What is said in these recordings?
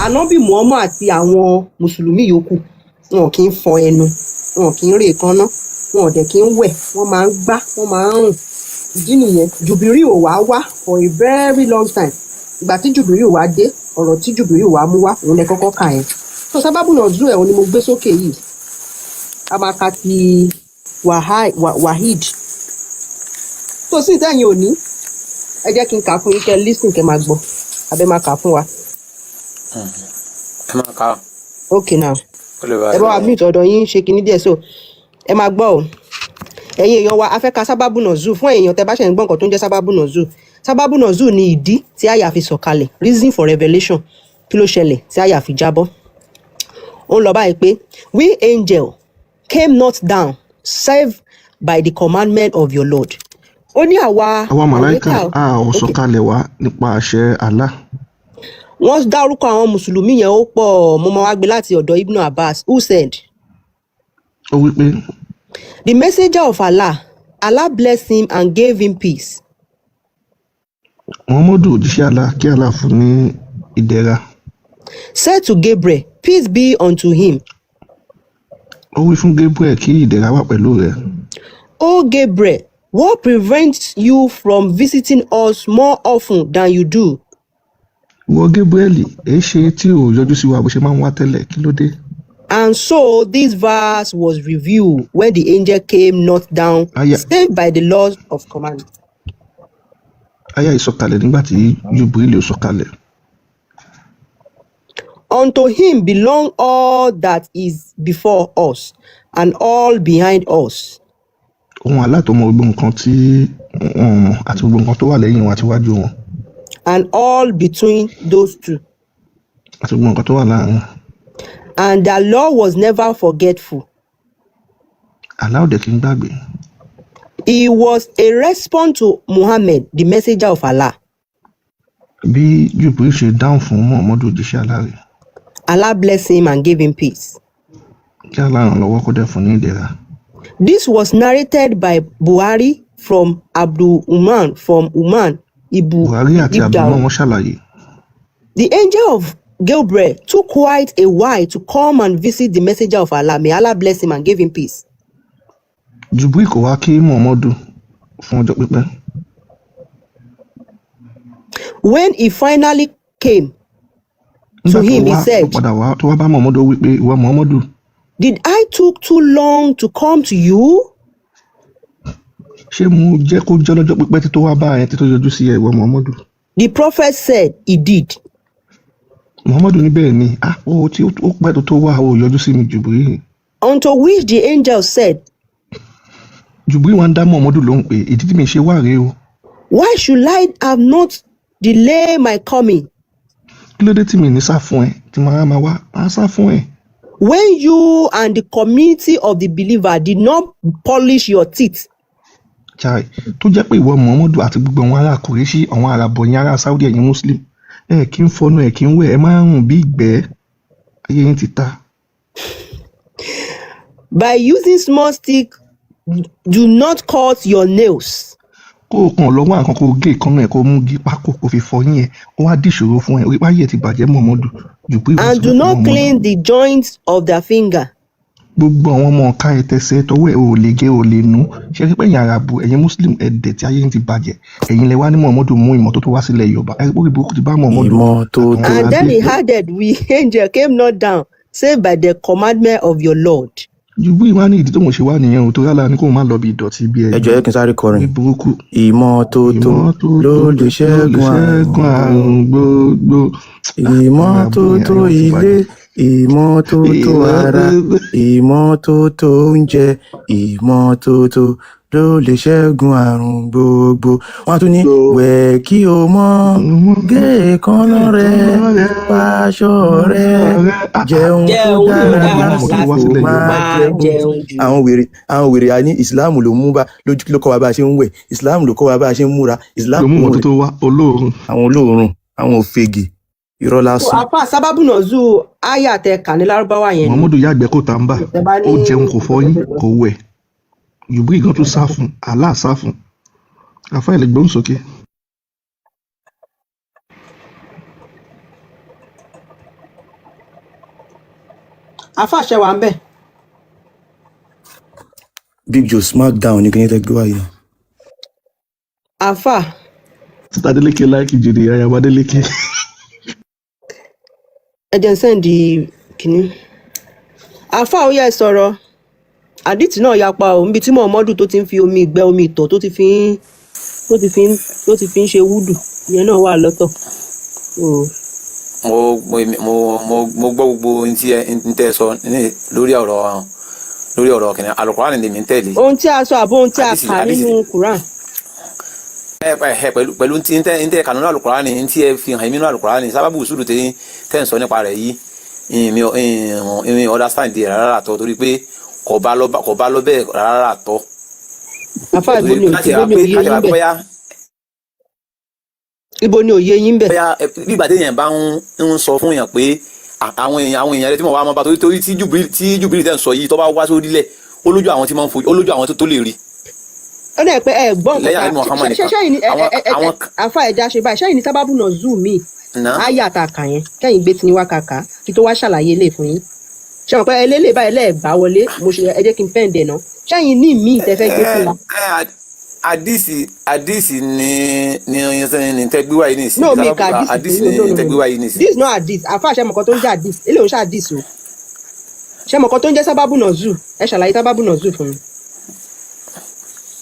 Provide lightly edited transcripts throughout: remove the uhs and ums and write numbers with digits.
Ànábì Muhammad àti àwọn mùsùlùmí yòókù wọn kì í fọ ẹnu, wọn kì í rè èékánná, wọn ò dẹ̀ kì í wẹ̀, wọ́n máa ń gbá, wọ́n máa ń rùn. Ìdí nìyẹn Jùbìrí ò wá for a very long time. Ìgbà tí Jùbìrí wá dé, ọ̀rọ̀ tí Jùbìrí wá mú wá òun lẹ kọ́kọ́ kà yẹn. So sábàbù nùzúl ẹ̀ òun ni mo gbé sókè yìí. A máa ka ti Wahid. So sí ìtẹ́yìn òní, ẹ jẹ́ kí n kà á fún yín kẹ́ lísìn kẹ́ máa gbọ́. Abẹ́ máa kà á fún wa. ẹ máa kà á. Okay now. Ó lè bá Ẹ bá wa mute ọ̀dọ̀ yín ṣe kinní díẹ̀ so ẹ máa gbọ́ o. Ẹ̀yin èèyàn wa a fẹ́ ka sábàbù nùzúl fún èèyàn tẹ́ bá ṣe ń gbọ́ nǹkan tó ń jẹ́ sábàbù nùzúl. Sábàbù nùzúl ni ìdí tí àyà fi sọ̀kalẹ̀, reason for revelation. Kí ló ṣẹlẹ̀ tí àyà fi jábọ́? Ó ń lọ báyìí pé we angel came not down save by the commandment of your Lord. Ó ní àwa màláíkà a ò sọ̀kalẹ̀ wá nípa àṣẹ Allah. Wọ́n dárúkọ àwọn mùsùlùmí yẹn ó pọ̀, mo máa wá gbé láti ọ̀dọ̀ Ibn Abbas who said, Ó wí pé the messenger of Allah, Allah blessed him and gave him peace. Muhammadu òjíṣẹ́ Allah kí Allah fún ní ìdẹ̀ra. Said to Gabriel, peace be unto him. Ó wí fún Gabriel kí ìdẹ̀ra wà pẹ̀lú rẹ̀. O Gabriel, what prevents you from visiting us more often than you do? Ìwọ Gabriel, èé ṣe tí ò yọjú sí wa bó ṣe máa ń wá tẹ́lẹ̀, kí ló dé? And so this verse was revealed when the angel came not down, saved by the laws of command. Àyà ìsọ̀kalẹ̀ nígbà tí Jùbìrí sọ̀kalẹ̀. Unto him belong all that is before us and all behind us. Òun Allah tó mọ gbogbo nǹkan tí wọ́n mọ̀ àti gbogbo nǹkan tó wà lẹ́yìn wọn àti iwájú wọn. And all between those two. Àti gbogbo nǹkan tó wà láàrin. And the law was never forgetful. Allah ò dẹ̀ kí ń gbàgbé. He was a response to Muhammad, the messenger of Allah. Bí Jùbìrí ṣe dáhùn fún Muhammadu òjíṣẹ́ Allah rẹ̀. Allah blessed him and gave him peace. Kí Allah ràn lọ́wọ́ kó dẹ̀ fún ní ìdẹ̀ra. This was narrated by Buhari from Abdul Uman from Uman Ibu. Buhari àti Abdul wọn ṣàlàyé. The angel of Gabriel took quite a while to come and visit the messenger of Allah. May Allah bless him and give him peace. Jùbìrí kò wá kí Muhammadu fún ọjọ́ pípẹ́. When he finally came to him, he said, tó wá bá Muhammadu wípé ìwọ Muhammadu. Did I took too long to come to you? Ṣé mo jẹ́ kó jẹ́ lọ́jọ́ pípẹ́ tí tó wá bá ẹ tí tó yọjú sí ẹ ìwọ Muhammadu? The prophet said he did. Muhammadu ní bẹ́ẹ̀ ni, ó pẹ́ tó wá ó yọjú sí mi Jùbìrí. Unto which the angel said, Jùbìrí wá ń dá Muhammadu lóhùn pé ìdí tí mi ṣe wá rèé o. Why should I have not delayed my coming? Kí ló dé tí mi ní sá fún ẹ tí màá máa wá á sá fún ẹ? When you and the community of the believer did not polish your teeth. Chai, tó jẹ́ pé ìwọ Muhammadu àti gbogbo àwọn ará Kùrẹ́ṣì, àwọn ará bọ̀yìn ará Saudi ẹ̀yin Muslim, ẹ kí ń fọnú ẹ kí ń wẹ̀ ẹ máa ń rùn bí ìgbẹ́, ayé yín ti ta. By using small stick, do not cut your nails. Kó o kàn lọ́wọ́ àkàn kó o gé ìkànnà ẹ̀ kó o mú gí pákó kó o fi fọyín ẹ̀ ó wá dìṣòro fún ẹ orí páyé ti bàjẹ́ Muhammadu. And do not clean the joints of the finger. Gbogbo àwọn ọmọ ọ̀ka ẹ̀ tẹsẹ̀ tọwọ́ ẹ̀ ò lè gé ò lè nú. Ṣé rí pé ẹ̀yin Àràbù ẹ̀yin Muslim ẹ̀dẹ̀ tí ayé yín ti bàjẹ́ ẹ̀yin lẹ wá ní Muhammadu mú ìmọ́tótó wá sílẹ̀ Yorùbá ẹ̀ orí burúkú ti bá Muhammadu. And then he added, we angel came not down save by the commandment of your Lord. Jùbìrí wá ní ìdí tó mọ̀ ṣe wá nìyẹn o tó yálà ní kó má lọ bí ìdọ̀tí bí ẹ. Ẹ jọ̀ọ́ kí n sáré kọrin. Burúkú. Ìmọ́tótó ló lè ṣẹ́gun àrùn gbogbo. Ìmọ́tótó ilé, ìmọ́tótó ara, ìmọ́tótó oúnjẹ, ìmọ́tótó ló lè ṣẹ́gun àrùn gbogbo. Wọ́n tún ní wẹ̀ kí o mọ́, gé èékánná rẹ, paṣọ rẹ, jẹun tó dára lásìkò máa jẹun. Àwọn wèrè a ní ìsìláàmù ló mú bá lójú kí ló kọ́ wa bá a ṣe ń wẹ̀, ìsìláàmù ló kọ́ wa bá a ṣe ń múra, ìsìláàmù ló mú wá olóòórùn. Àwọn olóòórùn, àwọn òfegè, irọ́ lásán. Àpá sábàbù nùzúl àyà tẹ kà ní Lárúbáwá yẹn. Muhammadu yàgbẹ́ kó tàǹbà, ó jẹun kò fọyín kò wẹ̀. Jùbìrí gan tún sá fún, Allah sá fún. Àfáà ilẹ̀ gbóhùn sókè. àfà ṣe wà ń bẹ̀. Big Joe Smackdown ní kí ní tẹ́gbẹ́ wáyé. àfà Títà Adeleke láìkì jèrè ayaba Adeleke. ẹ jẹ́ n sẹ́ndì kìíní. àfà ó yẹ sọ̀rọ̀ àdìtì náà yapa o níbi tí Muhammadu tó ti ń fi omi ìgbẹ́ omi ìtọ̀ tó ti fi ń ṣe wúdù ìyẹn náà wà lọ́tọ̀. mo gbọ́ gbogbo ohun tí ẹ ń tẹ́ sọ lórí ọ̀rọ̀ kìnìún Al-Qur'an ni mi ń tẹ̀lé. ohun tí a sọ àbó ohun tí a kà nínú Quran. pẹ̀lú tí ń tẹ́ kà nínú Al-Qur'an ni tí ẹ fi hàn nínú Al-Qur'an ni sábàbù sùúrù tẹ́ ń sọ nípa rẹ̀ yìí mi understand di rárá tọ́ torí pé kò bá lọ bẹ́ẹ̀ rárá tọ́. àfà ibo ni òye yín bẹ̀. nígbà téèyàn bá ń sọ fún yàn pé àwọn èèyàn rẹ tí mo wá máa bá torí tí jùbìlì tẹ̀ ń sọ yìí tó bá wá sórílẹ̀ ó lójú àwọn tí máa ń fojú ó lójú àwọn tó lè rí. ó dẹ̀ pé ẹ gbọ́n nǹkan ṣẹ́yìn ni àfa ẹ̀dá ṣe báyìí ṣẹ́yìn ni sábàbù náà zoom mi áyà àtàkà yẹn kẹ́yìn gbé tiní wá kàkà kí tó wá ṣàlàyé lè fún yín ṣe mọ̀ pé ẹlẹ́lẹ̀ báyìí lẹ́ẹ̀bá wọlé mo ṣe ẹ jẹ́ kí n fẹ́ ǹdẹ̀ náà ṣẹ́yìn ní míì tẹ́ fẹ́ gbé fún wa. Hadisi ni tẹgbíwá yìí nìsí. No, make hadisi ni tẹgbíwá yìí nìsí. This is not hadith. Àfáà ṣe mọ̀kọ́ tó ń jẹ́ hadith. Ilé òun ṣe hadith o. Ṣe mọ̀kọ́ tó ń jẹ́ sábàbù nọ̀zù. Ẹ ṣàlàyé sábàbù nọ̀zù fún mi.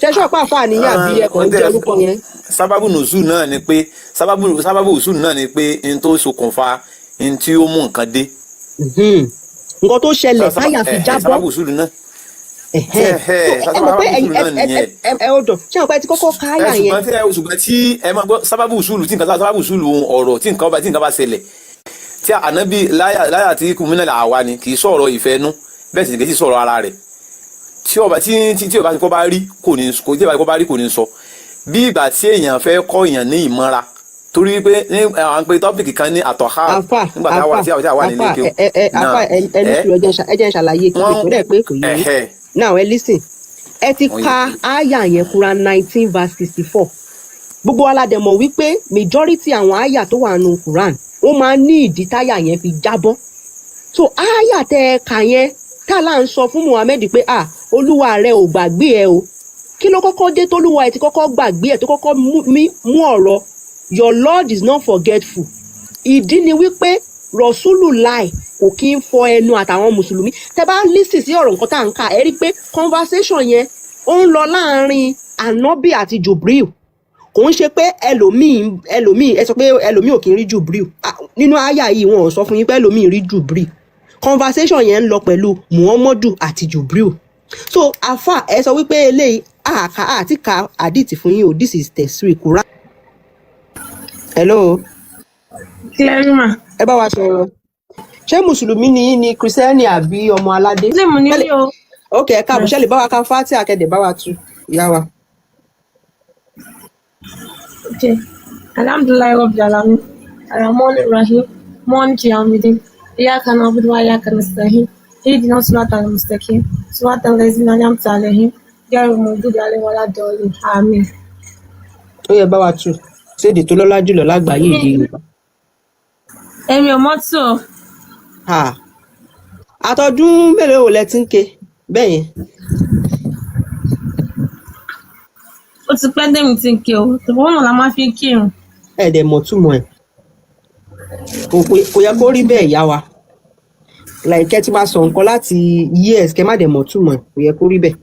Ṣé ṣọ́ọ̀pá àfáà níyàn bí ẹ̀kọ́ ń jẹ́ orúkọ yẹn? Sábàbù nọ̀zù náà ni pé sábàbù nọ̀zù náà ni pé n tó ṣokùnfà n tí ó mú nǹkan dé. Nǹkan tó ṣẹlẹ̀ táyà fi jábọ́. Sábàbù sùúrù náà. ẹ mọ̀ pé ẹ ò dùn ṣé ọ̀pẹ ti kọ́kọ́ káyà yẹn. ṣùgbọ́n tí ẹ máa gbọ́ sábàbù sùúrù tí ọ̀rọ̀ tí nǹkan bá ṣẹlẹ̀ tí ànábì láyà tí kùmínà àwa ni kì í sọ̀rọ̀ ìfẹ́ nú bẹ́ẹ̀ sì kì í sọ̀rọ̀ ara rẹ̀ tí ọba tí kò bá rí kò ní sọ bí ìgbà tí èèyàn fẹ́ kọ́ èèyàn ní ìmọ̀ra torí pé àwọn pé tọ́pìkì kan ní àtọ̀há nígbà tí àwa ní ilé kí o. ẹ jẹ́ ṣàlàyé kí kò dẹ̀ pé kò yé now listen ẹ ti ka àyà yẹn Quran 19 verse 64 gbogbo aládẹ mọ̀ wípé majority àwọn àyà tó wà nù Quran ó máa ní ìdí táyà yẹn fi jábọ́ so àyà tẹ ẹ kà yẹn tálà ń sọ fún Muhammed pé olúwa rẹ ò gbàgbé ẹ o kí ló kọ́kọ́ dé tólúwa ẹ ti kọ́kọ́ gbàgbé ẹ tó kọ́kọ́ mú ọ̀rọ̀ your Lord is not forgetful ìdí ni wípé rọ̀ṣúlù láì kò kí ń fọ ẹnu àtàwọn mùsùlùmí tẹ bá lísì sí ọ̀rọ̀ nǹkan tá à ń kà ẹ rí i pé conversation yẹn ó ń lọ láàrin Ànábì àti Jubril kò ń ṣe pé ẹlòmíì ẹ sọ pé ẹlòmíì ò kí ń rí Jubril nínú àyà yìí wọn ò sọ fún yín pé ẹlòmíì rí Jubril conversation yẹn ń lọ pẹ̀lú Muhammadu àti Jubril so afa ẹ sọ wípé eléyìí àti ka àdìtì fún yín o this is tẹ̀sírí Quran. Hello. Clerima. Ẹ bá wa sọ̀rọ̀. Ṣé Mùsùlùmí ni yín ni Kìrìsìtẹ́nì àbí ọmọ aládé? Ṣé mo ní rí o? Ok, ẹ káàbọ̀ ṣẹlẹ̀ bá wa ká fátì àkẹ́dẹ̀ bá wa tu ìyá wa. Okay. Alhamdulillahi Rabbil Alamin. Ar-Rahmanir Rahim. Maliki Yawmiddin. Iyyaka na'budu wa iyyaka nasta'in. Ihdina siratal mustaqim. Siratal ladzina an'amta alaihim. Ghayril maghdubi alaihim waladdallin. Àmín. Ó yẹ bá wa tu. Ṣé èdè tó lọ́lá jùlọ lágbàáyé èdè Yorùbá? Èmi ò mọ́tò. Àtọdún mélòó wo lẹ ti ń ké bẹ́ẹ̀ yẹn? Ó ti pẹ́ dẹ́mi ti ń ké o. Tòbó náà la máa fi kírun. Ẹ̀ẹ́dẹ̀ mọ̀ túmọ̀ ẹ̀. Kò yẹ kó rí bẹ́ẹ̀ yá wa. Láìkẹ́ tí máa sọ nǹkan láti years kẹ́ má dẹ̀ mọ̀ túmọ̀ ẹ̀ kò yẹ kó rí bẹ́ẹ̀.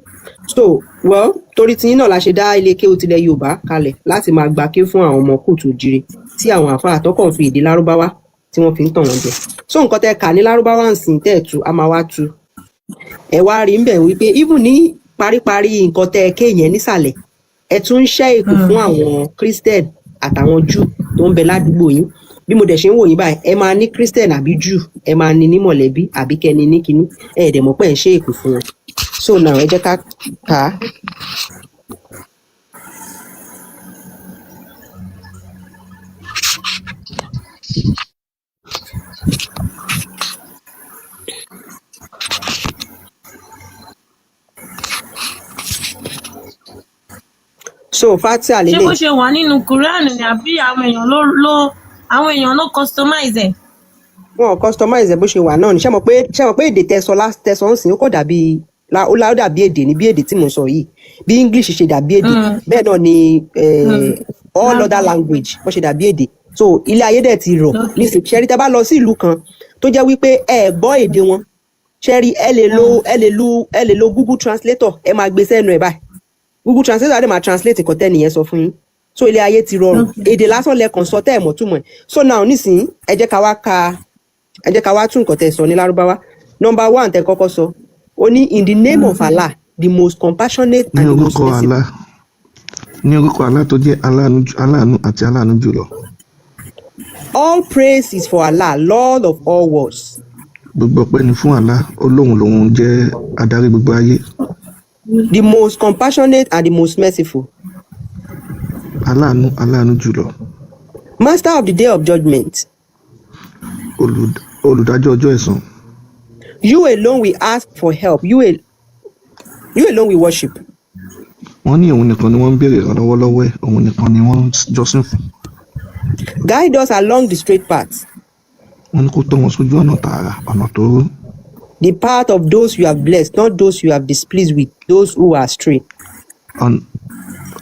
So well torí tiyín náà la ṣe dá ilé kéwú tilẹ̀ Yorùbá kalẹ̀ láti máa gba ké fún àwọn ọmọ kóòtù òjire tí àwọn àfáà àtọ́kọ̀ fi èdè Lárúbáwá tí wọ́n fi ń tàn wọ́n jẹ so nǹkan tẹ́ kà ní Lárúbáwá ń sìn tẹ́ ẹ̀ tu a máa wá tu ẹ wá rí ń bẹ̀ wípé even ní paríparí nǹkan tẹ́ ẹ ké yẹn nísàlẹ̀ ẹ tún ń ṣẹ́ èkó fún àwọn Christian àtàwọn Jew tó ń bẹ ládùúgbò yín bí mo dẹ̀ ṣe ń wò yín báyìí ẹ máa ní Christian àbí Jew ẹ máa ní mọ̀lẹ́bí àbí kẹ́ni ní kinní ẹ dẹ̀ mọ̀ pé ẹ̀ ń ṣẹ́ èkó fún wọn so now ẹ jẹ́ ká kà á. So Fatia lele. Ṣé bó ṣe wà nínú Quran ni àbí àwọn èèyàn ló customize ẹ̀? wọn ò customize ẹ bó ṣe wà náà ni ṣé mọ̀ pé èdè tẹsán ń sìn ó kọ̀ dàbí ó dàbí èdè ní bí èdè tí mo sọ yìí bí English ṣe dàbí èdè bẹ́ẹ̀ náà ni all other language wọ́n ṣe dàbí èdè so ilé ayé dẹ̀ ti rọ̀ nísìnyí ṣẹ́rí tẹ́ bá lọ sí ìlú kan tó jẹ́ wípé ẹ gbọ́ èdè wọn ṣẹ́rí ẹ lè lo Google Translator ẹ máa gbé sẹ́nu ẹ̀ báyìí Google Translator á dẹ̀ máa translate nǹkan tẹ́ nìyẹn sọ fún yín so ilé ayé ti rọrùn èdè lásán lẹ́ẹ̀kan sọ tẹ́ ẹ̀ mọ̀ túmọ̀ ẹ̀ so now nísìnyí ẹ jẹ́ ká wá tún nǹkan tẹ́ sọ ní lárúbáwá number 1 tẹ́ kọ́kọ́ sọ ó ní in the name of Allah the most compassionate and the most merciful. Ní orúkọ Allah tó jẹ́ aláàánú àti aláàánú jùlọ. All praise is for Allah, Lord of all worlds. Gbogbo ọpẹ́ ni fún Allah, Ọlọ́run lòun jẹ́ adarí gbogbo ayé. The most compassionate and the most merciful. Aláàánú jùlọ. Master of the day of judgment. Olùdájọ́ ọjọ́ ẹ̀san. You alone we ask for help. You alone we worship. Wọ́n ní òun nìkan ni wọ́n ń béèrè ìrànlọ́wọ́ lọ́wọ́ ẹ̀, òun nìkan ni wọ́n ń jọ́sìn fún. Guide us along the straight path. Wọ́n ní kó tọ́ wọn sójú ọ̀nà tààrà, ọ̀nà tó rú. The path of those you have blessed, not those you have displeased with, those who are astray.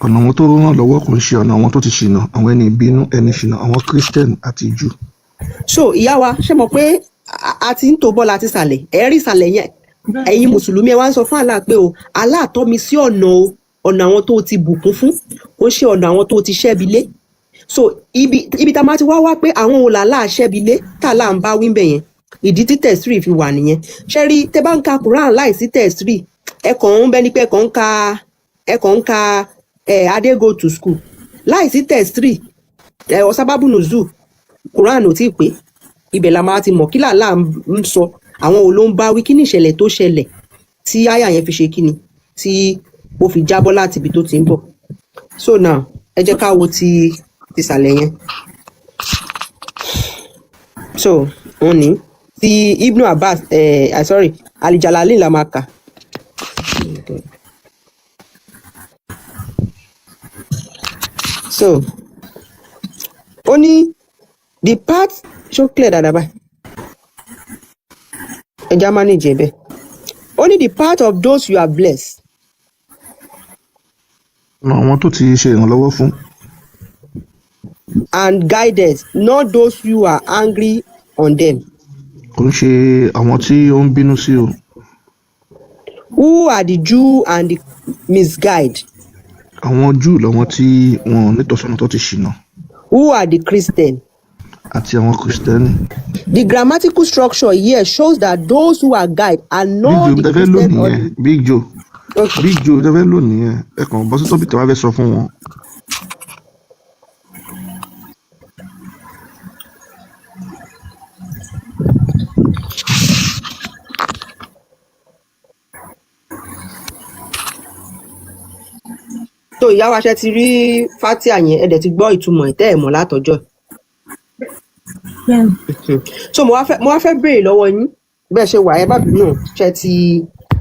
Ọ̀nà wọn tó rán lọ́wọ́ kò ń ṣe ọ̀nà wọn tó ti ṣìnà, àwọn ẹni ìbínú, ẹni ṣìnà, àwọn Christian àti Júù. So ìyá wa ṣe mọ̀ pé a ti ń tó bọ́ láti sàlẹ̀ ẹ̀rí ìsàlẹ̀ yẹn ẹ̀yin mùsùlùmí ẹ wá ń sọ fún Allah pé o Allah tọ́ mi sí ọ̀nà àwọn tó ti bùkún fún kò ṣe ọ̀nà àwọn tó ti ṣẹ́bi lé so ibi tá a máa ti wá pé àwọn òlàlá ṣẹ́bi lé tá là ń bá wíńbẹ̀ yẹn ìdí tí tẹ̀sírì fi wà nìyẹn ṣe rí tẹ́ bá ń ka Quran láìsí tẹ̀sírì ẹ kàn ń bẹ́ni pé ẹ kàn ń ka Adé go to school láìsí tẹ̀sírì ọ̀sábàbù nùzù Quran ò tí ì pé ibẹ̀ la máa ti mọ̀ kí làlá ń sọ àwọn ò ló ń bá wí kí ní ìṣẹ̀lẹ̀ tó ṣẹlẹ̀ tí àyà yẹn fi ṣe kíni tí ó fi jábọ́ láti ibi tó ti ń bọ̀ so now ẹ jẹ́ ká wo ti ìsàlẹ̀ yẹn so òun ní ti Ibn Abbas Al-Jalalain la máa kà so ó ní the path ṣó clear dáadáa báyìí ẹja manage ẹ bẹ́ẹ̀ only the part of those you are blessed. Àwọn tó ti ṣe ìrànlọ́wọ́ fún. And guided, not those you are angry on them. Kò ń ṣe àwọn tí ó ń bínú sí o. Who are the Jew and the misguided? Àwọn Júù làwọn tí wọn nítọ́sọ́nà tó ti ṣìnà. Who are the Christian? Àti àwọn Kristẹni. The grammatical structure here shows that those who are guided are not the Christian or the... Big Joe tẹ́fẹ́ lò nìyẹn ẹ kàn bọ́ sí tọ́bí tí wọ́n fẹ́ sọ fún wọn. tó ìyá wa ṣe ti rí fatia yẹn ẹ dẹ̀ ti gbọ́ ìtumọ̀ ẹ̀ tẹ́ ẹ̀ mọ̀ látọjọ́ so mo wá fẹ́ béèrè lọ́wọ́ yín bẹ́ẹ̀ ṣe wà ẹ bá bínú ṣe ti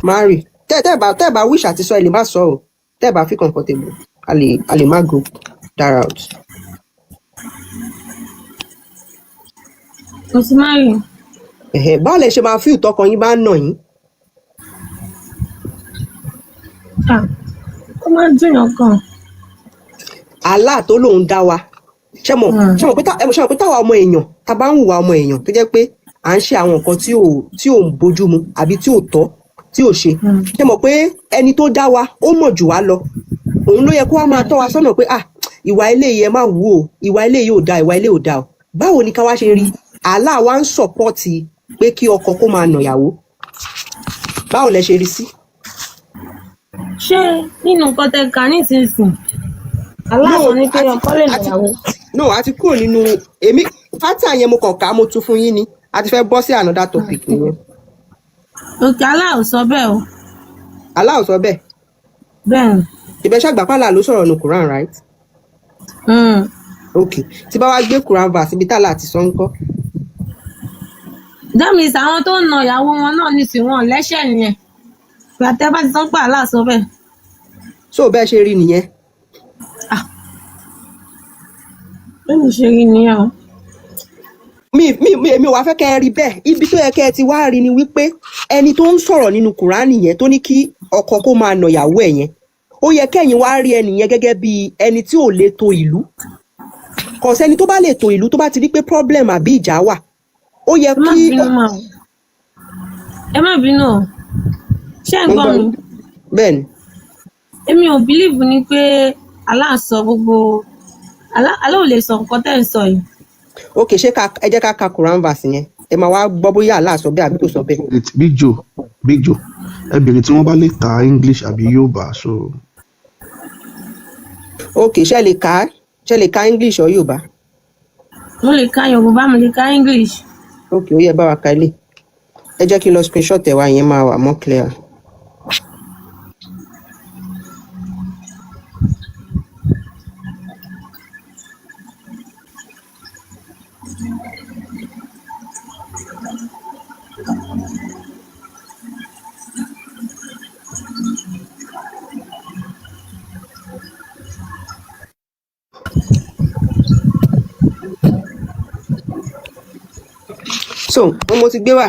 marry tẹ́ bá wish àti sọ ẹ lè má sọ o tẹ́ bá feel comfortable a lè má go that route. mo ti marry. báwo lẹ ṣe máa feel tọkọ yín bá ń nà yín. ó máa ń dùn yàn kan. Allah tó lòun dá wa ṣe mọ̀ pé táwa ọmọ èèyàn tá bá ń hùwà ọmọ èèyàn tó jẹ́ pé à ń ṣe àwọn nǹkan tí ò ń bójú mu àbí tí ò tọ́ tí ò ṣe ṣe mọ̀ pé ẹni tó dá wa ó mọ̀ jù wá lọ òun ló yẹ kó wá máa tọ́ wa sọ́nà pé ìwà eléyìí ẹ má wù o ìwà eléyìí ò da ìwà eléyìí ò da o báwo ni ká wá ṣe rí Allah wa ń sọ̀pọ̀tì pé kí ọkọ kó máa nàyàwó báwo lẹ ṣe rí sí. ṣé nínú nǹkan tẹ kà nísinsìnyí aláàbò ní pé ọkọ lè nàyàwó. no a ti kúrò nínú èmi fátà yẹn mo kàn ká mo tún fún yín ni a ti fẹ́ bọ́ sí another topic nìyẹn. òkè aláàbò sọ bẹ́ẹ̀ o. aláàbò sọ bẹ́ẹ̀. bẹ́ẹ̀. ìbẹ́ ṣàgbàpàlà ló sọ̀rọ̀ ní Quran right. ok tí bá wá gbé Quran verse ibi tálà àti sọ́ńkọ́. that means àwọn tó ń na ìyàwó wọn náà ní tiwọn lẹ́sẹ̀ nìyẹn gbàtẹ́ bá ti sọ pé aláà sọ bẹ́ẹ̀. so bẹ́ẹ̀ ṣe rí nìyẹn. bẹ́ẹ̀ ni ṣe rí nìyẹn o. èmi ò wá fẹ́ kẹ́ ẹ rí bẹ́ẹ̀. Ibi tó yẹ kẹ́ ẹ ti wá rí ni wípé ẹni tó ń sọ̀rọ̀ nínú Kùránì yẹn tó ní kí ọkọ kó máa nà ìyàwó ẹ̀ yẹn, ó yẹ kẹ́yìn wá rí ẹni yẹn gẹ́gẹ́ bí ẹni tí ò lè tò ìlú. Kò sẹ́ni tó bá lè tò ìlú tó bá ti rí pé problem àbí ìjà wà, ó yẹ ẹ má kí bínú mà o. Ẹ má bínú o. Ṣé ẹ ń gbọ́ mi? bẹ́ẹ̀ ni. Èmi ò believe ní pé Allah sọ gbogbo Allah ò lè sọ nǹkan tẹ́ ń sọ yìí. Ok, ṣé ẹ jẹ́ ká ka Quran verse yẹn, ẹ máa wá gbọ́ bóyá Allah sọ bẹ́ẹ̀ àbí kò sọ bẹ́ẹ̀. Big Joe ẹ bèrè tí wọ́n bá lè ka English àbí Yorùbá so. Ok, ṣé lè ka English or Yorùbá? Mo lè ka Yorùbá, mo lè ka English. Ok, ó yẹ bá wa ka ilé. Ẹ jẹ́ kí n lọ screenshot ẹ̀ wá, yẹn máa wà more clear. So, mo ti gbé wá.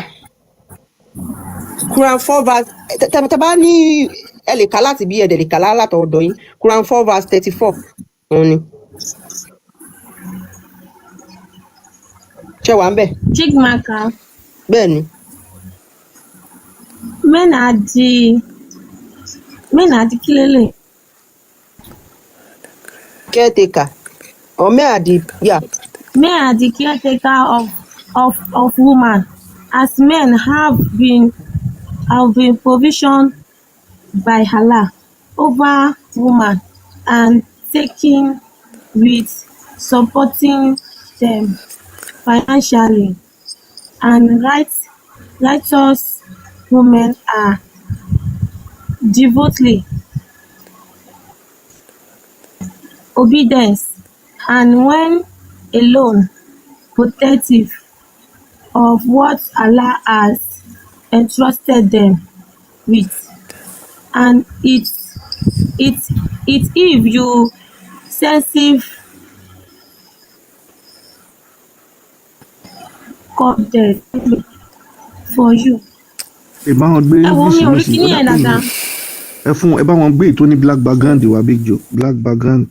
Quran 4 verse tẹ́ bá ní ẹ lè kà láti bí ẹ̀dẹ̀ lè kà látọ̀dọ̀ yín. Quran 4 verse 34 òun ni. Ṣé wà ń bẹ̀? Chigmaka. Bẹ́ẹ̀ ni. Men are the kilele. Caretaker. Or men are the caretaker of woman, as men have been provisioned by Allah over woman and taking with supporting them financially, and righteous women are devotedly obedient, and when alone protective of what Allah has entrusted them with, and it if you sensitive content for you. Ẹ bá wọn gbé mi ò rí kíní ẹ̀ dáadáa. ẹ bá wọn gbé ètò ní black background wá Big Joe, black background.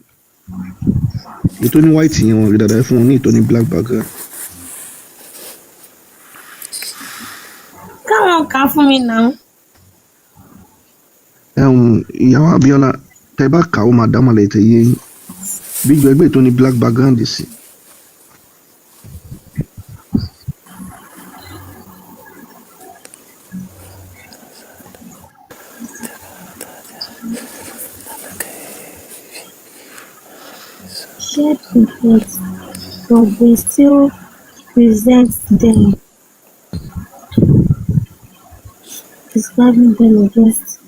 Ètò ní white yẹn wọn rí dáadáa, ẹ fún wọn ní ètò ní black background. Káwọn kà á fún mi náà. Ìyàwó Abíọ́lá tẹ bá kà ó máa dá màlẹ̀ tẹ yé yín. Big Joe ẹgbẹ́ ètò ní black background sí. Shared reports, but they still present them, describing them against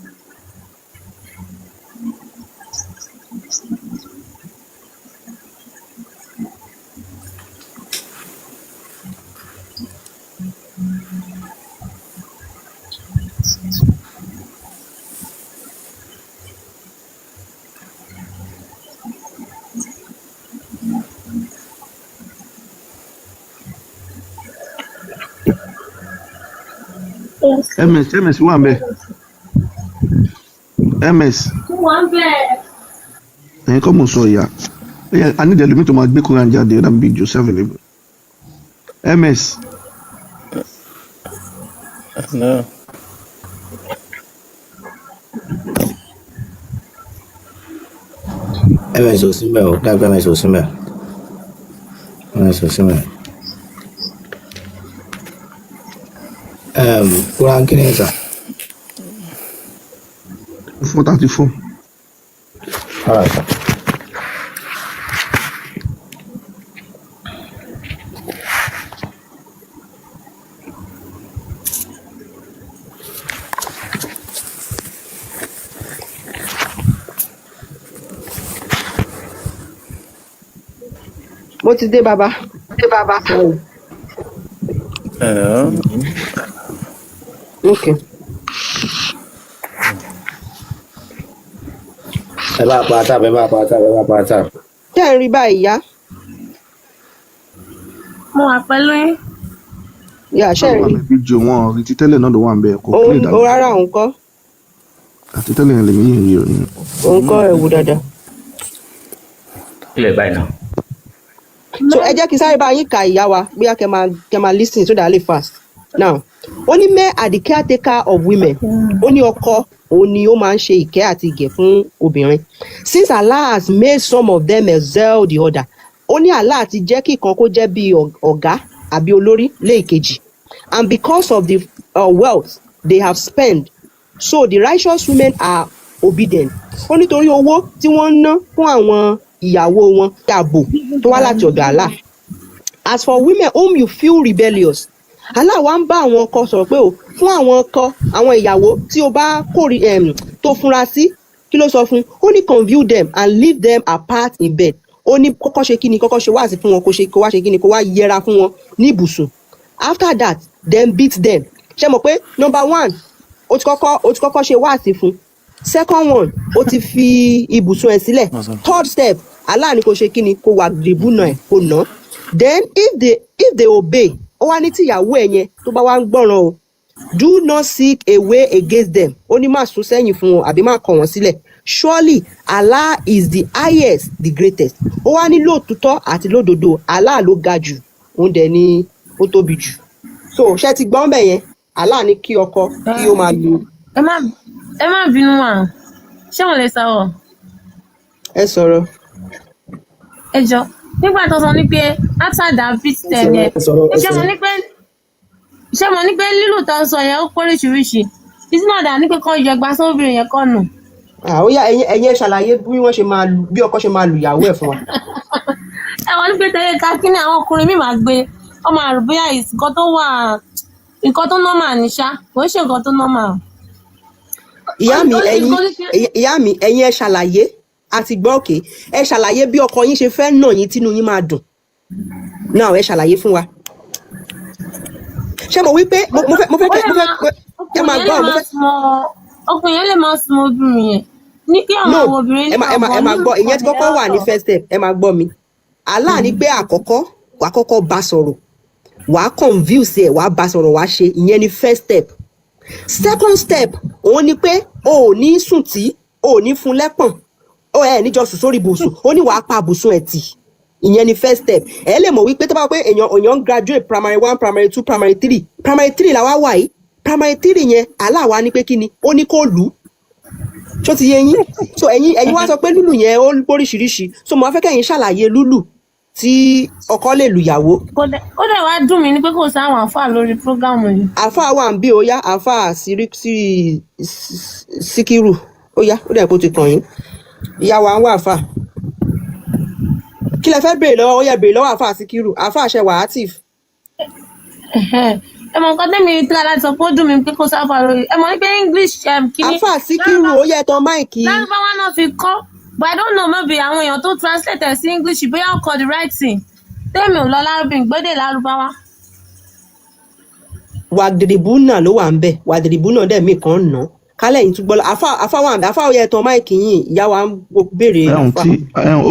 MS wà ń bẹ̀. MS ẹ̀yin kọ́ mo sọ ìyá a ní ìdẹ̀lómi tó máa gbé Quran jáde ọ̀dà Big Joe available. MS. No. MS ò sí mbẹ̀ o, dágbé MS ò sí mbẹ̀. MS ò sí mbẹ̀. Quran kí ni sà? 434. All right, sir. Mo ti dé bàbá. Hello. Okay. Ẹ bá pa tap. Ṣé ẹ̀ ń rí báyìí yá? Mo wà pẹ̀lú yín. yà ṣe wọ́n wà rí ní fídíò wọn rí ti tẹ́lẹ̀ náà ló wà ń bẹ̀ kó kílè òun dáadáa rárá òun kọ́ àti tẹ́lẹ̀ yẹn lèmi yìí rí o ní. òun kọ́ ẹ̀wù dáadáa. Ilẹ̀ báyìí náà. So ẹ jẹ́ kí sáré bá yín ka ìyá wa bóyá kẹ́ máa lis ten so that I lè fast. Now ó ní men are the caretaker of women. Ó ní ọkọ òun ni ó máa ń ṣe ìkẹ́ àti ìgẹ̀ fún obìnrin. Since Allah has made some of them excel the other. Ó ní Allah ti jẹ́ kí ìkan kó jẹ́ bí ọ̀gá àbí olórí léèkejì. And because of the wealth they have spent, so the righteous women are obedient. Ó nítorí owó tí wọ́n ń ná fún àwọn ìyàwó wọn ààbò tó wá láti ọ̀dọ̀ Allah. As for women whom you feel rebellious, Allah wá ń bá àwọn ọkọ sọ̀rọ̀ pé o fún àwọn ọkọ àwọn ìyàwó tí o bá tó fúnra sí kí ló sọ fún ó ní convey them and leave them apart in bed. Ó ní kọ́kọ́ ṣe kíni kọ́kọ́ ṣe wáàsí fún wọn kó wá ṣe kíni kó wá yẹra fún wọn ní ibùsùn. After that then beat them. Ṣé mọ̀ pé number one ó ti kọ́kọ́ ṣe wáàsí fún. Second one ó ti fi ibùsùn ẹ̀ sílẹ̀. Third step Allah ni kò ṣe kíni kó wà dìbùnà ẹ̀ kó ná. Then if they obey ó wá ní tìyàwó ẹ̀ yẹn tó bá wá ń gbọ́ràn o do not seek a way against them. Ó ní má sún sẹ́yìn fún wọn àbí má kọ̀ wọ́n sílẹ̀. Surely Allah is the highest, the greatest. Ó wá ní lóòtítọ́ àti lódodo Allah ló ga jù òun dẹ̀ ni ó tóbi jù. So ṣé ti gbọ́n bẹ̀ yẹn Allah ní kí ọkọ kí ó máa lò. Ẹ má bínú wa. Ṣé mo lè sọ̀rọ̀? Ẹ sọ̀rọ̀. Ẹ jọ nígbà tó sọ ní pé after that beat them yẹn ṣé mo ní pé lílù tó ń sọ yẹn ó póríṣiríṣi it's not that ní pé kọ́ yẹ gba sóbìnrin yẹn kọ́ nù. Ó yá ẹ̀yin ṣàlàyé bí wọ́n ṣe máa lù bí ọkọ ṣe máa lù ìyàwó ẹ̀ fún wa. Ẹ wọ́n ní pé tẹ́lẹ̀ ká kí ni àwọn ọkùnrin mi máa gbé ọmọ àrùn bóyá nǹkan tó normal ní ṣá kò ń ṣe nǹkan tó normal. ìyá mi ẹ̀yin ẹ ṣàlàyé àti gbọ́ òkè ẹ ṣàlàyé bí ọkọ yín ṣe fẹ́ nà yín tínú yín máa dùn náà ẹ ṣàlàyé fún wa. Ṣé mo wí pé mo fẹ́ kẹ́ máa gbọ́ ọkùnrin yẹn lè máa súnmọ́ obìnrin yẹn ní kí àwọn obìnrin ní ẹ máa gbọ́ ìyẹn tí kọ́kọ́ wà ní first step ẹ máa gbọ́ mi. Allah ní pé wàá kọ́kọ́ bá sọ̀rọ̀ wàá convince ẹ̀ wàá bá sọ̀rọ̀ wàá ṣe ìyẹn ní first step. Second step òun ni pé o ò ní sùn tí o ò ní fún lẹ́pọ̀n ó ẹ̀ níjọ sùn sórí ibùsùn ó ní wàá pa ibùsùn ẹ̀ tì ìyẹn ni first step. Ẹ lè mọ̀ wípé tó bá pé èèyàn graduate primary 1 primary 2 primary 3 làwa wà yìí primary 3 yẹn Allah wá ní pé kí ni ó ní kó lù ú ṣó ti yé yín. So ẹ̀yin wá sọ pé lùlù yẹn ó póríṣiríṣi so mo wá fẹ́ kẹ́yin ṣàlàyé lùlù tí ọkọ lè lùyàwó. Ó dẹ̀ wá dùn mí ní pé kò sáwọn àfáà lórí prógámù yìí. Àfáà wà ń bí ó yá àfáà Síkírù ó yá ó dẹ̀ kó ti kàn yín ìyá wa ń wá àfáà kí lẹ fẹ́ béèrè lọ́wọ́ ó yẹ béèrè lọ́wọ́ àfáà Síkírù àfáà ṣe wà active. Ẹ mọ̀ nǹkan tẹ́mi tí aláì sọ pé ó dùn mí pé kò sáfà lórí ẹ mọ̀ ní pé English kìíní. àfáà Síkírù ó yẹ tán máìkì. Lárúbáwá náà fi kọ́ but I don't know maybe àwọn èèyàn tó translate ẹ̀ sí English bóyá ọkọ̀ the right thing tẹ́mi ò lọ lárúbìn gbọ́dẹ̀ lárúbáwá. Wàdìrìbù náà ló wà ń bẹ̀ wàdìrìbù náà dẹ̀ mí kan nà kálẹ̀ yìí tún gbọ́ lọ àfáà ó yẹ tán máìkì yìí ìyá wa ń béèrè àfáà.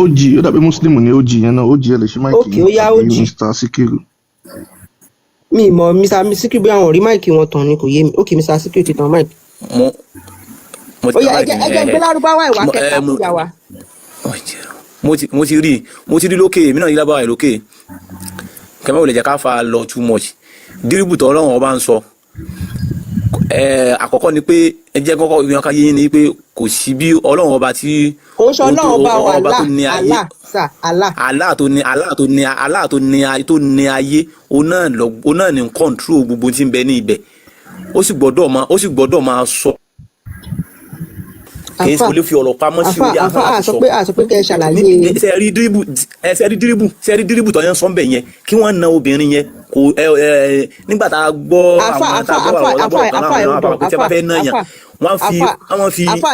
OG ó dàbí Muslim ní OG yẹn náà OG ẹ lè ṣe máìkì yìí tàbí Mr. Síkírù. Mi mọ̀ Mr. Síkírù bí àwọn rí máìkì wọn tán ni kò yé mi ok Mr. Síkírù ti tán máìkì. Ó yá ẹjẹ gbé lárúbáwá ìwà kẹta fún ìyá wa. mo ti rí lókè èmi náà yí lábáwá lókè kẹmẹ́ ò lè jẹ́ ká fa lọ too much dírìbù tó Ọlọ́run ọba ń sọ àkọ́kọ́ ni pé ẹ jẹ́ kọ́kọ́ ìwé ọkà yín ni pé kò sí bí Ọlọ́run ọba tí kò ń sọ Ọlọ́run ọba wà Allah tó ní ayé òun náà ní control gbogbo tí ń bẹ ní ibẹ̀ ó sì gbọ́dọ̀ máa sọ kì í ṣe olè fi ọ̀rọ̀ pamọ́ sí orí àfáà sọ pé kẹ́ ẹ ṣàlàyé. ṣe rí dírìbù tó yẹn sọ́nbẹ̀ yẹn kí wọ́n na obìnrin yẹn kò nígbà tá a gbọ́ àwọn tá a gbọ́ àwọn ọ̀làbọ̀ kan náà àwọn àbàbà tí a bá fẹ́ ná yàn wọ́n fi àfáà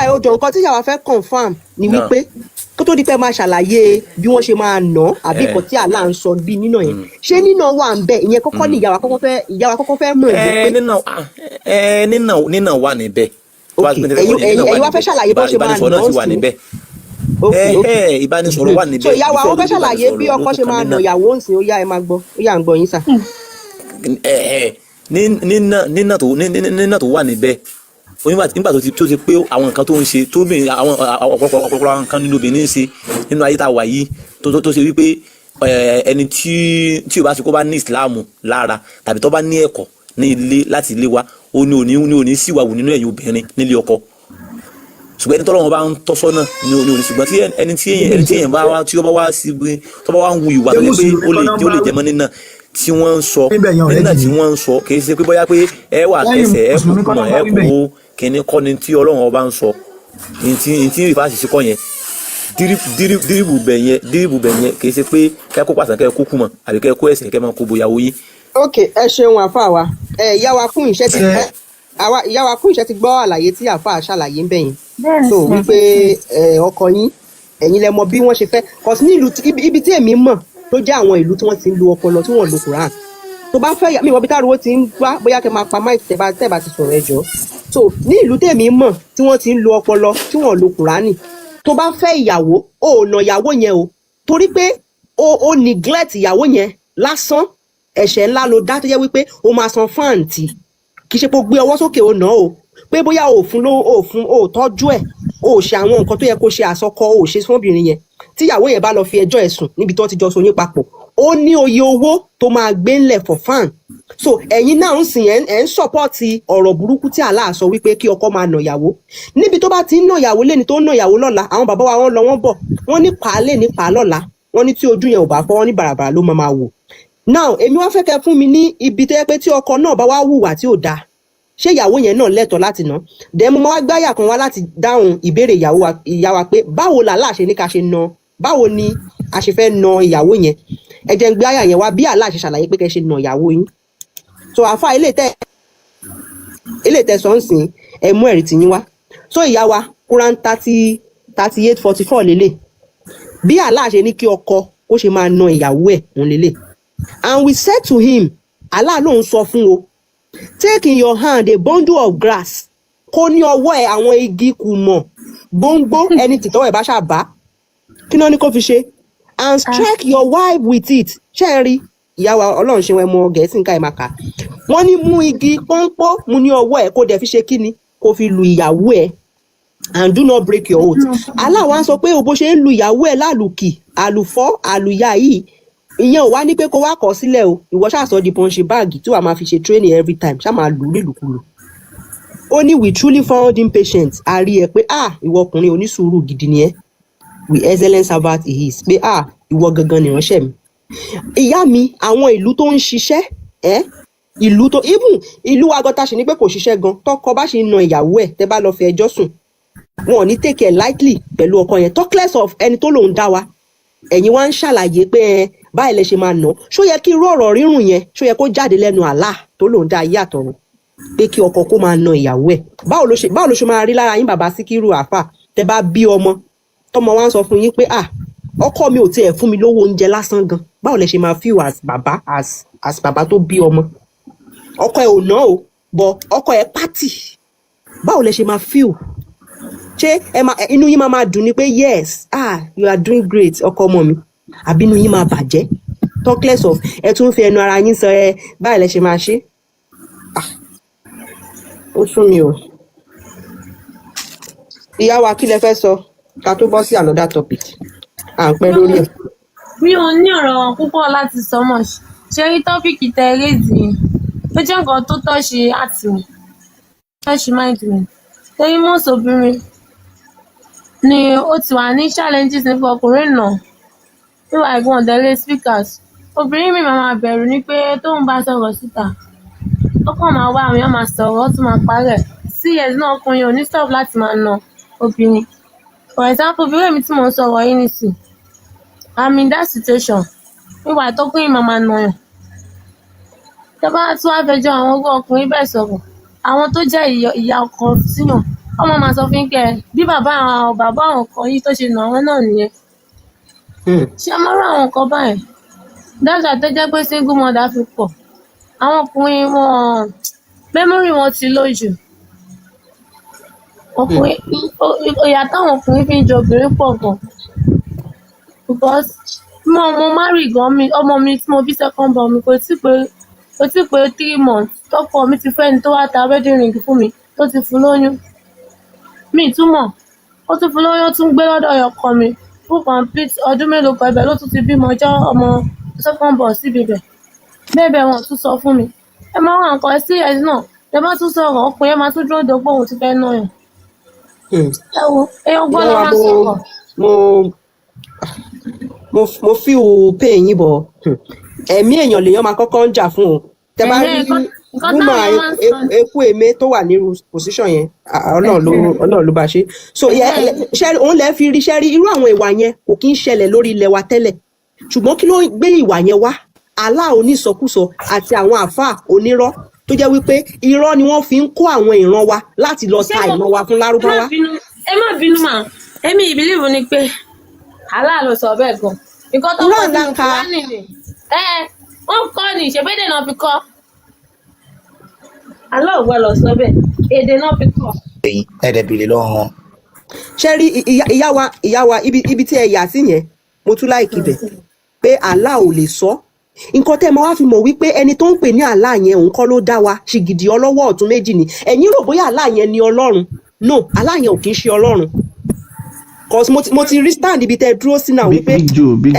ẹ̀ ó jọ nǹkan tí ìyàwó fẹ́ confam ni wípé kó tó di pé máa ṣàlàyé bí wọ́n ṣe máa nà àbí nǹkan tí Allah ń sọ bí nínà yẹn ṣé nínà wà ń bẹ ìyẹn kọ́kọ́ ní ìyàwó kọ́kọ́ fẹ́ mọ̀ nínà wà níbẹ̀. ẹ̀yin wá fẹ́ ṣàlàyé bó ṣe máa nà ó sí. ìbánisọ̀rọ̀ wà so níbẹ̀ ìyá wa ìfẹ́ wọ́n fẹ́ olójú ṣàlàyé bí ìbánisọ̀rọ̀ ọkọ ló ṣe tún máa kan nà nínà ìyàwó ń sìn ó yá ẹ máa gbọ́ ó yá ń gbọ́ yín sà. nínà tó wà níbẹ̀ nígbà tó ti pé àwọn nǹkan tó ń ṣe tó bìnrin àwọn ọ̀pọ̀lọpọ̀ àwọn nǹkan nínú obìnrin ń ṣe nínú ayé tá a wà yìí tó ṣe wípé ẹni tí o bá ṣe kó bá ní ìsìláàmù lára tàbí tó bá ní ẹ̀kọ́ ní ilé láti ilé wa ó ní òní síwáwù nínú ẹ̀yin obìnrin nílé ọkọ ṣùgbọ́n ẹni tọ́lọ́wọ́n bá ń tọ́ sọ́nà ní òní ṣùgbọ́n tí ẹni tí èèyàn bá wá tí ó bá wá sí tó bá wá ń wu ìwà tó lè pé ó lè jẹmọ́ nínà tí wọ́n ń sọ nínà tí wọ́n ń sọ kì í ṣe pé bóyá pé ẹ wà kẹsẹ̀ ẹ kò mọ̀ ẹ kò kíní kọ́ ni tí Ọlọ́run ọba ń sọ ní tí ìfàṣìṣe kọ́ yẹn dírìbù bẹ̀ yẹn kì í ṣe pé kẹ́ kó pàṣẹ kẹ́ kó kú mọ̀ àbí kẹ́ kó ẹ̀sẹ̀ kẹ́ máa kó bóyáwó yín. ok ẹ ṣeun àfa wa ìyá wa fún ìṣẹ́ ti gbọ́ àlàyé tí àfa ṣàlàyé ń bẹ̀ yẹn so wípé ọkọ yín ẹ̀yin lẹ mọ̀ bí wọ́n ṣe fẹ́ cause ní ìlú ibi tí èmi mọ̀ tó jẹ́ àwọn ìlú tí wọ́n ti ń lo ọpọlọ tí wọ́n lo Quran tó bá fẹ́ mi wọ́n bí táruwó ti ń wá bóyá kẹ́ máa pa máìkì tẹ́ bá ti sọ̀rọ̀ ẹjọ́ so ní ìlú tèmi mọ̀ tí wọ́n ti ń lo ọpọlọ tí wọ́n lo Kùránì tó bá fẹ́ ìyàwó ò nà ìyàwó yẹn o torí pé o neglect ìyàwó yẹn lásán ẹ̀ṣẹ̀ ńlá ló dá tó jẹ́ wípé o máa san fáǹtì kì í ṣe pé o gbé ọwọ́ sókè o nà o pé bóyá o tọ́jú ẹ̀ o ṣe àwọn nǹkan tó yẹ kó ṣe àsọkọ o ṣe fún obìnrin yẹn tí ìyàwó yẹn bá lọ fi ẹjọ́ ẹ̀ sùn níbi tó ti jọ so yín papọ̀ ó ní oye owó tó máa gbé ńlẹ̀ for fan so ẹ̀yin náà ń sìn ẹ̀ ń sọ́pọ́ọ̀tì ọ̀rọ̀ burúkú tí Allah sọ wípé kí ọkọ máa nà ìyàwó níbi tó bá ti ń nà ìyàwó lẹ́ni tó ń nà ìyàwó lọ́la àwọn bàbá wa wọ́n lọ wọ́n bọ̀ wọ́n ní pàálẹ̀ ní pàálọ́la wọ́n ní tí ojú yẹn ò bá fọ́ wọ́n ní bàràbàrà ló máa wò now èmi wá fẹ́ kẹ́ fún mi ní ibi tó yẹ pé tí ọkọ náà bá wá hùwà tí ò dáa ṣé ìyàwó yẹn náà lẹ́tọ̀ọ́ láti ná dẹ̀ mo máa gbáyà kan wá láti dáhùn ìbéèrè ìyá wa pé báwo làlá ṣe ní ká ṣe ná báwo ni a ṣe fẹ́ ná ìyàwó yẹn ẹ jẹ́ ń gbáyà yẹn wá bí Allah ṣe ṣàlàyé pé kẹ́ ṣe ná ìyàwó yín so àfa ilé tẹ sọ́nsìn ẹ mú ẹ̀rí tìyín wá so ìyá wa Quran 38:44 lélẹ̀ bí Allah ṣe ní kí ọkọ kó ṣe máa ná ìyàwó ẹ̀ òun lélẹ̀ and we said to him Allah ló ń sọ fún o take in your hand a bundle of grass kó ní ọwọ́ ẹ̀ àwọn igi kùmọ̀ gbóngbó ẹni tìtọ́wọ́ ẹ̀ bá ṣàbá kí náà ní kó fi ṣe and strike your wife with it ṣe ń rí ìyá wa Ọlọ́run ṣe wọn mọ Gẹ̀ẹ́sì nǹkan ẹ̀ máa kà wọ́n ní mú igi pọ́npọ́ mu ní ọwọ́ ẹ̀ kó dẹ̀ fi ṣe kíni kó fi lu ìyàwó ẹ̀ and do not break your oath Allah wá sọ pé o bó ṣe ń lu ìyàwó ẹ̀ lálùkì àlùfọ́ àlùyà yìí ìyẹn ò wá ní pé kó wá kọ sílẹ̀ o ìwọ ṣàṣọ di pọnṣẹ báàgì tí wàá máa fi ṣe training every time ṣá máa lù ú nílùkulù ó ní we truly found him patient a rí ẹ pé ìwọ ọkùnrin onísùúrù gidi ni ẹ with excellent servant he is pé ìwọ gangan ni ìránṣẹ́ mi ìyá mi àwọn ìlú tó ń ṣiṣẹ́ ìlú tó even ìlú agọta ṣe ni pé kò ṣiṣẹ́ gan tọkọ bá ṣe ń na ìyàwó ẹ̀ tẹ́ bá lọ fi ẹjọ́ sùn wọn ò ní take it lightly pẹ̀lú ọkọ yẹn talk less of ẹni tó lòun dá wa ẹ̀yin wá ń ṣàlàyé pé báyìí lẹ ṣe máa nà ṣó yẹ kí irú ọ̀rọ̀ rírùn yẹn ṣó yẹ kó jáde lẹ́nu Allah tó lòun dá ayé àtọ̀run pé kí ọkọ kó máa na ìyàwó ẹ̀ báwo ló ṣe máa rí lára yín bàbá Síkírù àfà tẹ́ bá bí ọmọ tọmọ wa ń sọ fún yín pé ọkọ mi ò tiẹ̀ fún mi lówó oúnjẹ lásán gan báwo lẹ ṣe máa feel as bàbá as bàbá tó bí ọmọ ọkọ ẹ ò ná o bọ ọkọ ẹ pátì báwo lẹ ṣe máa feel ṣé inú yín máa dùn ni pé yes you are doing great ọkọ ọmọ mi àbí inú yín máa bàjẹ́ talk less of ẹ tún fi ẹnu ara yín sọ báyìí lẹ ṣe máa ṣe ó sún mi o ìyá wa kí lẹ fẹ́ sọ ká tó bọ́ sí another topic à ń pẹ́ lórí ẹ̀. mi ò ní ọ̀rọ̀ púpọ̀ láti sọ mọ́ ṣe rí tọ́pìkì tẹ rédì ó jẹ́ nǹkan tó tọ́ṣe àti mi tọ́ṣe máìdì mi lẹ́yìn mọ́ọ̀sì obìnrin ni ó ti wà ní challenges nípa ọkùnrin náà wíwá ìgbọ̀n délé speakers obìnrin mi máa bẹ̀rù ní pé tóun bá sọ̀rọ̀ síta ó kàn máa wá àwọn èèyàn máa sọ̀rọ̀ ó tún máa parẹ́ cs náà ọkùnrin ò ní stop láti máa na obìnrin for example bí èmi tí mò ń sọ̀rọ̀ yìí nìsín I'm in that situation wíwá ìtọ́kùnrin máa nà yàn tẹ́ bá tún wá fẹjọ́ àwọn ogún ọkùnrin bẹ́ẹ̀ sọ̀rọ̀ àwọn tó jẹ́ ìyá ọkọ síyàn ọmọ máa sọ fún kẹ bí bàbá àwọn kan yìí tó ṣe nà wọn náà nìyẹn ṣé a máa rọ àwọn nǹkan báyìí dájà tó jẹ́ pé single mother fi pọ̀ àwọn ọkùnrin wọn mẹ́mórì wọn ti lójú ọkùnrin ìyá táwọn ọkùnrin fi ń jọ obìnrin pọ̀ gan because mo marry gan mi ọmọ mi tí mo bí second born mi kò tí pé 3 months tọkọ mi ti fẹ́ ni tó wá ta wedding ring fún mi tó ti fún lóyún mi ìtumọ̀ ó tún fún lóyún ó tún gbé lọ́dọ̀ ọkọ mi fún complete ọdún mélòó kan ibẹ̀ ló tún ti bímọ jẹ́ ọmọ second born síbi bẹ̀ bẹ́ẹ̀ wọn tún sọ fún mi ẹ máa wà nǹkan sí ẹ̀sìn náà ẹ má tún sọ̀rọ̀ ọkùnrin ẹ máa tún dúró dọ́gbọ́n òun ti fẹ́ náà yàn ẹ wo èèyàn gbọ́ ló máa sọ̀rọ̀. mo feel pain yín bọ̀ ẹ̀mí èèyàn lèèyàn máa kọ́kọ́ ń jà fún o tẹ bá rí woman eku eme tó wà ní position yẹn Ọlọ́run ló bá ṣe so òun lè fi rí ṣẹ́rí irú àwọn ìwà yẹn kò kí ń ṣẹlẹ̀ lórí ilẹ̀ wa tẹ́lẹ̀ ṣùgbọ́n kí ló gbé ìwà yẹn wá Allah onísọkúsọ àti àwọn àáfàá onírọ́ tó jẹ́ wípé irọ́ ni wọ́n fi ń kó àwọn ìran wa láti lọ ta ìran wa fún lárúbáwá. ẹ má bínú mà èmi ìbílíìfù ni pé Allah ló sọ bẹ́ẹ̀ gan nǹkan tó wọ́n ti kọ́ ní ni wọ́n kọ́ ni ìṣèbédè náà fi kọ́ Allah ò gbọ́dọ̀ sọ bẹ́ẹ̀ èdè náà fi kọ́. ẹ̀ẹ́dẹ̀bìlẹ̀ lọ́wọ́ wọn. ṣe rí ìyá wa ibi tí ẹ yà sí yẹn mo tún láìkí bẹ̀ pé Allah ò lè sọ nǹkan tẹ́ mọ wá fi mọ̀ wípé ẹni tó ń pè ní Allah yẹn òun kọ́ ló dá wa ṣìgìdì ọlọ́wọ́ ọ̀tún méjì ni ẹ̀yin rò bóyá Allah yẹn ni Ọlọ́run no Allah yẹn ò kì í ṣe Ọlọ́run cause mo ti rí stand ibi tẹ́ dúró sí náà wípé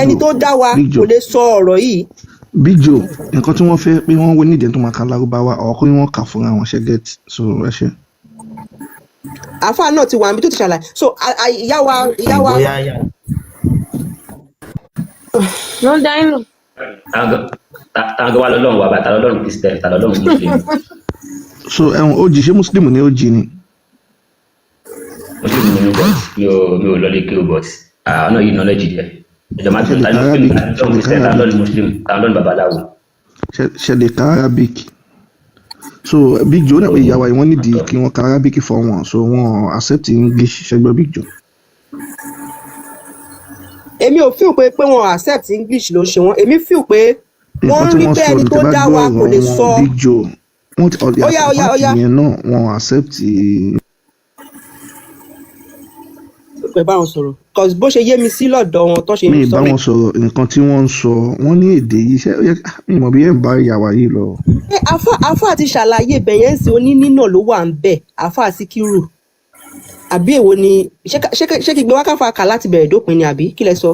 ẹni tó dá wa kò lè sọ ọ̀rọ̀ yìí. Big Joe nǹkan tí wọ́n fẹ́ pé wọ́n wé nídìí tó máa ka lárúbáwá ọkọ ni wọ́n kà fúnra wọn ṣe get so ẹ ṣe. àáfàá náà ti wà níbi tó ti ṣàlàyé so ìyá wa. ló ń dá inú. táwọn wà lọ́lọ́run wà bàtà lọ́lọ́run Christian tà lọ́lọ́run Muslim. so OG ṣé Muslim ni OG ni. Muslim ni mi bọ̀ mi ò lọlé kí o bọ̀ àwọn náà yìí knowledge díẹ̀ ìjọba tí tà lọ́lọ́run Christian tà lọ́lọ́run Muslim tà lọ́lọ́run babaláwo. ṣẹlẹ̀ ká Arabic so Big Joe náà pé ìyàwó yìí wọ́n nídìí kí wọ́n ka Arabic fún wọn so wọ́n accept English ṣẹgbẹ́ Big Joe. èmi ò feel pé wọn accept English ló ṣe wọn èmi feel pé wọ́n rí pé ẹni tó dá wa kò lè sọ. Big Joe wọ́n ti ọ̀dẹ̀ àti yẹn náà wọ́n accept. pé báwọn sọ̀rọ̀ cause bó ṣe yé mi sí lọ́dọ̀ wọn tó ṣe ń sọ. mi bá wọn sọ̀rọ̀ nǹkan tí wọ́n ń sọ wọ́n ní èdè yìí ṣe mi mọ̀ bí ẹ̀ ń bá ìyàwó yìí lọ. àáfàá ti ṣàlàyé bẹ̀yẹ̀nsì onínínà ló wà ń bẹ̀ àáfàá Síkírù àbí èwo ni ṣé kí gbé wákàfà kà láti bẹ̀rẹ̀ dópin ni àbí kí lẹ sọ.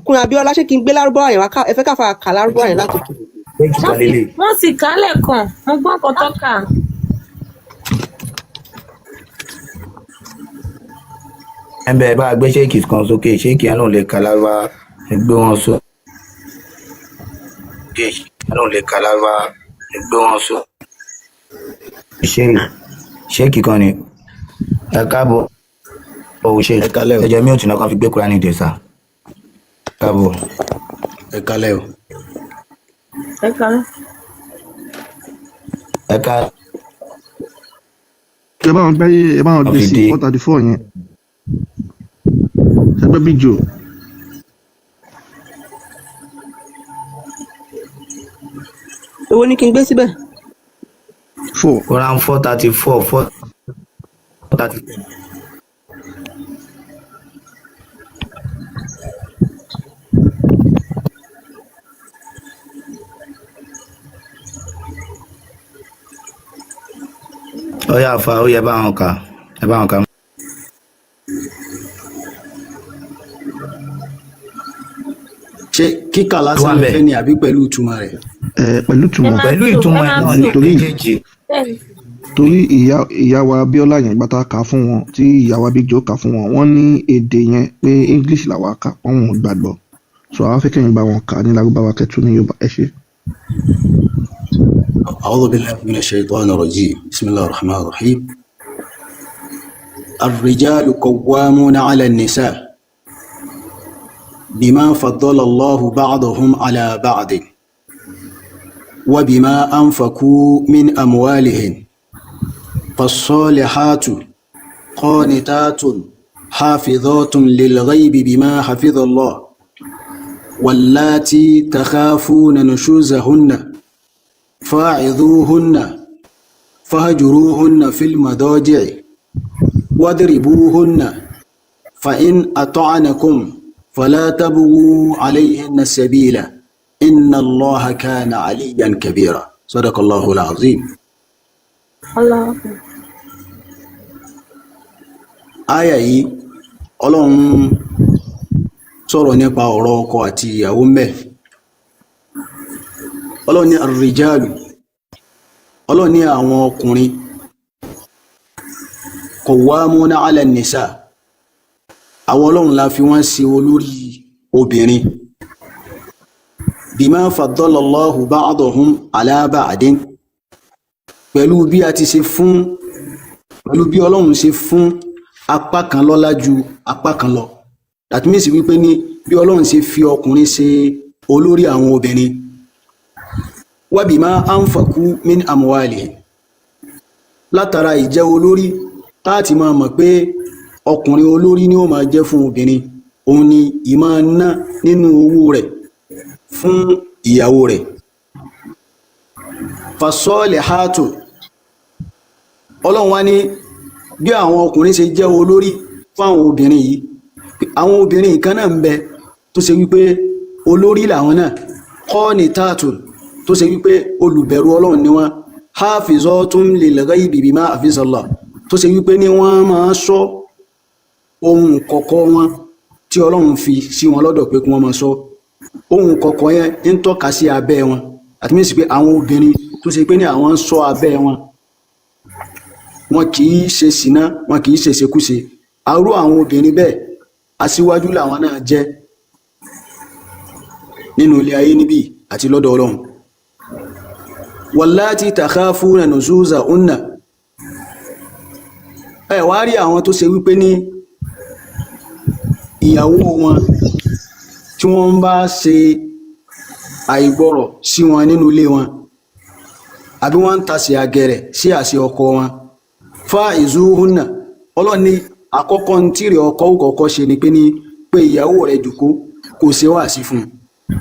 Kúnrin Abíọ́lá ṣé kí n gbé lárúbáwá yẹn wá ẹ fẹ́ káfà kà lárúbáwá yẹn láti kù. wọ́n sì kálẹ̀ kan mo gbọ́ nǹkan tó kà. ẹnbẹ bá gbé ṣéèkì kan sókè ṣéèkì yẹn náà lè kà lárúbáwá gbé wọn sọ. ṣéèkì yẹn náà lè kà lárúbáwá gbé wọn sọ. ṣéèkì kan ni ẹ káàbọ̀ òun ṣe ẹjọ mi ò tún náà kan fi gbé Kùránì dé sá káàbọ̀ ẹ kálẹ̀ o. ẹ kálẹ̀. ẹ ká. ẹ bá wọn gbé sí 434 yẹn ṣẹgbẹ́ Big Joe. èwo ni kí n gbé síbẹ̀. 4 Quran 434 434. ó yá fa ó yẹ bá wọn kà ẹ bá wọn kà. ṣé kíkà lásán fẹ́ ni àbí pẹ̀lú ìtumọ̀ rẹ̀. Pẹ̀lú ìtumọ̀ náà ní méjèèjì. torí ìyá wa Abíọ́lá yẹn gbàtà kà fún wọn tí ìyá wa Big Joe kà fún wọn wọ́n ní èdè yẹn pé English làwa kà wọ́n ò gbàgbọ́ so àwọn afẹ́kẹ́yìn bá wọn kà ní Lárúbáwá kẹtù ní Yorùbá ẹ ṣe. أعوذ بالله من الشيطان الرجيم بسم الله الرحمن الرحيم الرجال قوامون على النساء بما فضل الله بعضهم على بعض وبما أنفقوا من أموالهم فالصالحات قانتات حافظات للغيب بما حفظ الله واللاتي تخافون نشوزهن فاعظوهن فاهجروهن في المضاجع واضربوهن فإن أطعنكم فلا تبغوا عليهن السبيل إن الله كان عليا كبيرا صدق الله العظيم. Allah Akbar. Àyà yìí Ọlọ́run sọ̀rọ̀ nípa ọ̀rọ̀ ọkọ àti ìyàwó ńbẹ̀. Ọlọ́run ní ar-rijalu, Ọlọ́run ní àwọn ọkùnrin qawwamuna 'ala an-nisa, àwọn Ọlọ́run la fi wọ́n ṣe olórí obìnrin. Bima faddala Allahu ba'dahum 'ala ba'din, pẹ̀lú bí a ti ṣe fún pẹ̀lú bí Ọlọ́run ṣe fún apá kan lọ́lá ju apá kan lọ. That means wípé ní bí Ọlọ́run ṣe fi ọkùnrin ṣe olórí àwọn obìnrin. Wa bima anfaqu min amwalihim, látara ìjẹ́ olórí táàtì máa mọ̀ pé ọkùnrin olórí ni ó máa jẹ́ fún obìnrin, òun ni ìmá ná nínú owó rẹ̀ fún ìyàwó rẹ̀. Fasolihatu, Ọlọ́run wá ní bí àwọn ọkùnrin ṣe jẹ́ olórí fún àwọn obìnrin yìí, àwọn obìnrin kan náà ń bẹ tó ṣe wípé olórí làwọn náà. Qanitatun, tó ṣe wípé olùbẹ̀rù Ọlọ́run ni wọ́n. Hafizatun lil ghaibi bima hafizallah, tó ṣe wípé ní wọ́n máa ṣọ́ ohun kọ̀kọ̀ wọn tí Ọlọ́run fi sí wọn lọ́dọ̀ pé kí wọ́n máa ṣọ́. Ohun kọ̀kọ̀ yẹn ń tọ́ka sí abẹ́ wọn, àti mí sí pé àwọn obìnrin tó ṣe pé ní àwọn ń ṣọ́ abẹ́ wọn, wọn kì í ṣe ṣìná, wọn kì í ṣe ṣekúṣe. Arú àwọn obìnrin bẹ́ẹ̀ aṣíwájú làwọn náà jẹ́ nínú ilé ayé níbí àti lọ́dọ̀ Ọlọ́run. Wallati takhafuna nuzuzahunna, ẹ wá rí àwọn tó ṣe wípé ní ìyàwó wọn tí wọ́n bá ṣe àìgbọ́rọ̀ sí wọn nínú ilé wọn, àbí wọ́n ń tasẹ̀ àgẹ̀rẹ̀ sí àṣẹ ọkọ wọn. Fa'izuhunna, Ọlọ́run ní àkọ́kọ́ ń tìrẹ ọkọ kọ́kọ́ ṣe ni pé ní pé ìyàwó rẹ̀ jùkú kò ṣe wáàsí fún un,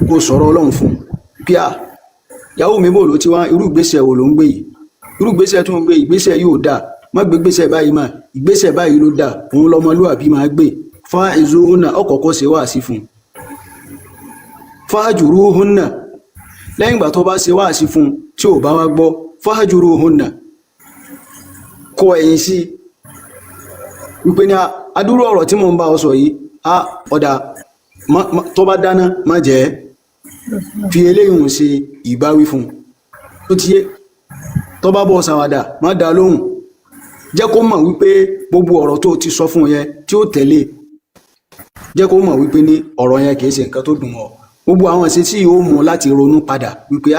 kò sọ̀rọ̀ Ọlọ́run fún un. Pí à, ìyàwó mi bò ló ti wá, irú ìgbésẹ̀ wo ló ń gbé yìí? Irú ìgbésẹ̀ tó ń gbé, ìgbésẹ̀ yóò dáa, má gbé ìgbésẹ̀ báyìí mà, ìgbésẹ̀ báyìí ló dáa, òun lọmọlúwàbí máa gbé. Fa'izuhunna, ọkọ̀ọ̀kọ́ ṣe wáàsí fún un. Fahjuruhunna, lẹ́yìn ìgbà tó bá ṣe wáàsí fún un tí ò bá wá gbọ́, fahjuruhunna, kọ ẹ̀yìn sí wípé ní adúrú ọ̀rọ̀ tí mo ń bá ọ sọ yìí, ọ̀dà tó bá dáná má jẹ́, fi eléyìí ṣe ìbáwí fún un. Tó ti yé, tó bá bọ́ ṣàwàdà má dá lóhùn, jẹ́ kó mọ̀ wípé gbogbo ọ̀rọ̀ tó ti sọ fún yẹn tí ó tẹ̀lé, jẹ́ kó mọ̀ wípé ní ọ̀rọ̀ yẹn kìí ṣe nǹkan tó dùn ọ́. Gbogbo àwọn ṣe tí yóò mú láti ronú padà wípé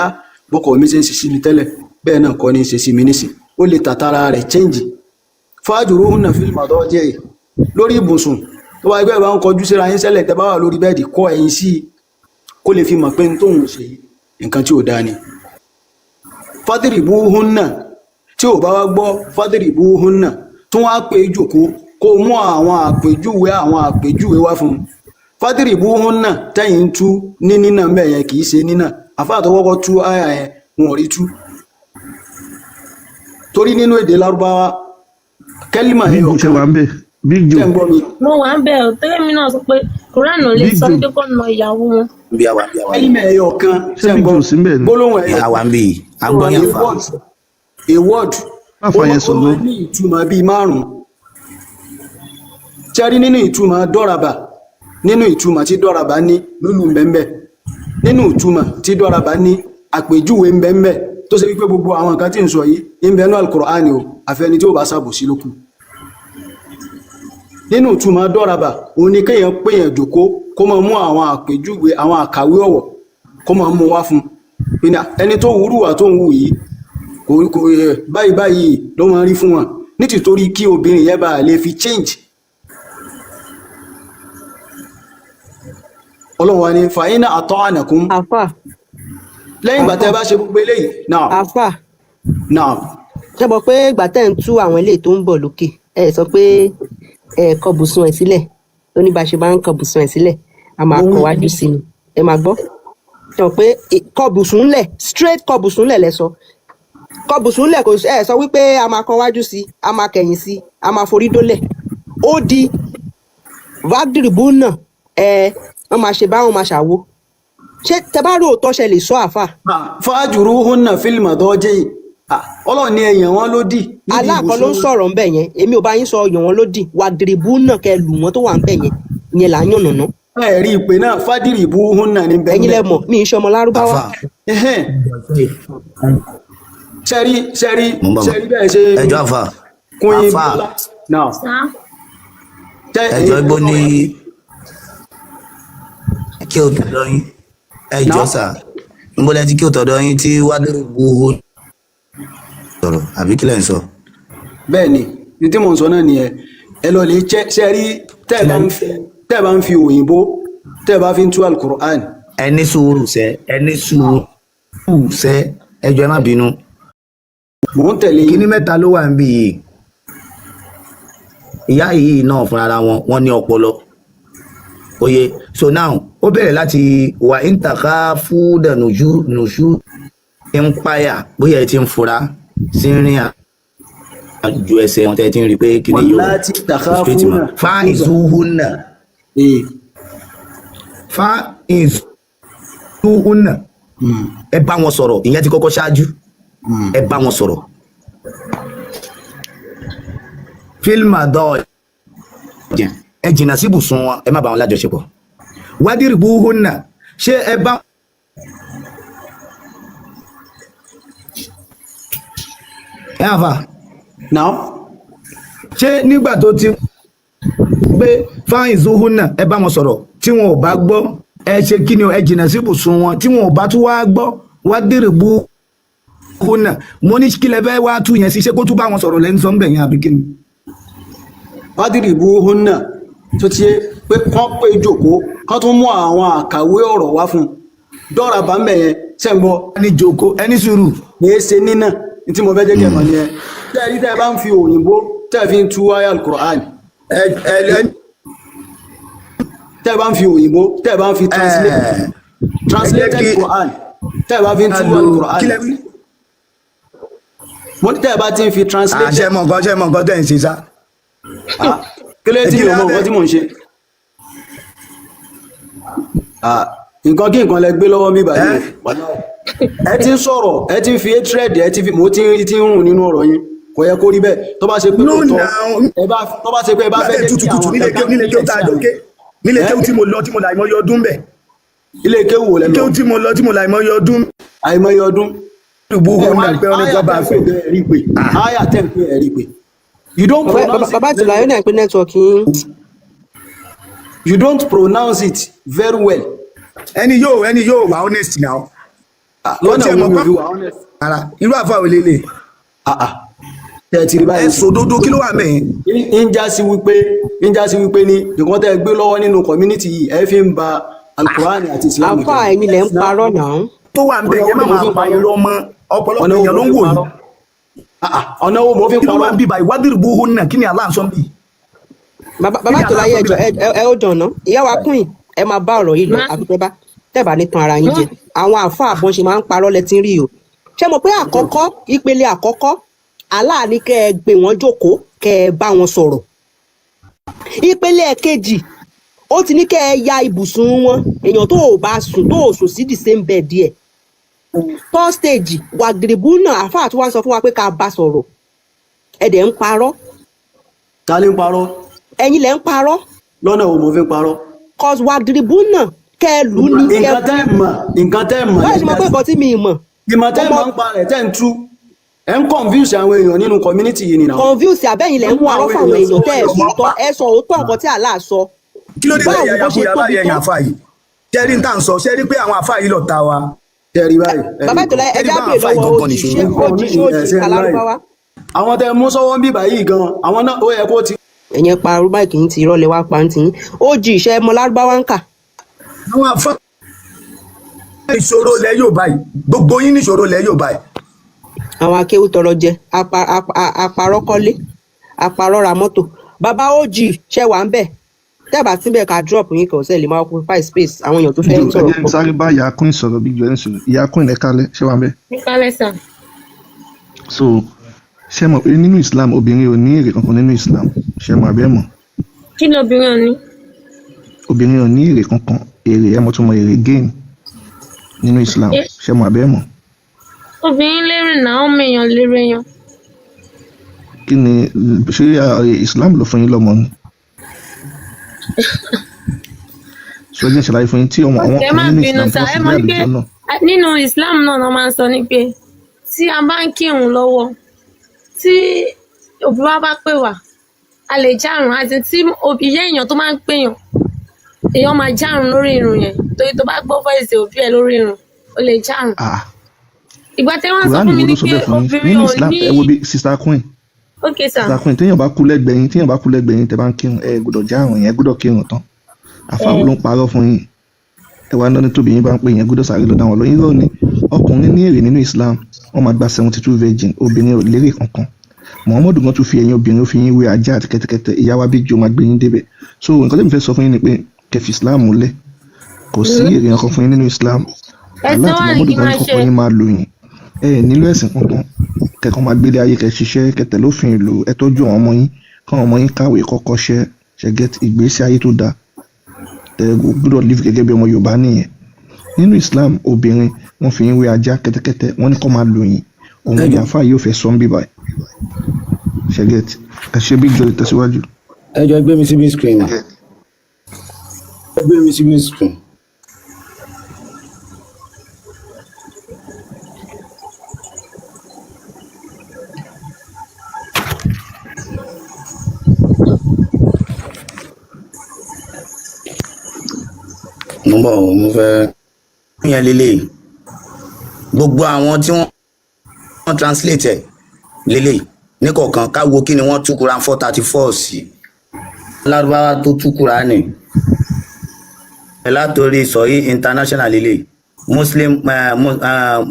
bọ́kọ̀ mi ṣe ń ṣe sí mi tẹ́lẹ̀ bẹ́ẹ̀ náà kọ́ ní ṣe sí mi nísìn, ó lè tàtàrà rẹ̀ change. Fahjuruhunna fil madaji', lórí ibùsùn tó bá ẹgbẹ́ bá ń kọjú síra yín sẹ́lẹ̀ tẹ́ bá wà lórí bẹ́ẹ̀dì, kọ ẹ̀yìn sí kó lè fi mọ̀ pé tóun ṣe nǹkan tí ò dáa ni. Fadribuhunna, tí ò bá wá gbọ́, fadribuhunna, tó wá pé jòkó kó mú àwọn àpèjúwe wá fún un. Fadribuhunna tẹ́yìn tú ní nínà mẹ́yẹn kìí ṣe nínà, àfáàtọwọ́kọ́ tú àyà yẹn wọn rí tú, torí nínú èdè Lárúbáwá kẹ́límà Big Joe ṣe wà ń bẹ̀, Big Joe. Mo wà ń bẹ̀ ọ́, tẹ́lẹ̀ mi náà sọ pé Quran ò lè sọ pé kó na ìyàwó wọn. bí àwa kẹ́límà ẹyọ kan Ṣé Big Joe sí ń bẹ̀ ni? gbólóhùn ẹyọ àwa ń bì agbọ́yàn fa a word Má fa yẹn ó sọ̀rọ̀. máa ní ìtumọ̀ bíi márùn-ún. Ṣẹ́rí nínú ìtumọ̀ dọ́raba, nínú ìtumọ̀ tí dọ́raba ní lúlù mbẹ́mbẹ́, nínú ìtumọ̀ tí dọ́raba ní àpèjúwe mbẹ́mbẹ́, tó ṣe wípé gbogbo àwọn nǹkan tí ń sọ yìí ń bẹ nínú Al-Qur'ani o, àfẹni tí ó bá ṣàbòsí lókù. Nínú ìtumọ̀ dọ́raba, òun ni kéèyàn péyàn jòkó kó máa mú àwọn àpèjúwe, àwọn àkàwé ọ̀wọ̀ kó máa mú wá fún un. Ẹni tó wúrúwà tó ń wù yìí kò báyìí báyìí ló máa rí fún wọn, nítorí kí obìnrin yẹn bá lè fi change. Ọlọ́run wa ní fàyínà ata'anakum, àfà lẹ́yìn ìgbà tẹ́ bá ṣe gbogbo eléyìí náà àfà náà ṣe bọ pé ìgbà tẹ́ ń tú àwọn eléyìí tó ń bọ̀ lókè ẹ sọ pé ẹ kọ bùsùn ẹ̀ sílẹ̀, ó ní bá ṣe máa ń kọ bùsùn ẹ̀ sílẹ̀ a máa kọ wájú sí ni, ẹ máa gbọ́ ṣe pé kọ bùsùn lẹ̀ straight kọ bùsùn lẹ̀ lẹ́sọ kọ bùsùn lẹ̀ kò ẹ sọ wípé a máa kọ wájú sí a máa kẹ̀yìn sí a máa forí dólẹ̀ ó di wádìrìbù náà wọ́n máa ṣe báwọn máa ṣàwo ṣé tẹ bá rí òótọ́ ṣe lè sọ àfà. fahjuruhunna fil madaji ọlọ́run ní ẹ̀yàn wọn lódì. aláàkọ́ ló ń sọ̀rọ̀ ńbẹ̀ yẹn èmi ò bá yín sọ ọyàn wọn lódì wádìrìbù náà kẹ lù wọ́n tó wà ńbẹ̀ yẹn ìyẹn là ń yànnà ná. ẹ rí ìpè náà fadribuhunna ní bẹ́ẹ̀. ẹ̀yin lẹ mọ̀ mi ń ṣe ọmọ lárúbáwá. sẹ́rí bẹ́ẹ̀ ṣe. ẹjọ́ àfà kúnyìn àfà náà. ẹjọ́ ibo ni kí o tọ̀dọ̀ yín ẹjọ́ sà níbo lẹ ti kí o tọ̀dọ̀ yín tí wádìrìbù sọ̀rọ̀ àbí kílẹ̀ ń sọ. bẹ́ẹ̀ ni ní tí mò ń sọ náà nìyẹn ẹ lọ lè sẹ́rí tẹ́ ẹ bá ń fi òyìnbó tẹ́ ẹ bá fi ń tú alukur'an. ẹni sùúrù sẹ ẹjọ́ ẹ má bínú. mò ń tẹ̀lé. kíní mẹ́ta ló wà níbí yìí ìyá yìí náà fúnra wọn ní ọpọlọ oye so now ó bẹ̀rẹ̀ láti wà íńtàká fúdà nùṣú ń páyà bóyá ẹ ti ń fura sí rìn àjò ẹsẹ̀ wọn tẹ́ ti ń rí pé kíní yóò straight ma fa ìzúhùnà ẹ bá wọn sọ̀rọ̀ ìyẹn ti kọ́kọ́ ṣáájú ẹ bá wọn sọ̀rọ̀ fílmà dọ́ọ̀ ẹ jìnnà sí ibùsùn wọn ẹ má bá wọn lájọṣepọ̀ wádìrìbùhùnà ṣé ẹ bá ẹ àfà náà ṣé nígbà tó ti pé fáìn zuhùnà ẹ bá wọn sọ̀rọ̀ tí wọn ò bá gbọ́ ẹ ṣe kí ni ẹ jìnnà sí ibùsùn wọn tí wọn ò bá tún wá gbọ́ wádìrìbùhùnà mo ní kí lẹ fẹ́ wá tú yẹn sí ṣé kó tún bá wọn sọ̀rọ̀ lẹ́nu sọ ń bẹ̀ yẹn àbí kí ni. fadribuhunna tó ti pé kán pé jókòó kán tún mú àwọn àkàwé ọ̀rọ̀ wá fún dọ́ra bá mẹ́yẹn sẹ́ńgbọ́. ẹni jókòó ẹni sùúrù. kìí ṣe nínà tí mo fẹ́ jẹ́ kẹ́ mọ̀ nìyẹn tẹ́ẹ̀rí tẹ́ẹ̀ bá ń fi òyìnbó tẹ́ẹ̀ fi ń tú ayé alukur'an tẹ́ẹ̀ bá ń fi òyìnbó tẹ́ẹ̀ bá ń fi translated Quran tẹ́ẹ̀ bá fi ń tú alukur'an mo ní tẹ́ẹ̀ bá ti ń fi translated. ṣe mọ̀ nǹkan tẹ̀ ń ṣe sá. kí ló tí mi ò mọ̀ nǹkan tí mò ń ṣe. nǹkan kí nǹkan lẹ gbé lọ́wọ́ mi báyìí ẹ ti ń sọ̀rọ̀ ẹ ti ń fi hatred ẹ ti fi mo ti ń rùn nínú ọ̀rọ̀ yín kò yẹ kó rí bẹ́ẹ̀ tó bá ṣe pé kò tọ́ tó bá ṣe pé ẹ bá fẹ́ jẹ́ kí àwọn nílé kéwù tá a jọ ké nílé kéwù tí mo lọ tí mo là ìmọ̀ yọ ọdún bẹ̀. ilé kéwù wò lẹ́nu kéwù tí mo lọ tí mo là ìmọ̀ yọ ọdún. àìmọye ọdún. àyà tẹ̀ ń pè ẹ̀rí pé you don't pronounce it. bàbá àtìlá yóò ní àìpé nẹ́tíwọ̀kì yín. you don't pronounce it very well. ẹni yóò wà honest now. lọ́nà wo ni wà honest. irú àfa ò lélẹ̀. tẹ̀tìrì báyìí. ẹ̀sùn òdodo kí ló wà mẹ́yìn. ń já sí wípé ní nǹkan tẹ́ gbé lọ́wọ́ nínú community yìí ẹ fi ń ba alukurani àti islam. àfa ẹ̀yin lẹ ń parọ́ náà. tó wà ń bẹ̀ yẹn máa pa irọ́ mọ́ ọ̀pọ̀lọpọ̀ èèyàn ló ń wò yìí. ọ̀nà wo mo fi kí ló wà ń bí báyìí wádìrìbùhùnà kí ni aláǹsọ̀ ń bì. bàbá tó láyé ẹjọ ẹ ó dànù ìyá wa kún yìí ẹ máa bá ọ̀rọ̀ yìí lọ àbíkẹ́ tẹ́bà ní tan ara yín jẹ àwọn àfa àbọn ṣe máa ń parọ́ lẹ́tí rí o ṣé mo pé àkọ́kọ́ ìpele àkọ́kọ́ aláàní kẹ́ ẹ gbé wọn jókòó kẹ́ ẹ bá wọn sọ̀rọ̀ ìpele ẹ̀kejì ó ti ní kẹ́ ẹ ya ibùsùn wọn èèyàn tó ò bá sùn tó ò sùn sí the same bed díẹ̀ third stage wàgìrìbù náà àfa àti wá sọ fún wa pé ká bá sọ̀rọ̀ ẹ dẹ̀ ń parọ́. ta ni ń parọ́. ẹ̀yin lẹ ń parọ́. lọ́nà wo mo fi ń parọ́. cause wàgìrìbù náà kẹlù ní kẹlù. nǹkan tẹ́ mọ̀. báyìí ṣe mọ̀ pé nǹkan tí mi mọ̀. ìmọ̀ tẹ́ mọ̀ ń pa rẹ̀ tẹ́ ń tú ẹ̀ ń confuse àwọn èèyàn nínú community yìí nìyàwó. confuse abẹ́yìn lẹ̀ ń parọ́ fáwọn èèyàn tẹ́ ẹ̀ sùn tọ́ ẹ sọ òótọ́ nǹkan tí Allah sọ. kí ló dé bẹ́ẹ̀ yàyà fún yàrá yẹn àfa yìí ṣẹ́rí tá à ń sọ ṣẹ́rí pé àwọn àfa yìí lọ ta wa. ṣẹ́rí báyìí. bàbá ìtọ́lá ẹja bèè lọ́wọ́ òjì ṣé kàlárúbáwá. àwọn tẹ mú sọ́wọ́ ń bíbà yìí gan àwọn náà ó yẹ kó ti. ẹ̀yẹn pa arúgbó kì í ti rọ́lẹ̀ wá pa ń tì í ó jì ìṣẹ́ mọ lárúbáwá ń kà. àwọn àfa ìṣòro lẹ yóò báyìí gbogbo yín níṣòro lẹ yóò báyìí. àwọn akéwù tọrọ jẹ aparọ́kọ́lé aparọ́ra mọ́tò bàbá òjì ṣẹ́ wà ń bẹ̀ tẹ́ẹ̀bà síbẹ̀ ká drop yín kàn sẹ́ẹ̀ lè máa occupy space àwọn èèyàn tó fẹ́ sọ̀rọ̀ pọ̀. ẹ jẹ́ sáré bá ìyá kún ìsọ̀rọ̀ bí jọ ẹ̀ ń sọ̀rọ̀ ìyá kún ilẹ̀ kalẹ̀ ṣé wà ń bẹ̀. Kálẹ̀ sà. so ṣé mọ̀ pé nínú Islam obìnrin ò ní èrè kankan nínú Islam ṣé mọ̀ àbẹ́ mọ̀ kí ni obìnrin ò ní. obìnrin ò ní èrè kankan èrè ẹ̀ mọ̀ tó mọ̀ èrè gain nínú Islam ṣé mọ̀ àbẹ́ mọ̀. obìnrin lérè náà ọmọ èèyàn lérè yan. kí ni ṣé Islam ló fún yín lọ́mọ ni. so ẹjẹ ṣàlàyé fún yín tí àwọn ẹ má ọkùnrin nínú bínú Islam sá tó ẹ sì mọ̀ ní ní pé àlùjọ náà. nínú Islam náà wọ́n máa ń sọ ní pé tí a bá ń kírun lọ́wọ́ tí òbí wa bá pè wá a lè járun àti tí ìyá èèyàn tó máa ń pèèyàn èèyàn máa járun lórí irun yẹn torí tó bá gbọ́ fọ́ìsì òbí ẹ̀ lórí irun ó lè járun. ìgbà tí wọ́n sọ fún mi ní pé obìnrin ò ní. ẹ wo bí Sister Queen ok sir. Sister Queen téèyàn bá kú lẹ́gbẹ̀ẹ́ yín tẹ́ bá ń kírun ẹ gbọ́dọ̀ já àrùn yẹn gbọ́dọ̀ kírun tán àfáwọn ló ń parọ́ fún yín ẹ wá náà tóbi yín bá ń pè yẹn gbọ́dọ̀ sáré lọ dáwọn lóyún lónìí ọkùnrin ní èrè nínú Islam wọ́n máa gba 72 virgin obìnrin ò lérè kankan Muhammadu gan tún fi ẹ̀yin obìnrin ó fi yín wé ajá àti kẹ́tẹ́kẹ́tẹ́ ìyá wa Big Joe máa gbé yín débẹ̀ so nǹkan tẹ́mi fẹ́ sọ fún yín ni pé kẹfì Islam múlẹ̀ kò sí èrè kankan fún yín nínú Islam aláàtì Muhammadu gan kọ̀ọ̀kan yín máa lò yín ẹ nílò ẹ̀sìn kankan kẹ̀kan máa gbélé ayé kẹ́ ṣiṣẹ́ kẹtẹ̀ lófin ìlú ẹ tọ́jú àwọn ọmọ yín káwọn ọmọ yín kàwé kọ́kọ́ ṣẹ́gẹ́t ìgbésí ayé tó dáa ẹ gbọ́dọ̀ live gẹ́gẹ́ bí ọmọ Yorùbá nìyẹn nínú Islam obìnrin wọ́n fi yín wé ajá kẹ́tẹ́kẹ́tẹ́ wọ́n ní kó máa lò yín òun ni àfa yóò fẹ́ sọ ń bí báyìí ṣẹ́gẹ́t ẹ ṣe Big Joe tẹ̀síwájú. ẹ jọ gbé mi síbi screen náà ẹ gbé mi síbi screen. mo fẹ́ yẹn lélẹ̀ gbogbo àwọn tí wọ́n translate ẹ̀ lélẹ̀ níkọ̀ọ̀kan ká wo kí ni wọ́n tú Quran 434 sí lárúbáwá tó tú Quran ní ẹ̀ látòrí sọ̀yí international lélẹ̀ Muslim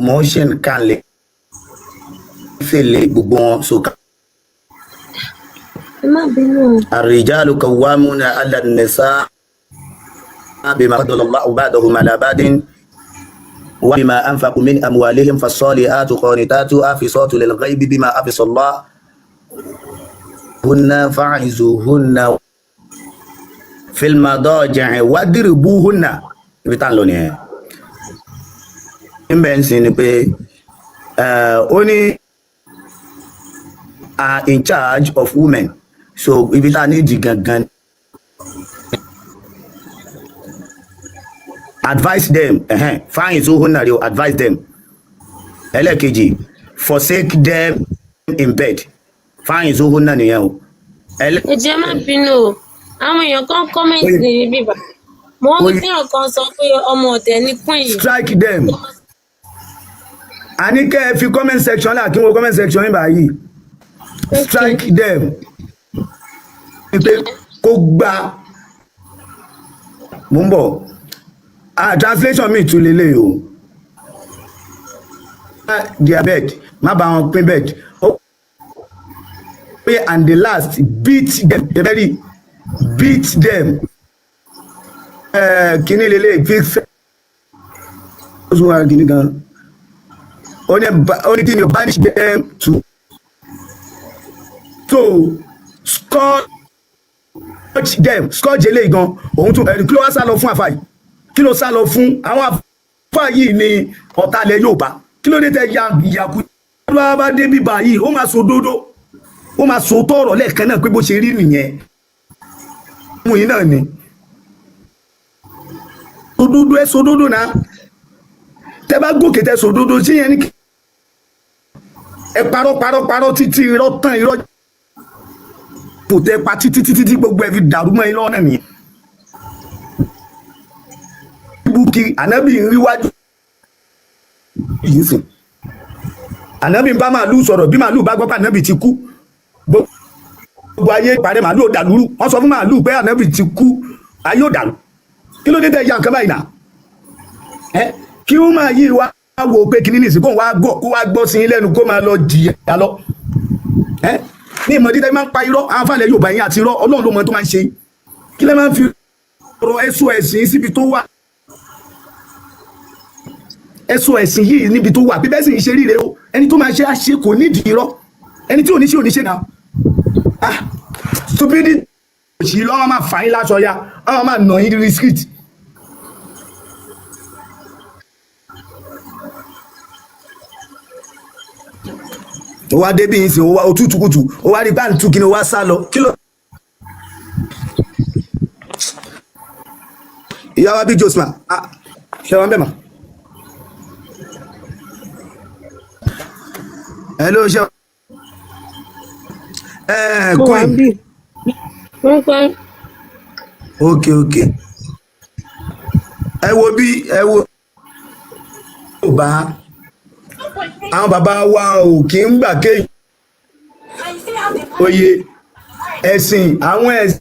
motion kan lè fèlè gbogbo wọn so ká. الرجال قوامون على النساء بما فضل الله بعضهم على بعض وبما أنفقوا من أموالهم فالصالحات قانتات حافظات للغيب بما حفظ الله هن فاعزوهن في المضاجع واضربوهن بتاع لوني imbensi ni pé only are in charge of women so ibi tá ní di gangan advise them fine so honor you advise them ẹlẹ́kejì forsake them in bed fine so honor nìyẹn o. ẹ jẹ́ má bínú o àwọn èèyàn kan comment ní bíbá mo ní tí ọ̀kan sọ pé ọmọ ọ̀tẹ̀ ní queen. strike them a ní kẹ́ ẹ fi comment section là kí wọ́n comment section yín báyìí strike them pé kó gba mo ń bọ̀ translation mi tún lélẹ̀ o their bed má bá wọn pín bed pé and the last beat them the very beat them kíní lélẹ̀ fix ó sún wa kíní gan only thing you banish them to scourge them scourge eléyìí gan òun tún kí ló wá sá lọ fún àfàì kí ló sá lọ fún àwọn àfàì yìí ní ọ̀tá ilẹ̀ Yorùbá kí ló dé tẹ ìyàkú bá bá dé bíbá yìí ó máa sọ òdodo ó máa sọ tọ̀rọ̀ lẹ́ẹ̀kan náà pé bó ṣe rí nìyẹn mú yín náà ni òdodo ẹ sọ òdodo náà tẹ bá gòkè tẹ sọ òdodo sí yẹn ní ẹ parọ́ títí irọ́ tán irọ́ kò tẹ pa títí gbogbo ẹ fi dàrú mọ́ ilé ọ̀nà nìyẹn. búkì ànábì ń ríwájú yìí sìn ànábì ń bá màálù sọ̀rọ̀ bí màálù bá gbọ́ pé ànábì ti kú gbogbo ayé ìpàdé màálù ò dàlúrú wọ́n sọ fún màálù pé ànábì ti kú ayé ò dàlú kí ló dé tẹ ya nǹkan báyìí nà kí wọ́n máa yí wa wo pé kíní nìsín kó wá gbọ́ sí lẹ́nu kó máa lọ jìyà lọ ní ìmọ̀ dídá máa ń pa irọ́ àwọn afáàlẹ̀ Yorùbá yín àti irọ́ Ọlọ́run ló mọ tó máa ń ṣe kí lẹ́ máa ń fi ọ̀rọ̀ ẹ̀sùn ẹ̀sìn síbi tó wà ẹ̀sùn ẹ̀sìn yìí níbi tó wà bí bẹ́ẹ̀ sì ń ṣe ríre o ẹni tó máa ṣe àṣe kò nídìí irọ́ ẹni tí ò ní ṣe ò ní ṣe náà stupidity òṣì lọ́wọ́ máa fà yín láṣọ ya ọ̀rọ̀ máa nà yín ní script. ó wá débí yín sí ó tútùkùtù ó wá rí báńtù kí ni ó wá sá lọ kí ló. ìyá wa Big Josman ṣe wọn bẹ́ẹ̀ mà. hello ṣe queen. ok ẹ wo bí ẹ wo bá àwọn bàbá wa ò kí ń gbà kéyìn oyè ẹ̀sìn àwọn ẹ̀sìn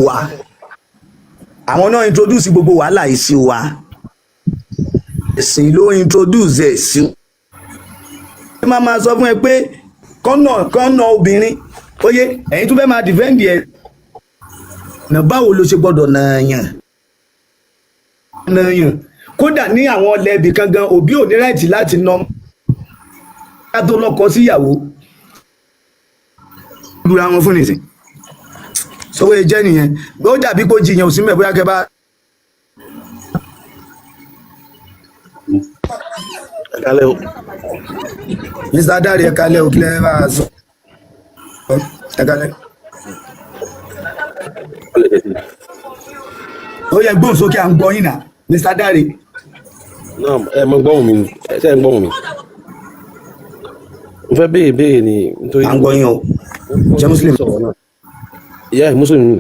wa àwọn náà introduce gbogbo wàhálà yìí sí wa ẹ̀sìn ló introduce ẹ̀ sí wa ẹ máa sọ fún ẹ pé kọ́nà obìnrin oyè ẹ̀yin tún fẹ́ máa defend ẹ̀ nà báwo ló ṣe gbọ́dọ̀ nàyàn kódà ní àwọn ọlẹ́bì kan gan òbí ò ní ráìtì láti nà ká tó lọ́kọ síyàwó lura wọn fún nìsín sọwọ́ ẹ jẹ́ nìyẹn ó dàbí kó jiyàn ò sí mẹ́ bóyá kẹ́ bá. ẹ kálẹ́ o Mr. Dare ẹ kálẹ́ o kí lẹ́ bá a sọ ẹ kálẹ́. ó yẹ gbóhùn sókè à ń gbọ́ yín náà Mr. Dare. náà ẹ mọ gbọ́hùn mi ṣe ń gbọ́hùn mi n fẹ́ béèrè ni nítorí. à ń gbọ́ yín o jẹ́ muslim. ìyá muslim ni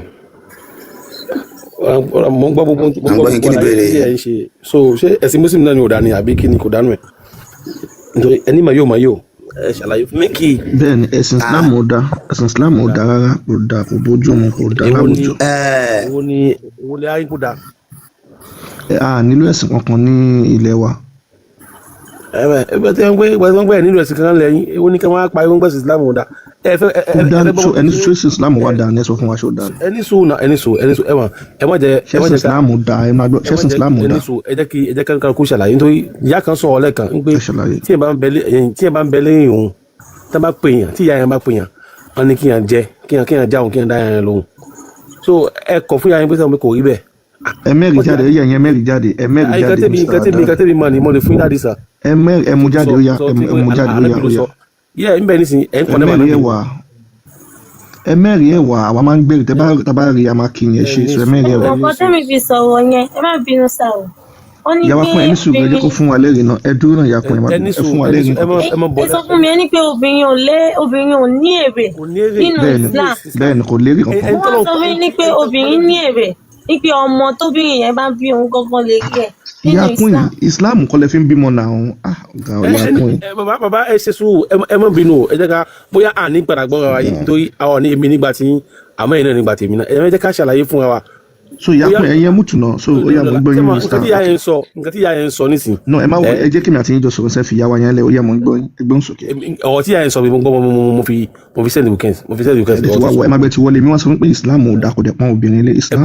mo ń gbọ́ gbogbo ẹ̀ ń ṣe so ṣé ẹ̀sìn muslim náà ni ò dání àbí kí ni kò dánú ẹ̀ nítorí ẹni mà yóò ẹ ṣàlàyé fún mi kì í. bẹ́ẹ̀ni ẹ̀sìn islam ò dá rárá kò dá kò bójú mu kò dá láwùjọ. èwo ni ayé kò dá. a nílò ẹ̀sìn kankan ní ilẹ̀ wa. ẹgbẹ́ tí wọ́n gbé nílò ẹ̀sìn kankan lẹ́yìn èwo ni kí wọ́n á pa ẹgbẹ́ gbẹ̀sìn islam ò dá. ẹni tó ṣe islam wà dá ní ẹ sọ fún wa ṣó dá. ẹni sùn ẹ má jẹ ṣẹ́sìn islam dá ẹ má gbọ́ ṣẹ́sìn islam dá. ẹ jẹ́ kí kó ṣàlàyé nítorí ìyá kan sọ ọ̀lẹ́ kan pé tí ẹ bá ń bẹ lẹ́yìn òun tí bá pè yàn tí ìyá yẹn bá pè yàn wọn ni kí yàn jẹ kí yàn jáwọn kí yàn dá yàn lóhùn so ẹ kọ̀ fún yà yẹn pé sọ pé kò rí bẹ́ẹ̀. ẹmẹ́rì jáde ó yẹ ẹ̀yẹn ẹmẹ́rì jáde kátẹ́bí mọ̀ ni mo lè fún yín láti sà. ẹmu jáde ó yá ẹmu jáde ó yá. yẹ ẹ ń bẹ nísìnyí ẹ ń kọ́ nẹ́ẹ̀mà náà. ẹmẹ́rì ẹ̀ wà àwa máa ń gbèrè tẹ́ bá rí a máa kí ni ẹ ṣe sọ ẹmẹ́rì ẹ̀ wà. ọkọ tẹ́mi fi sọ̀rọ̀ yẹn ẹ má bínú sá o. ìyàwó fún ẹni sùn ẹ jẹ́ kó fún wa lẹ́rìí náà ẹ dúró náà ìyá fún ẹ fún wa lẹ́rìí náà. ẹ sọ fún mi ẹni pé obìnrin ò ní èrè nínú Islam. bẹ́ẹ̀ni kò lérí kankan. wọ́n sọ fún mi pé obìnrin ní èrè ní pé ọmọ tóbìnrin yẹn bá bí òun gángan lè rí ẹ̀. ìyá kún yìí Islam kọ́ lẹ fi ń bímọ náà ọ̀hún ọ̀gá ìyá kún yìí. bàbá ẹ ṣe sùúrù ẹ má bínú ẹ jẹ́ ká bóyá àní padà gbọ́ra wa yìí torí àwọn ní èmi nígbà tí àmọ́ ẹ̀yin náà nígbà tèmi náà ẹ jẹ́ ká ṣàlàyé fún wa. so ìyá kún ẹ̀yẹ mútu náà so ó yà mọ̀ gbọ́ yín ní nǹkan tí ìyá yẹn ń sọ nísìn. no ẹ má wọ ẹ jẹ́ kí mi àti yín jọ sọ̀rọ̀ sẹ́fì ìyá wa yẹn lẹ̀ ó yà mọ̀ gbọ́ yín ẹgbẹ́ sókè. ọ̀rọ̀ tí ìyá yẹn sọ mi gbọ́ mo fi send weekend ẹ má gbẹ ti wọlé mi wọ́n sọ pé Islam ò dà kò dẹ̀ pọ́n obìnrin lé Islam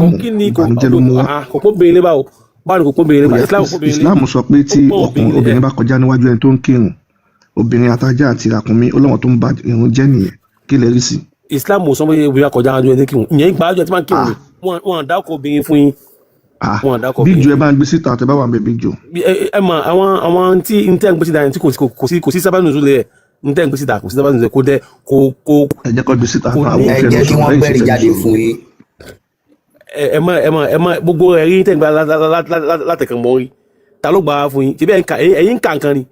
ìbànújẹ́ ló mú wa. kò pọ́n obìnrin lé báwo báwo kò pọ́n obìnrin lé báwo Islam sọ pé tí obìnrin bá kọjá níwájú ẹni tó ń kírun obìnrin àtajá àti ràkúnmí ọlọ́wọ́n tó ń ba irun jẹ́ nìyẹn kí lè rí sí. Islam sọ pé obìnrin kọjá níwájú ẹni tó ń kírun ìyẹn ìgbà àjọ tí máa ń kírun wọn dákọ̀ obìnrin fún yín. Big Joe ẹ bá ń gbé síta àtẹ bá wà ń bẹ Big Joe. ẹ mọ àwọn tí n tẹ́ ń gbé síta yẹn tí kò sí sábà nùsùn lẹ̀ n tẹ́ ń gbé síta kò sí sábà nùsùn lẹ̀ kó dẹ́ kó. ẹ jẹ́ kó gbé síta fún àwọn ẹ jẹ́ kí wọ́n gbẹ́rì jáde fún yín. ẹ mọ gbogbo ẹ̀rí tẹ́ ń gba látẹ̀kàn mọ́ rí ta ló gbà fún yín ṣebí ẹ̀yin kà nǹkan ni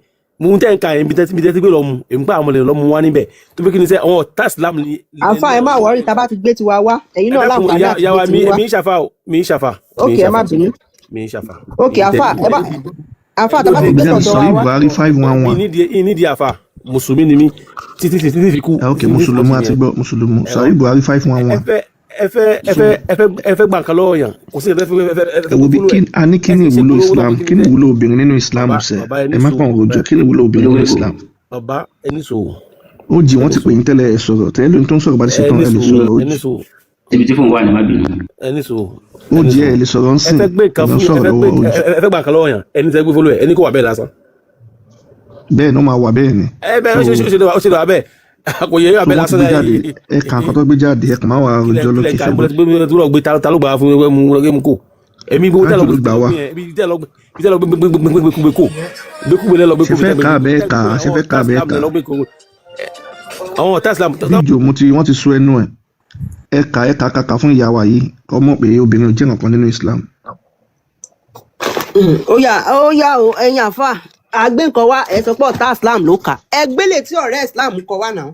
mo tẹ́ ń ka ẹ̀yin bí tẹ́tí gbé lọ mu èmi pa àwọn ọmọlẹ̀ lọ mu wá níbẹ̀ tó bí kí ni sẹ́ àwọn ọ̀tá Islam ni. àfa ẹ má wọrí tá a bá ti gbé tiwa wá ẹ̀yin náà láǹfààní àti gbé tiwa wá. mi ń ṣàfà. ok ẹ má bínú. mi ń ṣàfà. ok àfa tá a bá ti gbé tọ̀dọ̀ wa wá. Buhari 511. ìnídìí àfà mùsùlùmí ni mí títí fi kú. ok mùsùlùmí àti gbọ́ mùsùlùmí sàrí Buhari 511. ẹ fẹ́ gbà nǹkan lọ́wọ́ yàn kò sí ẹ fẹ́. wo bí a ní kí ni ìwúlò Islam kí ni ìwúlò obìnrin nínú Islam sẹ ẹ má pọn òròjọ kí ni ìwúlò obìnrin nínú Islam. bàbá ẹni sọ. ó jí wọn ti pè ní tẹ́lẹ̀ ẹ sọ̀rọ̀ tẹ́lẹ̀ lóyún tó ń sọ̀rọ̀ bá ti ṣe tán ẹ lè sọ̀rọ̀ ó jí. ibi tí fóun wà ní má bínú. ẹni sọ. ó jí ẹ lè sọ̀rọ̀ ń sìn ẹ fẹ́ gbà nǹkan lọ́wọ́ yàn ẹni tẹ́ gbé fọlọ́ ẹ ẹni kò wà bẹ́ẹ̀ lásán. bẹ́ẹ̀ náà máa wà bẹ́ẹ̀ ni. bẹ́ẹ̀ ó ṣe lọ abẹ́ kò yẹ abẹ́ lásán láyé. ẹ̀ka nǹkan tó gbé jáde ẹ̀ka máa wà àròjọ lókè sẹ́gbẹ́. tó lọ gbé ta ló gbà fún mu kò èmi gbogbo tẹ́ lọ gbé kò gbékúgbé lẹ́ lọ gbé kò. ṣe fẹ́ ká bẹ́ẹ̀ ká ṣe fẹ́ ká bẹ́ẹ̀ ká. àwọn ọ̀tá Islam. bíjò wọ́n ti sọ ẹnu ẹ̀ ẹ̀ka kàkà fún ìyá wa yìí ọmọ pé obìnrin ò jẹ́ nǹkan nínú Islam. ó yá o ẹ̀yin àfà àgbẹ̀ nǹkan wá ẹ sọ pé ọ̀tá Islam ló kà ẹgbẹ́lẹ̀ tí ọ̀rẹ́ Islam kọ wá náà.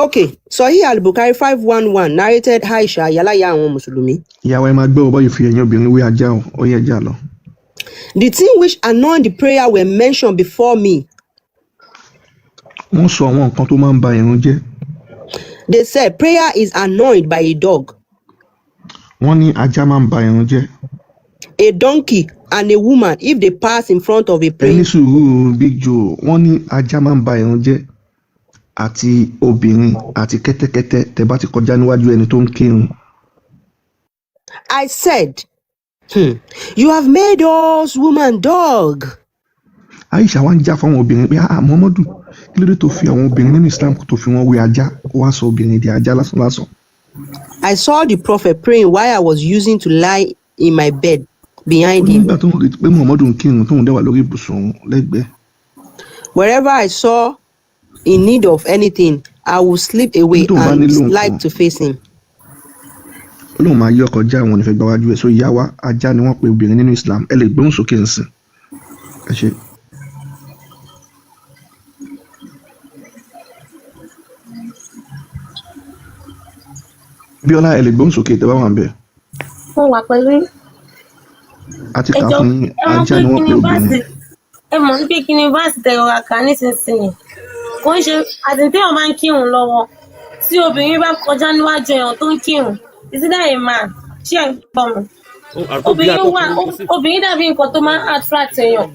ok Sahih al-Bukhari 511 narrated Aisha ayálàyà àwọn mùsùlùmí. ìyàwó ẹ máa gbé ọba yìí fi ẹ̀yìn obìnrin wé ajá o ó yẹ ajá lọ. The thing which annoyed the prayer were mentioned before me. wọ́n sọ àwọn nǹkan tó máa ń ba ìrun jẹ́. They said prayer is annoyed by a dog. wọ́n ní ajá máa ń ba ìrun jẹ́. A donkey and a woman if they pass in front of a prayer. ẹni sùúrù Big Joe wọ́n ní ajá máa ń ba ìrun jẹ́ àti obìnrin àti kẹ́tẹ́kẹ́tẹ́ tẹ́ bá ti kọjá níwájú ẹni tó ń kírun. I said, you have made us woman dog. Aisha wá ń já fáwọn obìnrin pé Muhammadu kí ló dé tó fi àwọn obìnrin nínú Islam tó fi wọn wé ajá wá sọ obìnrin di ajá lásán. I saw the prophet praying while I was using to lie in my bed behind him. nígbà tó ń retí pé Muhammadu ń kírun tóun dẹ́wà lórí ibùsùn lẹ́gbẹ̀ẹ́. Wherever I saw in need of anything, I would slip away and like to face him. Olóhùn máa yọ kọjá àwọn onífẹ́ gbáwájú ẹ̀ so ìyá wa ajá ni wọ́n pe obìnrin nínú Islam ẹ lè gbóhùn sókè nsìn. ẹ ṣe. Bíọ́lá ẹ lè gbóhùn sókè tẹ́ bá wà ń bẹ̀. Mo wà pẹ̀lú. a ti kà fún ajá ni wọ́n pe obìnrin. ẹ mọ̀ ní pé kí ni báàsì tẹ̀rọ àká nísinsìnyí kò ń ṣe àtìntí wọn máa ń kírun lọ́wọ́ tí obìnrin bá kọjá níwájú èèyàn tó ń kírun ìsídà ìmà ṣé ẹ̀ ń pọ̀ mọ́ obìnrin dàbí nǹkan tó máa ń attract èèyàn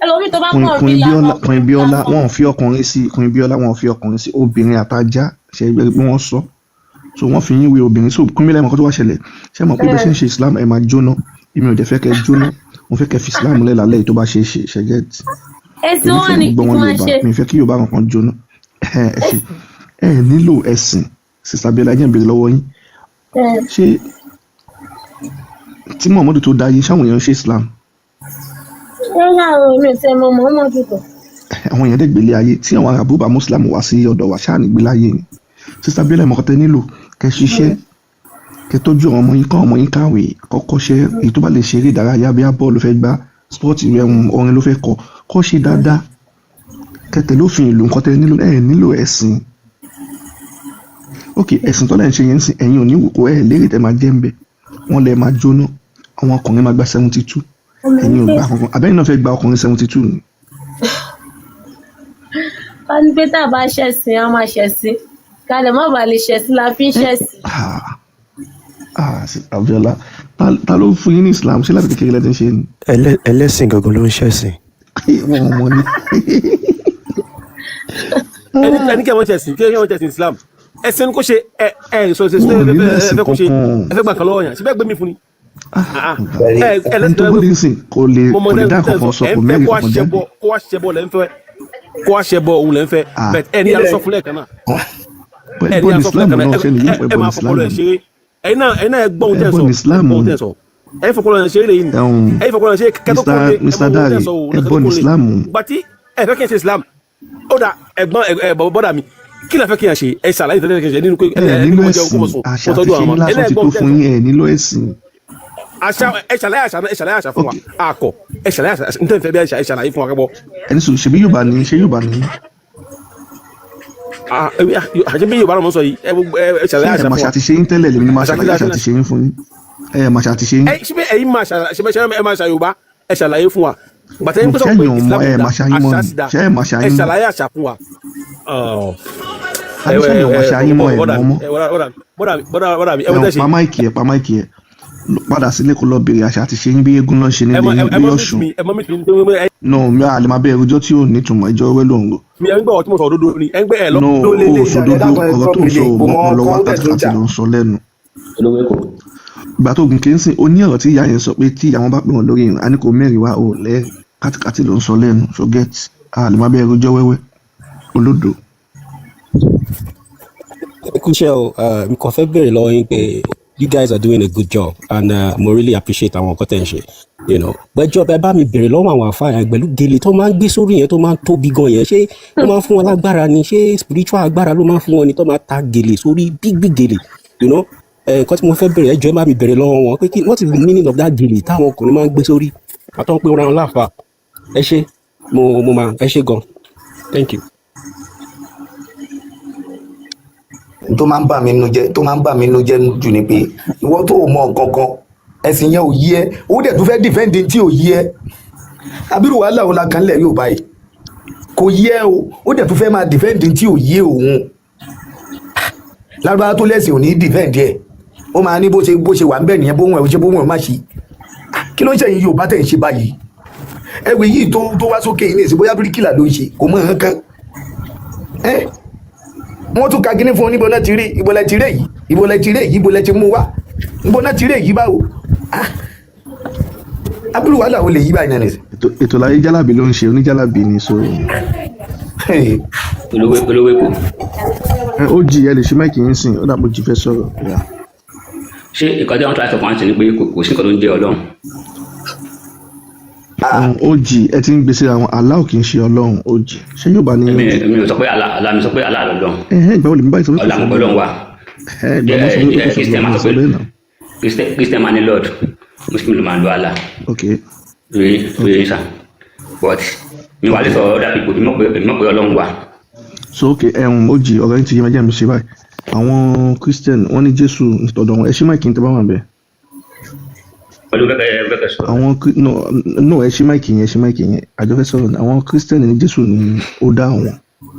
ẹlòmíì tó bá pọ̀ bí yàtọ̀. Queen Bíọ́lá wọn ò fi ọkùnrin sí obìnrin àtajá ṣe ẹgbẹ́ bí wọ́n sọ so wọ́n fi yín wé obìnrin so kún mílẹ̀ mọ́kọ́ tó wá ṣẹlẹ̀ ṣé mọ̀ pé bẹ́ẹ̀ ṣe ń ṣe Islam ẹ̀ máa jóná èmi ò dẹ̀ fẹ́ kẹ́ jóná mo fẹ́ kẹ́ fi Islam lẹ̀ lálẹ́ yìí tó bá ṣe é ṣe ṣẹ́gẹ́tì ẹ̀sìn wọn ni kí wọ́n ṣe mi fẹ́ kí Yorùbá kankan jóná ẹ nílò ẹ̀sìn Sister Bíọ́lá ẹ jẹ́ n béèrè lọ́wọ́ yín ṣé tí Muhammadu tó dáyé ṣáwọn èèyàn ṣe Islam. rárá o mi ò tẹ mọ Muhammadu tó. àwọn èèyàn dẹ̀ gbélé ayé tí àwọn Arabu bá Muslim wá sí ọ̀dọ̀ wa ṣáà ní gbélé ayé ni Sister Bíọ́lá ìmọ̀kọ́tẹ́ nílò kẹ́ ṣiṣẹ́ kẹ́ tọ́jú ọmọ yín kọ́ ọmọ yín kàwé kọ́kọ́ ṣe èyí tó bá lè ṣeré ìdárayá bí bọ́ọ̀lù fẹ́ gbá spọ́ọ̀tì orin ló fẹ́ kọ́ ṣe dáadáa kẹtẹ lófin ìlú nǹkan tẹ nílò ẹ̀sìn ok ẹ̀sìn tó lẹ́ ń ṣe yẹn ń sìn ẹ̀yin ò ní wò ẹ̀ lérè tẹ́ máa jẹ́ ń bẹ̀ wọ́n lẹ́ máa jóná àwọn ọkùnrin máa gba 72 ẹ̀yin ò gbà kankan àbẹ́yìn náà fẹ́ gba ọkùnrin 72 ni. wọ́n ní pé tá a bá ṣẹ̀sìn a máa ṣẹ̀sìn kálẹ̀ má bàa lè ṣẹ̀sìn la fi ń ṣẹ̀sìn. Abiola ta ló fún yín ní Islam ṣé láti kékeré lẹ́tí ń ṣe ni. ẹlẹ́sìn gangan ló ń ṣẹ̀sìn. wọ́n mọ̀ ní. ẹni kí wọ́n ṣẹ̀sìn Islam ẹ̀sìn kò ṣe sọ ṣe ẹ̀fẹ́ kò ṣe ẹ̀fẹ́ gbà kan lọ́wọ́ yẹn síbẹ̀ gbé mi fún ni. ẹni tó gbọ́dọ̀ sìn kò lè dá kankan sọ kò mẹ́rin kankan jáde. kó wá ṣẹbọ lẹ́nfẹ́ kó wá ṣẹbọ òun lẹ́nfẹ́ ẹni yàrá sọ fúnlẹ̀ kan náà ẹni yàrá sọ fúnlẹ̀ kan náà ẹ máa fọpọlọ ẹ ṣeré ẹ̀yin náà ẹ gbọ́ ohun tẹ́ sọ ẹ fọpọlọ ẹ ṣeré lẹ́yìn ẹ fọpọlọ ẹ ṣeré kẹ́tọ́ kọ́ ẹ Mr. Dare ẹ bọ́ ní Islam. gbàtí ẹ fẹ́ kí n ṣe Islam ó dà ẹ̀gbọ́n bọ́dà mi kí lè fẹ́ kí n ṣe ẹ ṣàlàyé tẹ́lẹ̀ kí n ṣe nínú pé ẹ nílò ẹ̀sìn àṣà àti ṣe ńlá sọ ti tó fún yín ẹ nílò ẹ̀sìn. ẹ ṣàlàyé àṣà fún wa àkọ ẹ ṣàlàyé àṣà nítorí fẹ́ bí ẹ ṣàlàyé fún wa kẹ́bọ. ẹni sọ ṣebí Yorùbá ni ṣé Yorùbá ni. àṣẹ bí Yorùbá náà mọ̀ sọ yìí ẹ ṣàlàyé àṣà fún wa. ẹ màṣà ti ṣe yín tẹ́lẹ̀ lèmi ni màá ṣàlàyé àṣà ti ṣe yín fún yín ẹ màṣà ti ṣe yín. ṣé ẹ̀yin máa ṣe Yorùbá ẹ ṣàlàyé fún wa gbàtẹ́ yín pẹ́sọ̀ pé Islam ẹ ṣàlàyé àṣà fún wa. adéṣẹ́yìn ọmọ ṣayín mọ́ ẹ̀ mọ́ bọ́dà mi ẹ wọ́n tẹ́ ṣe. pa máìkì ẹ̀ padà sílé kó lọ bèrè àṣà àti ṣe yín bí eégún náà ṣe nílé bí Ọ̀ṣun. no mi à lè máa bẹ ẹrújọ tí ò ní túmọ̀ ìjọ wẹ́ ló ń lò. mi ẹ ń gbọ́ ọtí mo sọ òdodo ni ẹ ń gbẹ́ ẹ lọ. no o sòdodo ọ̀rọ̀ tó ń sọ ọmọ lọ́wọ́ kàtìkàtì ló ń sọ lẹ́nu. ìgbà tó gùn kéńsì ó ní ọ̀rọ̀ tí ìyá yẹn sọ pé tí ìyá wọn bá pè wọ́n lórí ìrìn àní kò mẹ́rin wá ò lẹ́rìí kàtìkàtì ló ń sọ lẹ́nu so get a lè má bẹ́ẹ̀ rojọ́ wẹ́wẹ́ olódo. Kushel, mi kàn fẹ́ bèrè lọ́wọ́ yín pé you guys are doing a good job and mo really appreciate àwọn nǹkan tẹ̀ ń ṣe. Gbẹ́jọ́ bẹ́ẹ̀ bá mi bèrè lọ́wọ́ àwọn àfáà pẹ̀lú gèlè tó máa ń gbé sórí yẹn tó máa ń tóbi gan yẹn ṣé ó máa ń fún wọn lágbára ni ṣé spiritual agbára ló máa ń fún wọn ni tó máa ta gèlè sórí big gèlè nǹkan tí mo fẹ́ bèrè ẹjọ́ ẹ bá mi bèrè lọ́wọ́ wọn pé what is the meaning of that gèlè táwọn ọkùnrin máa ń gbé sórí àtọ́ pé wọn láfa ẹ ṣé mo máa ẹ ṣé gan thank you. tó máa ń bà mí nínú jẹ́ jù ni pé ìwọ tó mọ kankan ẹ̀sìn yẹn ò yí ẹ ó dẹ̀ tún fẹ́ dìfẹ́ǹdì tí ò yí ẹ abiru wàhálà òun la kan lẹ̀ yóò báyìí kò yí ẹ o ó dẹ̀ tún fẹ́ máa dìfẹ́ǹdì tí ò yí òun lágbára tó lẹ́sìn ò ní dìfẹ́ǹdì ẹ̀ ó máa ní bó ṣe wà ń bẹ̀ nìyẹn bóhun ẹ̀ má ṣe kí ló ń ṣe yìí Yorùbá tẹ̀ ń ṣe báyìí ẹ̀wẹ̀ yìí tó wá sókè yìí ní ìsìn bóyá bíríkìlà ló ń ṣe kò mọ̀ ọ́n kan wọ́n tún ka gíní fún oníbo náà ti rí ìbọ̀lẹ̀ ti rí èyí ìbọ̀lẹ̀ ti rí èyí ìbọ̀lẹ̀ ti mú wá ìbọ̀ náà ti rí èyí báwo abúlé wàhálà wo lè yí báyìí nínú. ètò láyé jálàbí ló ń ṣe oníjálàbí ni so. olówó kò. ó jí ẹ lè ṣe máìkì yín sìn ó dàbò jí fẹ́ sọ̀rọ̀. ṣé ìkọ́jú àwọn tó láti ọkùnrin ti ní pé kò sí nǹkan tó ń jẹ́ Ọlọ́run. ó jí ẹ ti ń gbèsè àwọn Allah kì í ṣe Ọlọ́run ó jí ṣé yóò bá ní. èmi ò sọ pé Allah mi sọ pé Allah lọ́lọ́run. ìgbà wo lè mi báyìí sọ pé Ọlọ́run Ọlọ́run wà. Christian máa ní Lord Muslim ló máa ń lo Allah. rí sà but mi wà lè sọ ọ̀dà ipò ìmọ̀ pé Ọlọ́run wà. so ok ó jí ọ̀rọ̀ yín ti yé mẹ́jẹ̀ mi ṣe báyìí àwọn Christian wọ́n ní Jésù ìtọ̀dọ̀ wọn ẹ ṣí máìkì ní tẹ́ bá wà bẹ́ẹ̀. pẹ̀lú bẹ́ẹ̀ sọ. àwọn no ẹ ṣí máìkì yẹn àjọ fẹ́ sọ̀rọ̀ àwọn Christian ní Jésù ni ó dá àwọn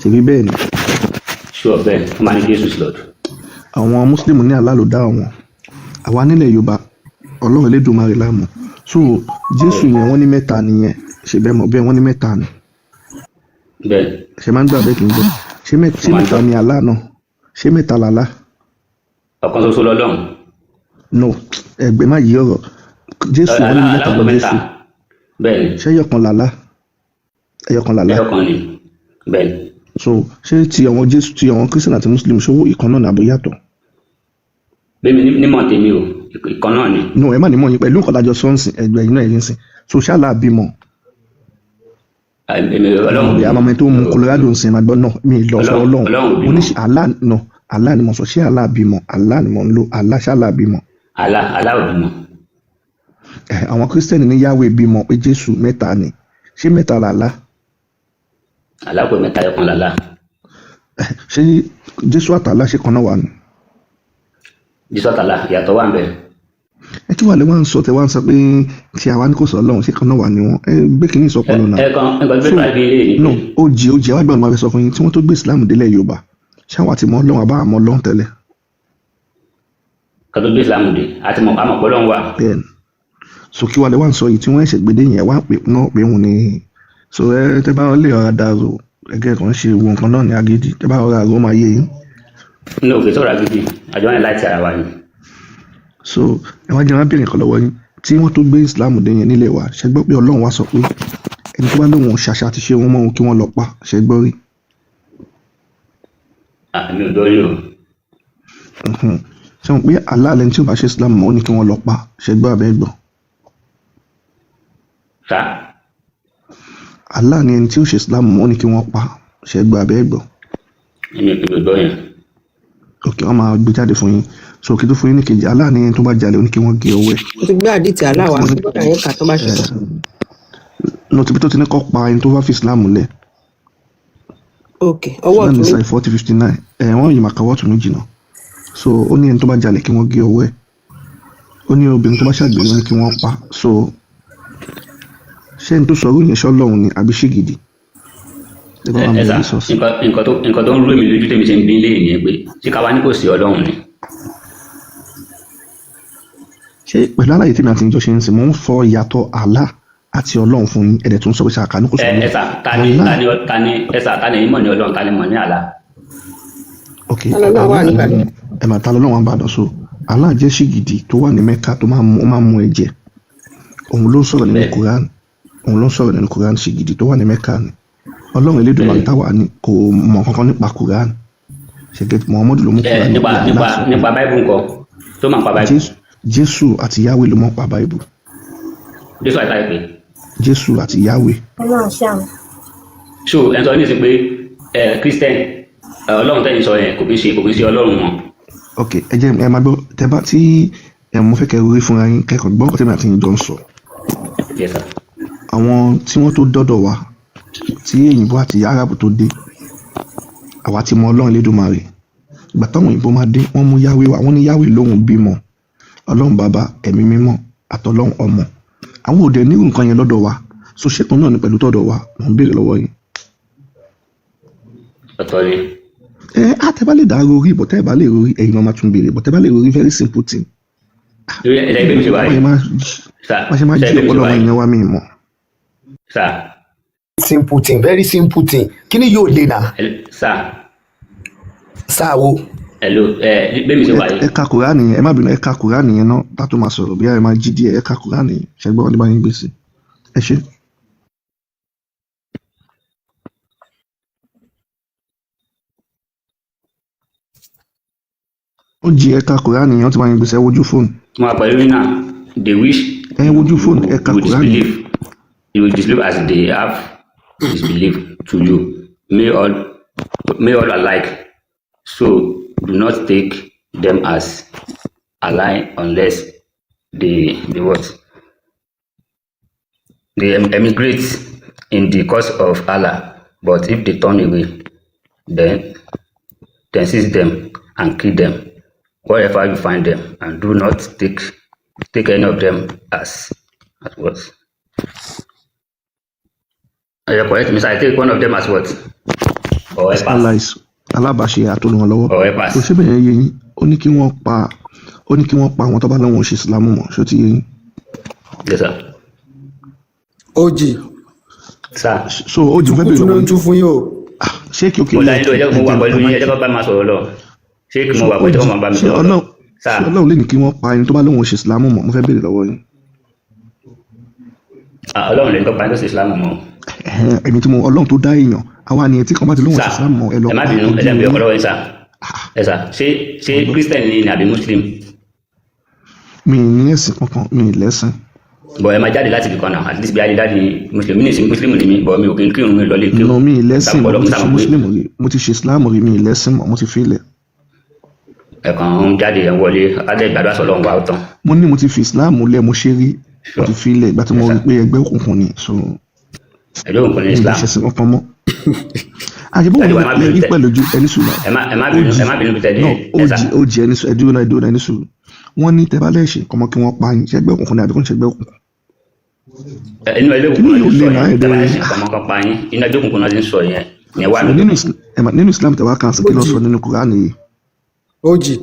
ṣèbí bẹ́ẹ̀ ni. sure bẹ́ẹ̀ wọ́n máa ní Jésù Lord. àwọn Muslim ní Allah ló dá àwọn àwa nílẹ̀ Yorùbá Ọlọ́run Elédùmarè la mọ̀ so Jésù yẹn wọ́n ní mẹ́ta nìyẹn ṣe bẹ́ẹ̀ mọ̀ bẹ́ẹ̀ wọ́n ní mẹ́ta ni. bẹ́ẹ̀ ṣe máa ń gbà bẹ́ẹ̀ kì í gbọ́ ṣé mẹ́ta ni Allah náà ṣé mẹ́ta làlá. ọ̀kan ṣoṣo lọ́lọ́run. no ẹgbẹ́ má yí ọ̀rọ̀ Jésù wọ́n ní mẹ́ta lọ Jésù bẹ́ẹ̀ni ṣé ẹyọkan làlá. ẹyọkan ni bẹ́ẹ̀ni. so ṣé ti àwọn Jésù ti àwọn Christian àti Muslim ṣòwò ìkan náà nàbó yàtọ̀. bẹ́ẹ̀ni nímọ̀ tèmi o ìkan náà ni. no ẹ má nímọ̀ yín pẹ̀lú nǹkan dájọ́ sọ́ọ̀sì ẹgbẹ́ yín náà yín sìn so ṣáàlà bímọ. àmọ́ tó mú Colorado ń sìn máa gbọ́ náà mi lọ sọ Ọlọ́run mo ní Allah náà Allah ni mo sọ ṣé Allah bímọ Allah ni mo ń lo Allah ṣáàlà bímọ. Allah ò bímọ. àwọn Christian ní Yahweh bímọ pé Jésù mẹ́ta ni ṣé mẹ́ta làlá. Allah kò mẹ́ta ẹ̀kan làlá. ṣé Jésù àtàlá ṣe kan náà wà ní. Jésù àtàlá ìyàtọ̀ wà ń bẹ. ẹ tí wàá lè wá ń sọ tẹ wá ń sọ pé tí àwa ní kò sọ Ọlọ́run ṣé kan náà wà ní wọn ẹ gbé kínní ìsọpọ̀ lọ́nà. ẹ̀kan gbé báyìí lé ní. no ó jí àwọn àgbà máa fẹ́ sọ fún yín tí wọ́n tó gbé Islam délẹ̀ Yorùbá ṣé àwọn àti mọ́ Ọlọ́run àbá àmọ́ Ọlọ́run tẹ́lẹ̀. kátó gbé Islam dé àti àmọ̀ pọ̀ Ọlọ́run wà. bẹ́ẹ̀ni so kí wàá lè wá ń sọ yìí tí wọ́n ẹ̀ṣẹ̀ gbédé yẹn wá pé náà pé òun ni so ẹ tẹ bá wọn lè ọ̀rá dàrú ẹgẹ́ kan ṣe wo nǹkan náà ní agídí tẹ bá ọ̀rá àrò máa yé yín. ní òkè sọ̀rọ̀ agídí àjọ wọn láti ara wa ni. so ẹ wá jẹ́ wọn bèrè nǹkan lọ́wọ́ yín tí wọ́n tó gbé Islam dé yẹn nílẹ̀ wa ṣe gbọ́ pé Ọlọ́run wá sọ pé ẹni tó bá lóun ṣàṣà ti ṣe wọn mọ́ ohun kí wọ́n lọ pa ṣe gbọ́ rí. àmì ò dọ́rí o. ṣe wọn pé Allah lẹni tí ò bá ṣe Islam mọ́ ó ní kí wọ́n lọ pa ṣe gbọ́ abẹ́ gbọ́. sa. Allah ni ẹni tí ó ṣe Islam mọ́ ó ní kí wọ́n pa ṣe gbọ́ abẹ́ gbọ́. èmi ò gbọ́ yẹn. ok wọ́n máa gbé jáde fún yín so kí tó fún yín ní kejì Allah ni ẹni tó bá jalè ó ní kí wọ́n gé ọwọ́ ẹ̀. o ti gbé àdìtì aláwa àyè kà tó bá ṣe. nọtìbí tó ti ní kọ́ pa ẹni tó bá fi Islam lẹ̀. ok ọwọ́ ọ̀tún ní 40-59 wọ́n yìí màkà wọ́ọ̀tún méjì náà so ó ní ẹni tó bá jalè kí wọ́n gé ọwọ́ ẹ̀ ó ní obìnrin tó bá ṣàgbèrè ní kí wọ́n pa so ṣé ẹni tó sọ̀rọ̀ yẹn ṣọ́lọ́run ni àbí ṣé gidi. nǹkan tó ń rú èmi lójú tèmi ṣe ń bí lé ìyẹn pé ṣé káwa ní kò sí Ọlọ́run ni. ṣé pẹ̀lú àlàyé tí mi àti ìjọ ṣe ń sìn mò ń fọ ìyàtọ̀ Allah àti Ọlọ́run fún yín ẹ̀dẹ̀ tó ń sọ pé ṣàkà ní kò sọ. ta ni ìmọ̀ ní Ọlọ́run ta ni mọ̀ ní Allah. ok ẹ máa ta lọ́lọ́run wà ń bàdàn so Allah jẹ́ ṣìgìdì tó wà ní Mẹ́kà tó máa mú ẹ̀jẹ̀ òun ló ń sọ̀rọ̀ nínú Quran ṣìgìdì tó wà ní Mẹ́kà ni Ọlọ́run Elédùmarè táwa ní kò mọ̀ kankan nípa Quran ṣèké Muhammadu ló mú Quran nípa Bible nǹkan tó máa ń pa Bible. Jésù àti Yahweh ló mọ̀ pa Bible. Jésù àti Yahweh. Jésù àti Yahweh. So ẹ̀ ń sọ ní ìsìn pé Christian Ọlọ́run tẹ́yìn sọ yẹn kò bí ṣe Ọlọ́run wọn. Ok, ẹ jẹ́ ẹ máa gbọ́ tẹ́bá tí mo fẹ́ kẹ́ orí fúnra yín kẹ́kọ̀ọ́ gbọ́ ọ̀tẹ́mi àti ìjọ ń sọ. Yes sir. Àwọn tí wọ́n tó dọ́dọ̀ wa tí òyìnbó àti Árábù tó dé àwa ti mọ Ọlọ́run Elédùmarè ìgbà táwọn òyìnbó máa dé wọ́n mú Yahweh wá wọ́n ní Yahweh lóhùn bímọ Ọlọ́run bàbá ẹ̀mí mímọ́ àtọlọ́run ọmọ àwọn òde nírú nǹkan yẹn lọ́dọ̀ wa so ṣẹ́kùn náà ní pẹ̀lú tọ́dọ̀ wa mò ń béèrè lọ́wọ́ yín. Ọ̀tọ̀ ni. Tẹ́ bá lè dá orí bọ̀ tẹ́ bá lè rí ẹ̀yin máa tún béèrè bọ̀ tẹ́ bá lè rí very simple thing. Wọ́n ṣe máa jí ọ̀pọ̀lọpọ̀ ìyẹn wá mí mọ̀. Simple thing, very simple thing. Kí ni yóò lè nà? Sáà wo? Hello, bẹ́ẹ̀ mi ṣe wáyé. Ẹ ka Kùránì yẹn, ẹ má bínú ẹ ka Kùránì yẹn náà tá tó máa sọ̀rọ̀ bí ẹ máa jí díẹ̀ ẹ ka Kùránì yẹn ṣẹgbẹ́ wọn ní bá yín gbèsè. Ẹ ṣe. Ó jí ẹ ka Kùránì yẹn ó ti bá yín gbèsè ẹ wojú fóònù. Mo àpẹẹrẹ rí náà, they wish wojú fóònù ẹ ka Kùránì yẹn. You will disbelieve as they have disbelieved to you. May all alike. So do not take them as ally unless they emigrate in the cause of Allah. But if they turn away, then seize them and kill them wherever you find them, and do not take any of them as what? Are you correct, Mr. I take one of them as what? Or a pass? Alábàáṣe àtolùrànlọ́wọ́ tó ṣe bẹ̀rẹ̀ yé yín ó ní kí wọ́n pa àwọn tó bá lọ́wọ́ ṣe ìsìlámù mọ̀ ṣó ti yé yín. Yes sir. Ojì. Sir. So Ojì fẹ́ bèrè lọ́wọ́ tún fún yín o. Ṣé kí o kí mo dá nílò ẹjọ́ mo wà pẹ̀lú yín ẹjọ́ bá máa sọ̀rọ̀ lọ ṣé kí mo wà pẹ̀lú ẹjọ́ bá mi sọ̀rọ̀ lọ. Ṣé Ọlọ́run lè ní kí wọ́n pa ẹni tó bá lọ́wọ́ ṣe ìsìlámù mọ̀ mo fẹ́ bèrè lọ́wọ́ yín. Ọlọ́run lè ní kó pa ẹni tó ṣe ìsìlámù mọ̀. Ẹ̀mí tí mo Ọlọ́run tó dá èèyàn àwa ni ẹ tí kan bá ti lóhùn ṣe ìsìlámù mọ̀ ẹ lọ. Ẹ má bínú ẹ dẹ́bi ọ̀pọ̀lọpọ̀ yín sà. Ẹ sà ṣé Christian ni àbí Muslim? Mi ní ẹ̀sìn kankan mi lẹ́sìn. Bọ̀ ẹ máa jáde láti ibìkan náà at least bí adé dáàdi Muslim ní ìsìn Muslim ni mi bọ̀ mi ò kí n kírun mi lọ lé kí o. Mi lẹ́sìn mo ti ṣe ìsìlámù rí mi lẹ́sìn mọ̀ mo ti fi ilẹ̀. Ẹ̀kan ń jáde ẹ̀ wọlé adé ìgbàdo àṣọ lọ́wọ́ wa ó tán. Mo ní mo ti fi ìsìlámù lẹ̀ mo ṣe rí mo ti fi ilẹ̀ ìgbà tí mo rí pé ẹgbẹ́ òkùnkùn ni so. Ẹgbẹ́ òkùnkùn ní Islam. Ìṣẹ̀sìn kankan mọ́. Àyẹ̀bọ̀ wọn lè rí pẹ̀lú ojú ẹni sùn náà. Ẹ má bínú bí tẹ̀lé ẹ̀sà. Ó jẹ́ ẹni sùn ẹdúró ẹni sùn. Wọ́n ní tẹ́ bá lẹ́ẹ̀ṣẹ̀ kọ́mọ kí wọ́n pa yín ṣẹ́gbẹ́ òkùnkùn ni àbí kò ń ṣẹ́gbẹ́ òkùnkùn. Inú ẹgbẹ́ òkùnkùn náà ti sọ yẹn tẹ́ bá lẹ́ẹ̀ṣẹ̀ kọ́mọ kan pa yín inú ẹgbẹ́ òkùnkùn náà ti sọ yẹn yẹn wà lóde. Nínú Islam tẹ́ wá kan sí kí ló sọ nínú Kùránì yìí. Ojì.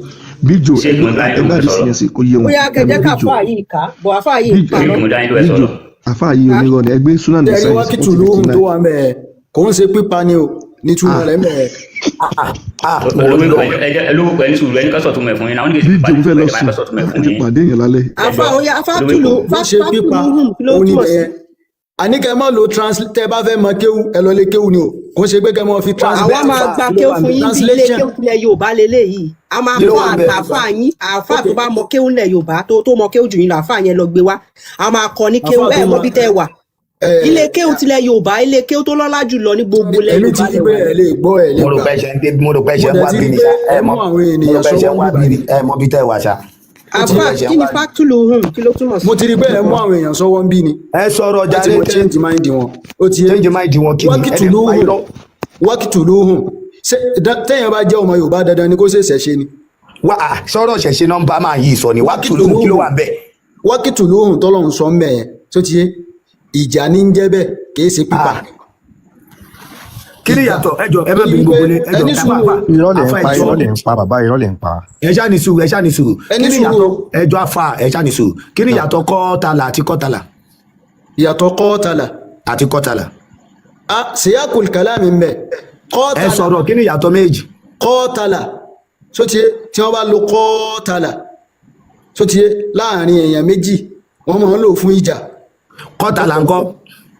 Bíjò ẹgbẹ́ àdìsí sí kò yé wọn. Bóyá kẹjẹ ká fà yìí ká bọ̀ àfà yìí ká lọ. Bíjò àfà yìí onírọ̀ ni ẹgbẹ́ Sunan Nasa'i. Ẹ̀rí wákìtù lóhùn tó wà mẹ́ẹ̀ kò ń ṣe pípa ni o ní túmọ̀ rẹ̀ mẹ́ẹ̀. Olórúkọ ẹni sùúrù ẹni ká sọ̀tún mẹ́ fún yín náà wọ́n ní kí Bíjò fẹ́ lọ sùn ẹ ti pàdé yẹn lálẹ́. Àfà tùlù ṣe pípa òní bẹ́ẹ̀. Àníkẹ́ mọ́ lo tẹ́ bá fẹ́ mọ kéwú ẹ lọ lé kéwú ni o kò ń ṣe pé kẹ́ mọ́ fi translate. Àwa máa gba kéwú fún yín bí ilé kéwú tilẹ̀ Yorùbá lélẹ́yìí a máa kọ́ àfà yín àfà tó bá mọ kéwú nílẹ̀ Yorùbá tó mọ kéwú jù yín lọ àfà yẹn lọ gbé wá a máa kọ́ ní kéwú ẹ̀ mọ́ bí tẹ́ wà ilé kéwú tilẹ̀ Yorùbá ilé kéwú tó lọ́lá jù lọ ní gbogbo ilẹ̀ Yorùbá lẹ́wà. Mo rò pé ṣe wá bí ni ẹ mọ bí tẹ́ wà ṣá. Àfà kí ni fáktúlù kí ló túmọ̀ sí. Mo ti rí pé ẹ mú àwọn èèyàn sọ́wọ́ ń bí ni. Ẹ sọ̀rọ̀ jáde tẹ́ change mind wọn. Ó ti change mind wọn kí ni wákìtù lóhùn tẹ́yìn bá jẹ́ ọmọ Yorùbá dandan ni kó ṣe ṣẹ̀ṣẹ̀ ni. Sọ̀rọ̀ ṣẹ̀ṣẹ̀ nọ́mbà máa yí sọ ni wákìtù lóhùn kí ló wà bẹ́ẹ̀. Wákìtù lóhùn tọ́lọ́run sọ ń bẹ̀ yẹn tó ti yé ìjà ní ń jẹ́ bẹ́ẹ̀ kì í ṣe pípa. Kí ni yàtọ̀ ẹjọ́ ẹ má bí gbogbo lé ẹjọ́ irọ́ lẹ̀ ń pa bàbá irọ́ lẹ̀ ń pa. ẹ ṣáà ní sùúrù kí ni yàtọ̀ ẹjọ́ afa ẹ ṣáà ní sùúrù kí ni yàtọ̀ kọ́tàlà àti kọ́tàlà. Ìyàtọ̀ kọ́tàlà àti kọ́tàlà. Siyaqul kalami ń bẹ. Ẹ sọ̀rọ̀ kí ni yàtọ̀ méjì. Kọ́tàlà sóti tí wọ́n bá lo kọ́tàlà sóti láàrin èèyàn méjì wọ́n máa ń lò fún ìjà. Kọ́tàlà ńkọ́.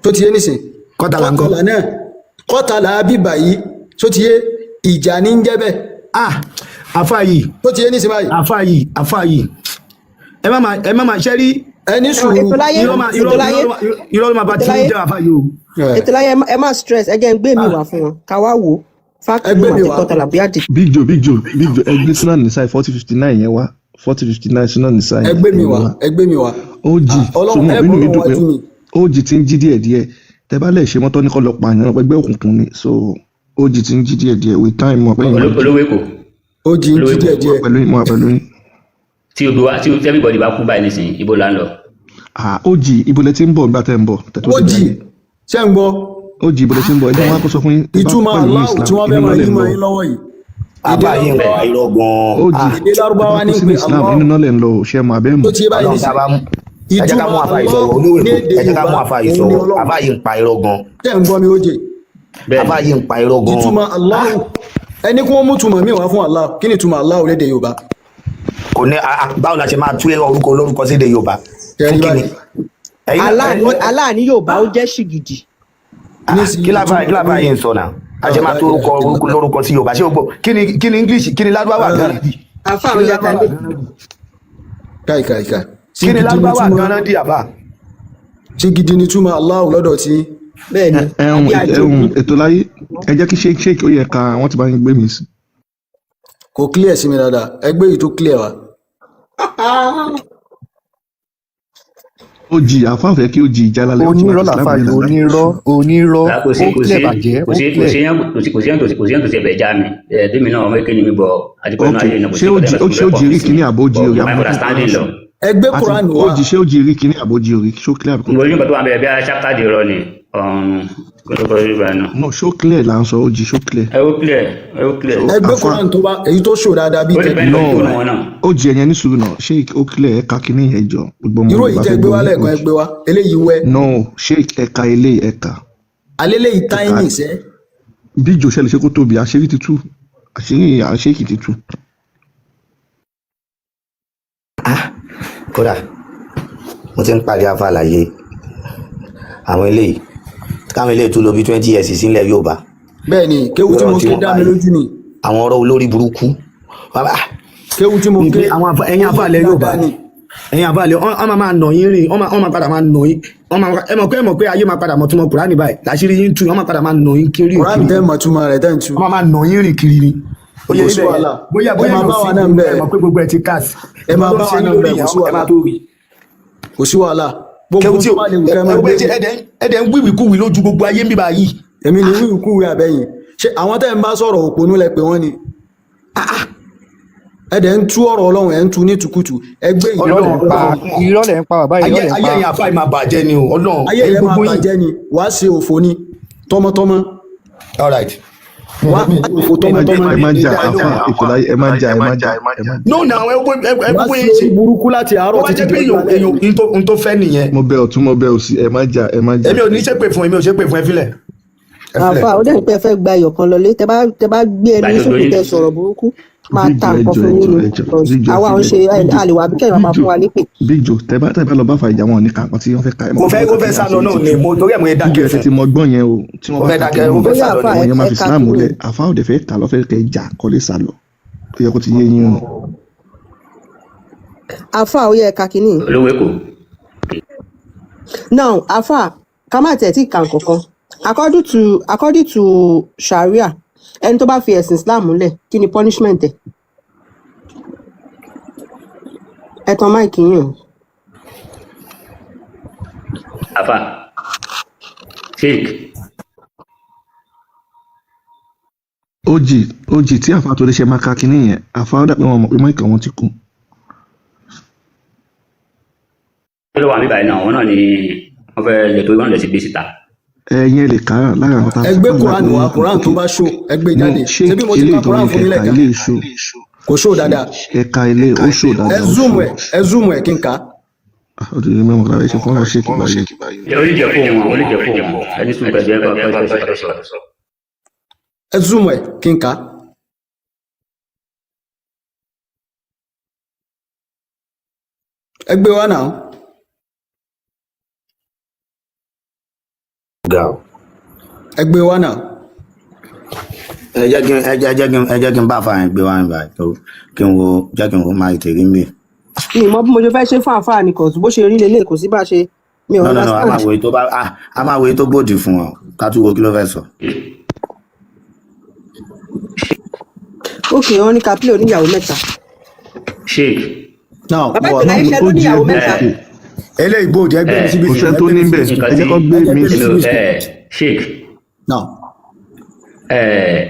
Tó ti yé nísìn. Kọ́tàlà ńkọ́. Kọ́tàlà náà kọ́tàlá bíbà yìí tó ti yé ìjà ní ń jẹ́ bẹ́ẹ̀. àfa yìí tó ti yé ní sinmi báyìí. àfa yìí ẹ má máa ṣẹ́ rí ẹni sùúrù irọ́ ló máa bá tí ń jẹ́ àfa yìí o. ètò láyé ẹ má stress ẹ jẹ́ ń gbé mi wá fún wọn ká wá wò ó fáàkì mi àti kọ́tàlá bí àdì. Big Joe ẹgbẹ́ Sunan Nisai 4059 yẹn wá 4059 Sunan Nisai. ẹgbẹ́ mi wá. OG ọlọ́run ẹ̀bùn mi dùn pé OG ti ń jí díẹ̀díẹ̀ tẹ bá lè ṣe mọ́tọ́ ní kọ́ lọ pààyàn ẹgbẹ́ òkùnkùn ni so OG ti ń jí díẹ̀díẹ̀ with time mọ̀ pé olówó èkó OG ń jí díẹ̀díẹ̀ pẹ̀lú yín. tí everybody bá kú báyìí nísìnyí ibo là ń lọ. OG ibo lẹ ti ń bọ̀ nígbà tẹ́ ń bọ̀. OG ṣé ń gbọ́. OG ibo lẹ ti ń bọ̀ ẹni wọn kó sọ fún yín. ìtumọ̀ aláwọ̀ tí wọ́n fẹ́ máa yí máa yín lọ́wọ́ yìí. àbá yín pa irọ́ gan-an. èdè lárúbáwá ní pé aláwọ̀ inú náà lẹ̀ ń lọ ṣe mọ̀ abẹ́ mọ̀. tó ti yé báyìí nísìnyí. ẹ jẹ́ ká mú àfa ìsọ̀rọ̀ olówó èkó ẹ jẹ́ ká mú àfa ìsọ̀rọ̀ àfa yìí ń pa irọ́ gan. tẹ́ ń gbọ́ mi OJ. àfa yìí ń pa irọ́ gan. ìtumọ̀ aláwọ̀ ẹni kí wọ́n mú túmọ̀ mi wá fún aláwọ̀ kí ni túmọ̀ aláwọ̀ lédè Yorùbá. kò ní báwo la ṣe máa tú orúkọ olórúkọ sí èdè Yorùbá fún kí ni. aláàní Yorùbá ó jẹ́ ṣìgìdì. kí lábàá yìí ń sọ náà a ṣe máa tó orúkọ lórúkọ sí Yorùbá ṣé o gbọ́ kí ni English kí ni ládùúgbò gan di. àfa àwọn yàtọ̀ ní. káì. kí ni ládùúgbò gan di àbá. ṣìgìdì ni túmọ̀ aláwọ̀ lọ́dọ̀ tí. bẹ́ẹ̀ni ètò láyé ẹ jẹ́ kí sheik ó yẹ ká wọ́n ti bá yín gbé mi sí. kò clear sí mi dáadáa ẹgbẹ́ yìí tó clear wa. OG àfáàfẹ́ kí OG ìjà lálẹ́ onírọ́ làfà yìí onírọ́ ó kílẹ̀ bàjẹ́ ó kílẹ̀. kò sí yẹn tó ṣe bẹ̀ já mi ẹ̀ẹ́dẹ́mi náà ọmọ èké ni mi bọ̀ àdìpọ̀ náà ayé náà kò sí ṣé OG rí kíní àbójì orí ẹgbẹ́ Quran wa OG ṣé OG rí kíní àbójì orí ṣó clear. mo ní nǹkan tó wà bẹ̀rẹ̀ bí a ṣàkàdé rọ ni kótókó rí báyìí náà. no ṣó clear là ń sọ OG ṣó clear. ẹ ó clear. ẹgbẹ́ Quran tó bá èyí tó ṣò dáadáa bí tẹ̀lé. OG ẹ̀yẹn ní sùúrù náà sheik ó clear ẹ̀ka kíní yẹn jọ. irú ìjẹ́ gbé wá lẹ́ẹ̀kan ẹgbẹ́ wa eléyìí wẹ́. no sheik ẹ̀ka eléyìí ẹ̀ka. alẹ́lẹ́ yìí táyìnì sẹ́. bí jòṣẹ́ lè ṣe kó tóbi àṣírí ti tú àṣírí àṣírí ti tú. kódà mo ti ń parí afa àlàyé àwọn eléyìí káwọn eléyìí tó lò bí 20 years sílẹ̀ Yorùbá. bẹ́ẹ̀ni kéwù tí mo ké dá mi lójú ni. àwọn ọ̀rọ̀ olórí burúkú. kéwù tí mo ké ẹ̀yin afa àlẹ Yorùbá ẹ̀yin afa àlẹ ọmọ máa nà yín rìn ọmọ padà máa nà yín ẹ mọ̀ pé ayé máa padà mọ̀ túmọ̀ Kùránì báyìí láṣìírí yín tú ọmọ padà máa nà yín kiri. Kùránì tẹ́ mọ̀ túmọ̀ rẹ̀ tẹ́ ń tú. ọmọ máa nà yín rìn kiri ni. kò sí wàhálà bóyá bá wà náà ń bẹ̀. ẹ mọ̀ pé gbogbo ẹ ti káàsì. ẹ máa bá wà náà ń bẹ̀ kò sí wàhálà. gbogbo tí wà lè wù kẹ́ máa gbé. ẹ̀dẹ̀ ń wíwìkúwì lójú gbogbo ayé ń bíbá yìí. èmi ni wíwìkúwì àbẹ́yìn ṣé àwọn tẹ́ ń bá sọ̀rọ̀ òpònú lẹ pé wọ́n ni. ẹ̀dẹ̀ ń tú ọ̀rọ̀ Ọlọ́run ẹ̀ ń tú ní tukutu ẹgbẹ́ irọ́ lẹ̀ ń pa bàbá irọ́ lẹ̀ ń pa. ayé ẹ̀yìn àfáà máa bàjẹ́ ni o Ọlọ́run. ayé ẹ̀ máa bàjẹ́ ni wàá ṣe òfò ni tọmọtọmọ. all right. wàá òfò tọmọtọmọ. ẹ má jà àfa ètò láyé ẹ má jà. no na ẹ wàá ṣe burúkú láti àárọ̀ títí dé ìgbà n tó fẹ́ nìyẹn. mo bẹ ọ̀tún mo bẹ òsì ẹ má jà. èmi ò ní ṣépè fún ẹ filẹ̀. àfa ó dẹ̀ pé ẹ fẹ́ gba ẹyọ kan lọlé tẹ bá gbé ẹni sókè tẹ sọ̀rọ̀ burúkú máa ta nǹkan fún yín ni àwa ò ṣe àlèwà bí kẹ́hìn máa fún wa nípè. Big Joe tẹ bá lọ bá fa ìjà wọn ní kankan tí wọ́n fẹ́ ka ẹ̀ mọ́. kò fẹ́ sá lọ náà ni mo torí ẹ̀ mo yẹ dákẹ́ fún. ti mọ gbọ́n yẹn o tí wọ́n bá dákẹ́ mo fẹ́ sá lọ ni wọ́n máa fi Islam múlẹ̀ àfa òde fẹ́ ta lọ́fẹ́ kẹ́ jà kọ́lé sá lọ ó yẹ kó ti yé yín o. àfa ó yẹ ká kínní. olówó èkó. now àfa ká má tẹ̀ tí kàn kankan according to Sharia ẹni tó bá fi ẹ̀sìn Islam múlẹ̀ kí ni punishment ẹ̀? ẹ tan máìkì yín o. afa sheik. OG tí àfa tó lè ṣe máa ka kínní yẹn àfa ó dàpẹ́ wọn mọ̀ pé máìkì wọn ti kú. kí ló wà mí báyìí náà wọn náà ni wọn fẹ́ lè tó wọn lè sí gbé síta. ẹ̀yin lè kà á lára àwọn táwọn. ẹgbẹ́ Quran wa Quran tó bá ṣó ẹgbẹ́ jáde ṣebí mo ti ka Quran fún nílẹ̀ kan kò ṣó dáadáa. ẹ̀ka ilé ó ṣó dáadáa. ẹ zoom ẹ kí n ka. ó ti rí mẹ́wọ̀n lára ṣe fún wa ṣe kí báyìí. oníjẹ fóun ẹni sùn pẹ̀lú ẹgbẹ́ ẹ zoom ẹ kí n ka. ẹgbẹ́ wa náà. ẹgbẹ́ wa náà. ẹ jẹ́ kí n bá fa yẹn gbé wá nígbà tó kí n wo jẹ́ kí n wo máa tèrí mi. mi mọ bí mo ṣe fẹ́ ṣe fún àǹfààní kan bó ṣe rí lélẹ̀ kò sí bá ṣe mi ò no a máa wo èyí tó bòdì fún ọ ká tún wo kí ló fẹ́ sọ. ókè wọn ní kápílẹ̀ oníyàwó mẹ́ta. sheik. bàbá ìgbà iṣẹ́ ló níyàwó mẹ́ta. eléyìí bòdì ẹgbẹ́ mi síbi kò sẹ́ni tó ní bẹ̀ ẹ jẹ́ kó gbé mi sí. sheik.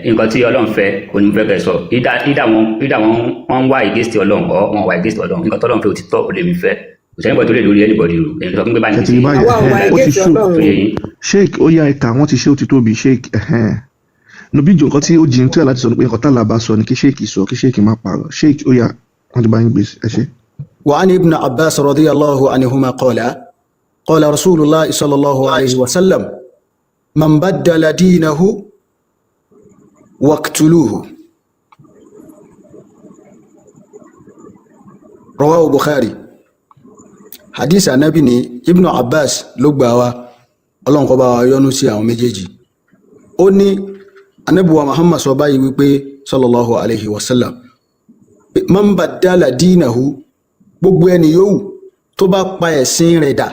nǹkan tí ọlọ́run fẹ́ onífẹ́ kẹ́ sọ ìdá wọn ń wá against ọlọ́run ọ̀ wọn wá against ọlọ́run nǹkan tọ́lọ́run fẹ́ òtítọ́ ò lè mi fẹ́ kò sẹ́ni bọ̀ tó lè lórí anybody rò èyí sọ fún pé báyìí ní ó ti ṣó sheik ó yá ẹ̀ka wọ́n ti ṣe ó ti tóbi sheik nobi jù nǹkan tí ó jìn tó yà láti sọ ní pé nǹkan tá làbá sọ ni kí sheik sọ kí sheik má parọ́ sheik ó yá wọ́n ti bá yín gbé ẹ ṣe. وعن ابن عباس رضي الله عنهما قال رسول الله صلى الله عليه وسلم من بدل دينه واقتلوه رواه بخاري hadith anabi ni ibn Abbas ló gbà wá Ọlọ́run kó bá wa yọ́nú sí àwọn méjèèjì ó ní anabi wa Muhammad sọ báyìí wípé sallallahu alaihi wasallam man badala dinahu gbogbo ẹni yòówù tó bá pa ẹ̀sìn rẹ̀ dà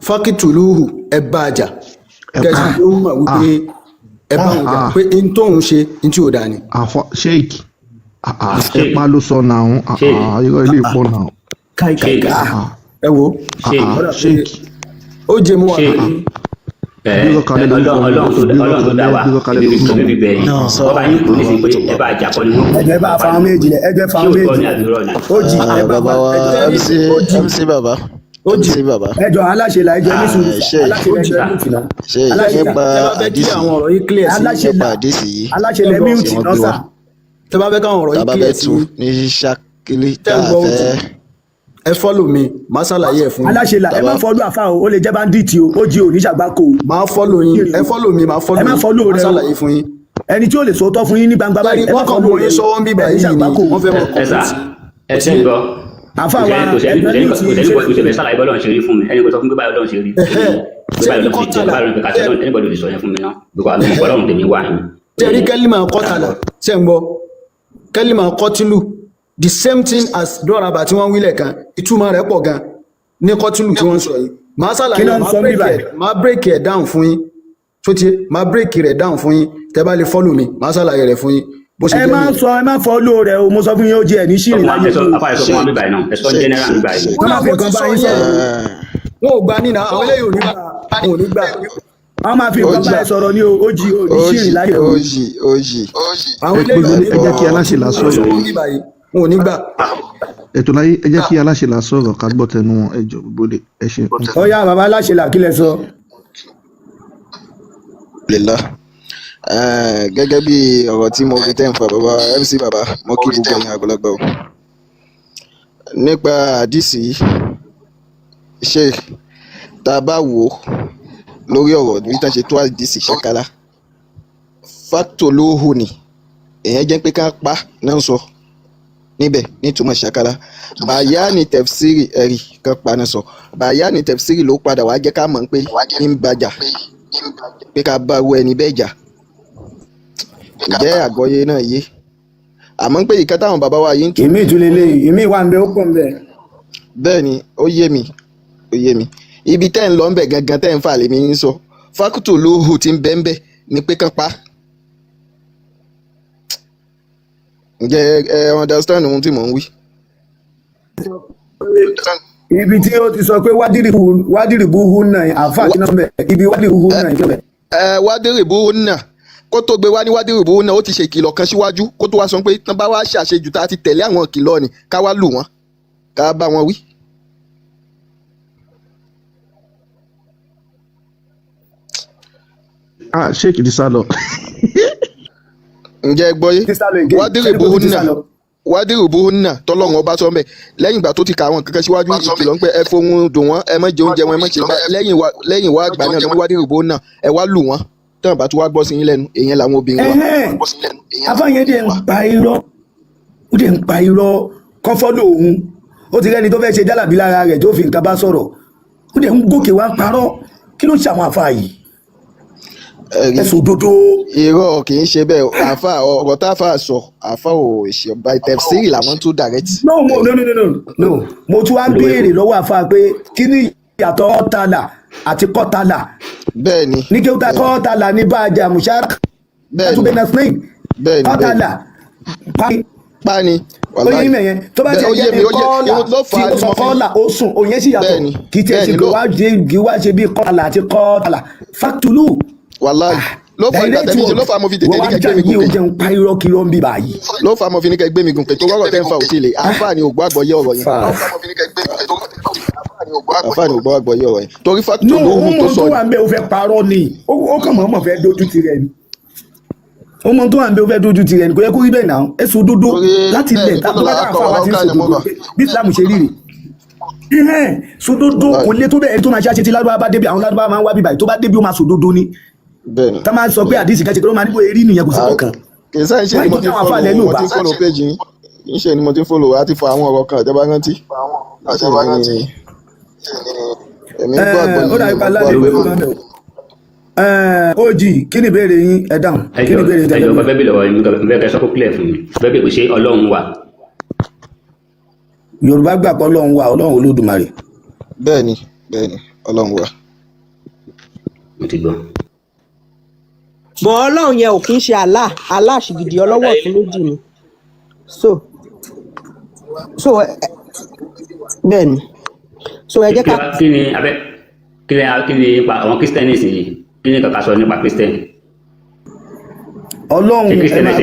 fakituluhu ẹ bá jà kẹsì ló ń mọ̀ wípé ẹ bá wọn jà pé n tóun ṣe n tí ò dá ni. sheik ẹ̀pá ló sọ náà irọ́ ilé ìpọ̀ náà. káìkàìkà ẹ wo sheik ó jẹ mú wa. ọlọ́run tó dá wa ibi tó bíbí bẹ́ẹ̀ yìí ọba yìí kò ní sí pé ẹ bá jà kọ́ ni wọ́n. ẹjẹ bá fa àwọn méjì lẹ ẹjẹ fa àwọn méjì ó jì ẹ bàbá wa MC bàbá MC bàbá ẹjọ aláṣẹ la ẹjọ ní sùúrù aláṣẹ nípa àdìsí nípa àdìsí yìí aláṣẹ lẹ míùtì náà sà tẹ bá fẹ́ káwọn ọ̀rọ̀ yìí kílẹ̀ sí ní ṣákìlì tá a fẹ́. ẹ fọ́lù mi máa ṣàlàyé ẹ̀ fún yín. aláṣẹ la ẹ má fọ́lù àfa o ó lè jẹ́ bandit o ó jí oníṣàgbákò. máa fọ́lù yín ẹ fọ́lù mi máa fọ́lù yín ẹ má fọ́lù rẹ máa ṣàlàyé fún yín. ẹni tí ó lè sòótọ́ fún yín ní gbangba báyìí ẹ má fọ́lù rẹ wọ́n kàn mú yín sọ́wọ́ ń bíbẹ̀ yìí ni wọ́n fẹ́ mọ̀ ẹ sà ẹ ṣe ń gbọ́ àfa wa kò sẹ́ni ṣàlàyé bọ́ lọ́run ṣe rí fún mi ẹni kò sọ fún mi báyọ̀ lọ́run ṣe rí báyọ̀ lọ́run ṣe báyọ̀ lọ́run ṣe ẹni gbọ́dọ̀ lè sọ yẹn fún mi náà bí kò lọ́run tèmi wà ní. tẹ̀rí kẹ́límà kọ́tàlá ṣe ń gbọ́ kẹ́límà kọ́tìlù the same thing as dọ́rabà tí wọ́n wílẹ̀ kan ìtumọ̀ rẹ̀ pọ̀ gan ní kọ́tìlù tí wọ́n sọ yìí máa ṣàlàyé máa break ẹ̀ down fún yín tó ti máa break rẹ̀ down fún yín tẹ́ bá lè follow mi máa ṣàlàyé rẹ̀ fún yín. ẹ má follow rẹ̀ o mo sọ fún yín ó jẹ́ ẹ̀ ní ṣìrì láyé tó afáyẹsọ fún wọn bíbáyìí náà ẹsọ general bíbáyìí. wọ́n máa fi kan bá yín sọ̀rọ̀ wọn ò gbà nínú àwọn eléyìí ò ní gbà wọ́n máa fi nǹkan bá ẹ sọ̀rọ̀ ní ojì oníṣìrì láyé o. ojì àwọn eléyìí ẹ jẹ́ kí aláṣẹ là sọ̀rọ̀ wọn ò ní gbà. ètò láyé ẹ jẹ́ kí aláṣẹ là sọ̀rọ̀ ká gbọ́ tẹnu wọn ẹ jọ gbogbo ẹ ṣe. ó yá bàbá aláṣẹ là kí lẹ sọ. gẹ́gẹ́ bí ọ̀rọ̀ tí mo fi tẹ́ ń fa bàbá MC bàbá mo kí gbogbo ẹ̀yin àgbàlagbà o nípa àdìsí ṣe tá a bá wò ó lórí ọ̀rọ̀ bí tá a ṣe tó àdìsí ṣàkálà fáktò ló hù ní èèyàn jẹ́ pé ká pa náà sọ níbẹ̀ nítumọ̀ ṣàkálà bàyá ni tẹ̀fsírì ẹ̀rì kan pa náà sọ bàyá ni tẹ̀fsírì ló padà wá jẹ́ ká mọ̀ pé ń bàjà pé ká bá ru ẹni bẹ́ẹ̀ jà ǹjẹ́ àgbọ́yé náà yé àmọ́ pé ìka táwọn bàbá wa yìí ń tún. èmi ìtúlẹ̀ lẹ́yìn èmi wà ń bẹ ó pọ̀ ń bẹ. bẹ́ẹ̀ ni ó yé mi ibi tẹ́ ń lọ ń bẹ̀ gangan tẹ́ ń fà lèmi ń sọ fákútù lóhùn tí ń bẹ́ ń bẹ̀ ni pé kán pa. ǹjẹ́ ẹ understand ohun tí mò ń wí. ibi tí ó ti sọ pé wádìrìbù húnà àfáà kí náà bẹ̀ ibi wádìrìbù húnà ìjọba. wádìrìbù húnà kó tó gbé wá ní wádìrìbù húnà ó ti ṣe ìkìlọ̀ kan síwájú kó tó wá sọ pé tán bá wá ṣàṣejù tá a ti tẹ̀lé àwọn ìkìlọ̀ ni ká wá lù wọ́n ká bá wọn wí. sheik ti sá lọ. ǹjẹ́ gbọ́ yé wádìrìbù húnà tọ́lọ́run ọba sọ mẹ́ lẹ́yìn ìgbà tó ti ka àwọn kankan síwájú ìkìlọ̀ ń pẹ́ ẹ fohùn dùn wọ́n ẹ má jẹ oúnjẹ wọn ẹ má ṣe bá lẹ́yìn wá àgbà náà lórí wádìrìbù húnà ẹ wá lù wọ́n tẹ́wọ̀n bá tún wá gbọ́ sí yín lẹ́nu èèyàn làwọn obìnrin wa. afáyẹn dẹ̀ ń pa irọ́ ó dẹ̀ ń pa irọ́ kọ́fọ́dọ̀ òun ó ti rẹ́ni tó fẹ́ ṣe jálàbí lára rẹ̀ tó fi nǹkan bá sọ̀rọ̀ ó dẹ̀ ń gòkè wá parọ́ kí ló ń ṣe àwọn àfa yìí ẹ̀sùn òdodo. irọ́ kì í ṣe bẹ́ẹ̀ àfa ọ̀rọ̀ tá a fà sọ àfa ò ṣe by tafsiri làwọn tún direct. no mo tún wá ń béèrè lọ́wọ́ àfa pé kí ni ìyàtọ̀ ọ̀tàlà àti kọ́tàlà. bẹ́ẹ̀ni ní kí o ta kọ́tàlà ní bàjẹ́ àmúṣárà bẹ́ẹ̀ni kọ́tàlà pani oyin mẹyẹn tó bá ti jẹ ní kọ́ọ̀là tí o sọ kọ́ọ̀là ó sùn òyìn sì yàtọ̀ kì í tiẹ̀ ṣe kí wá ṣe bí kọ́ọ̀là àti kọ́ọ̀là fàtúlù. wàláì ló fa ìgbà tẹ̀mí ṣe ló fa mo fi tètè ní kẹgbẹ́ mi gùn pé wọ́n wá jẹun páírọ́ kí ló ń bí báyìí. ló fa mo fi ní kẹgbẹ́ mi gùn pé tó rọrọ̀ tẹ́ ń fa òsì lè àǹfààní ògbó àgbọ̀yé ọ̀rọ̀ yẹn àǹfààní ògbó àgbọ̀yé ọ̀rọ̀ yẹn torí fàtúlù lóhùn tó sọ ni. ó mọ tó wà ń bẹ ó fẹ́ parọ́ ni ó kàn mọ́ fẹ́ dójú ti rẹ̀ ni ó mọ tó wà ń bẹ ó fẹ́ dójú ti rẹ̀ ni kò yẹ kó rí bẹ́ẹ̀ náà ẹ sọ òdodo láti ilẹ̀ tábìlì àfàwà ti ń sọ òdodo bí Islam ṣe rí rè sódódó kò lé tó bẹ́ẹ̀ tó máa ṣe àṣetí ládùúgbò bá débi àwọn ládùúgbò máa ń wá bíbáyìí tó bá débi ó máa sódódó ni tá máa sọ pé àdìsí kan ṣe pé ó máa níbo erí nìyẹn kò sí kọ̀ọ̀kan. kì í sáyẹn ṣe ni mo ti fọ́lọ̀ péjì yín kì í ṣe ni mo ti fọ́lọ̀ wá ti fọ àwọn ọ̀rọ̀ kan ìjọba rántí. èmi gbọ́ àgbọ̀yé Oji kí ni ìbéèrè yín ẹ dáhùn kí ni ìbéèrè yín tẹ́lẹ̀. ẹjọ́ bẹ́ẹ̀ bí lọ́wọ́ yín bẹ́ẹ̀ kẹ́ sọ kó clear fún mi bẹ́ẹ̀ bí kò ṣe Ọlọ́run wà. Yorùbá gbà pé Ọlọ́run wà Ọlọ́run Olódùmarè. bẹ́ẹ̀ni Ọlọ́run wà. mo ti gbọ́. bọ̀ Ọlọ́run yẹn ò kí ń ṣe Allah ṣìgìdì ọlọ́wọ́ ọ̀tún méjì ni so bẹ́ẹ̀ni so ẹ jẹ́ ká. kí ni ipa àwọn Kírísítẹ́nì sì kí ni kàkà sọ nípa Kírísítẹ́nì. Ọlọ́run ẹ máa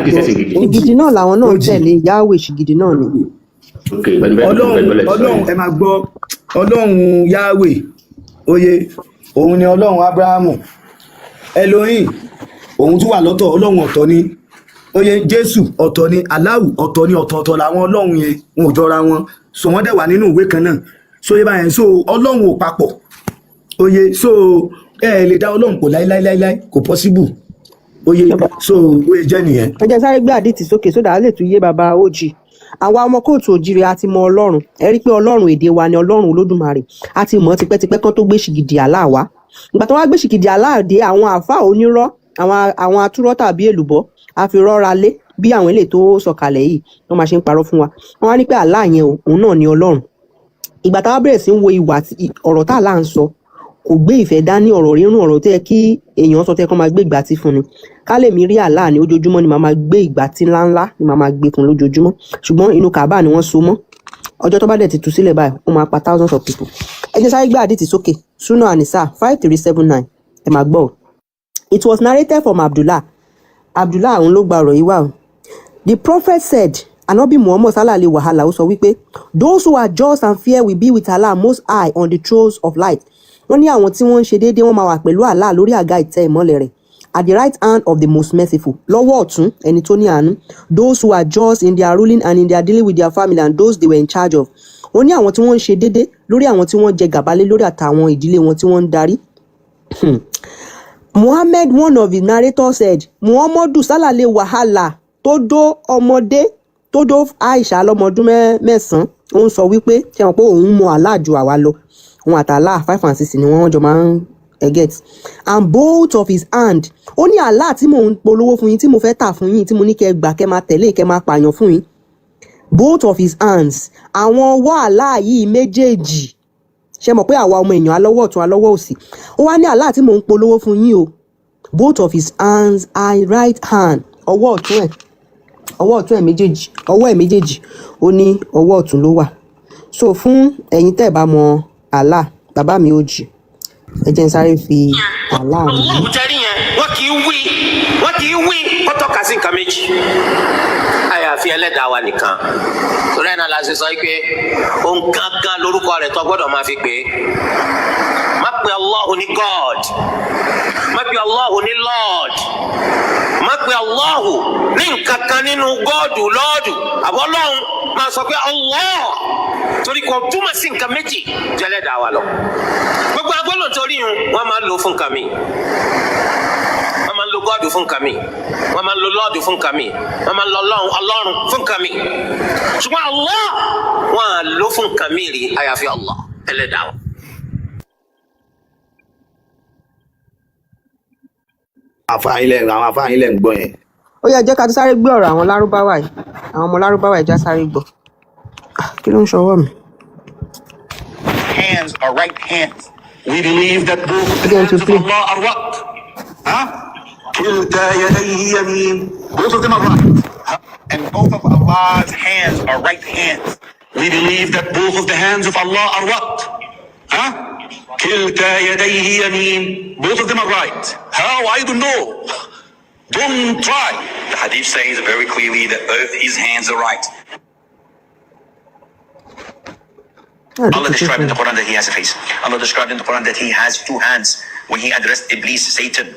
gbọ́ ṣìgìdì náà làwọn náà tẹ̀lé Yahweh ṣìgìdì náà ni. Ọlọ́run ẹ máa gbọ́ Ọlọ́run Yahweh oyè òun ni Ọlọ́run Abrahamu Elohim òun tún wà lọ́tọ̀ Ọlọ́run ọ̀tọ̀ ni oyè Jésù ọ̀tọ̀ ni Aláwù ọ̀tọ̀ ni ọ̀tọ̀ọ̀tọ̀ làwọn Ọlọ́run yẹn wọn ò jọra wọn so wọ́n dẹ̀ wà nínú ìwé kan náà so yé báyẹn so Ọlọ́run ò papọ̀ oyè so ẹ lè dá Ọlọ́run pọ̀ láíláíláíláí kò possible oyè so oyè jẹ́ nìyẹn. ẹ jẹ́ sáré gbé àdìtì sókè sódà á lè tún yé bàbá Oji àwa ọmọ kóòtù òjìrì a ti mọ Ọlọ́run ẹ rí i pé Ọlọ́run èdè wa ni Ọlọ́run Olódùmarè a ti mọ̀ tipẹ́tipẹ́ kan tó gbé ṣìgìdì Allah wá ìgbà tó wá gbé ṣìgìdì Allah dé àwọn àáfàá onírọ́ àwọn atúrọ́ tàbí èlùbọ́ a fi rọ́ra lé bí àwọn eléyìí tó sọ̀kalẹ̀ yìí wọ́n máa ṣe ń parọ́ fún wa wọ́n wá ní pé Allah yẹn òun náà ni Ọlọ́run ìgbà táwa bẹ̀rẹ̀ sí ń wo ìwà ọ̀rọ̀ tá Allah ń sọ kò gbé ìfẹ́ dání ọ̀rọ̀ rírùn ọ̀rọ̀ tó yẹ kí èèyàn sọ tẹ́ kọ́ máa gbé ìgbà tí fún ni ká lè mí rí Allah ní ojoojúmọ́ ni màá máa gbé ìgbà tí ńláńlá ni màá máa gbé fún lójoojúmọ́ ṣùgbọ́n inú Kaaba ni wọ́n so mọ́ ọjọ́ tó bá dẹ̀ ti tú sílẹ̀ báyìí ó máa pa thousands of people ẹ jẹ́ sáré gbé àdìtì sókè Sunan An-Nisa 5379 ẹ máa gbọ́ it was narrated from Abdullah òun ló gba ọ̀rọ̀ yìí wá o the prophet said Ànábì Muhammad sallallahu alaihi wasallam ó sọ wípé those who are just and fair will be with Allah most high on the thrones of light wọ́n ní àwọn tí wọ́n ń ṣe déédéé wọ́n máa wà pẹ̀lú Allah lórí àga ìtẹ́ ìmọ́lẹ̀ rẹ̀ at the right hand of the most merciful lọ́wọ́ ọ̀tún ẹni tó ní àánú those who are just in their ruling and in their dealing with their family and those they were in charge of wọ́n ní àwọn tí wọ́n ń ṣe déédéé lórí àwọn tí wọ́n jẹ gàbálé lórí àtàwọn ìdílé wọn tí wọ́n ń darí. Muhammad, one of the narrators, said Muhammadu sálàlẹ̀ wàhálà tó dó ọmọdé tó dó Aisha lọ́mọdún mẹ́sàn-án ó ń sọ wípé ṣe wọn pé òun mọ Allah ju àwa lọ òun àtàlà 5 and 6 ni wọ́n jọ máa ń get and both of his hand ó ní Allah tí mò ń polówó fún yín tí mo fẹ́ tà fún yín tí mo ní kẹ́ gbà kẹ́ máa tẹ̀lé kẹ́ máa pààyàn fún yín both of his hands àwọn ọwọ́ Allah yìí méjèèjì ṣe mọ̀ pé àwa ọmọ èèyàn alọ́wọ́ ọ̀tún alọ́wọ́ òsì ó wá ní Allah tí mò ń polówó fún yín o both of his hands are right hand ọwọ́ ọ̀tún ẹ̀ méjèèjì ọwọ́ ẹ̀ méjèèjì ó ní ọwọ́ ọ̀tún ló wà so fún ẹ̀yin tẹ́ bá mọ Allah bàbá mi Oji ẹ jẹ́ n sáré fi Allah hàn yín. tẹ́rí yẹn wọ́n kì í wí kó tọ́ka sí nǹkan méjì àyàfi ẹlẹ́dàá wa nìkan torí ẹ̀ náà la ṣe sọ pé òun gángan lórúkọ rẹ̀ tó gbọ́dọ̀ máa fi pè é má pe Allahu ní God má pe Allahu ní Lord má pe Allahu ní nǹkan kan nínú gọ́ọ̀dù lọ́ọ̀dù àbọ̀lọ́hún máa sọ pé Allah torí kò túmọ̀ sí nǹkan méjì jẹ́lẹ́dàá wa lọ gbogbo agbọ́dọ̀ torí wọn máa ń lò fún nǹkan mi wọ́n máa ń lo gọ́ọ̀dù fún nǹkan mi wọ́n máa ń lo lọ́ọ̀dù fún nǹkan mi wọ́n máa ń lo ọlọ́run fún nǹkan mi ṣùgbọ́n Allah wọ́n á lò fún nǹkan mi rí àyàfi Allah ẹlẹ́dàá wọn. àwọn àfáàyín lẹ̀ ń gbọ́ yẹn. ó yá jẹ́ ká ti sáré gbé ọ̀rọ̀ àwọn lárúbáwá yìí àwọn ọmọ lárúbáwá yìí já sáré gbọ́ kí ló ń ṣọwọ́ mi. Hands are right hands. We believe that both of the hands of Allah are what? كلتا يديه يمين. Both of them are right. And both of Allah's hands are right hands. We believe that both of the hands of Allah are what? كلتا يديه يمين. Both of them are right. How? I don't know. Don't try. The hadith says very clearly that both his hands are right. Allah described in the Quran that he has a face. Allah described in the Quran that he has two hands when he addressed Iblis, Satan.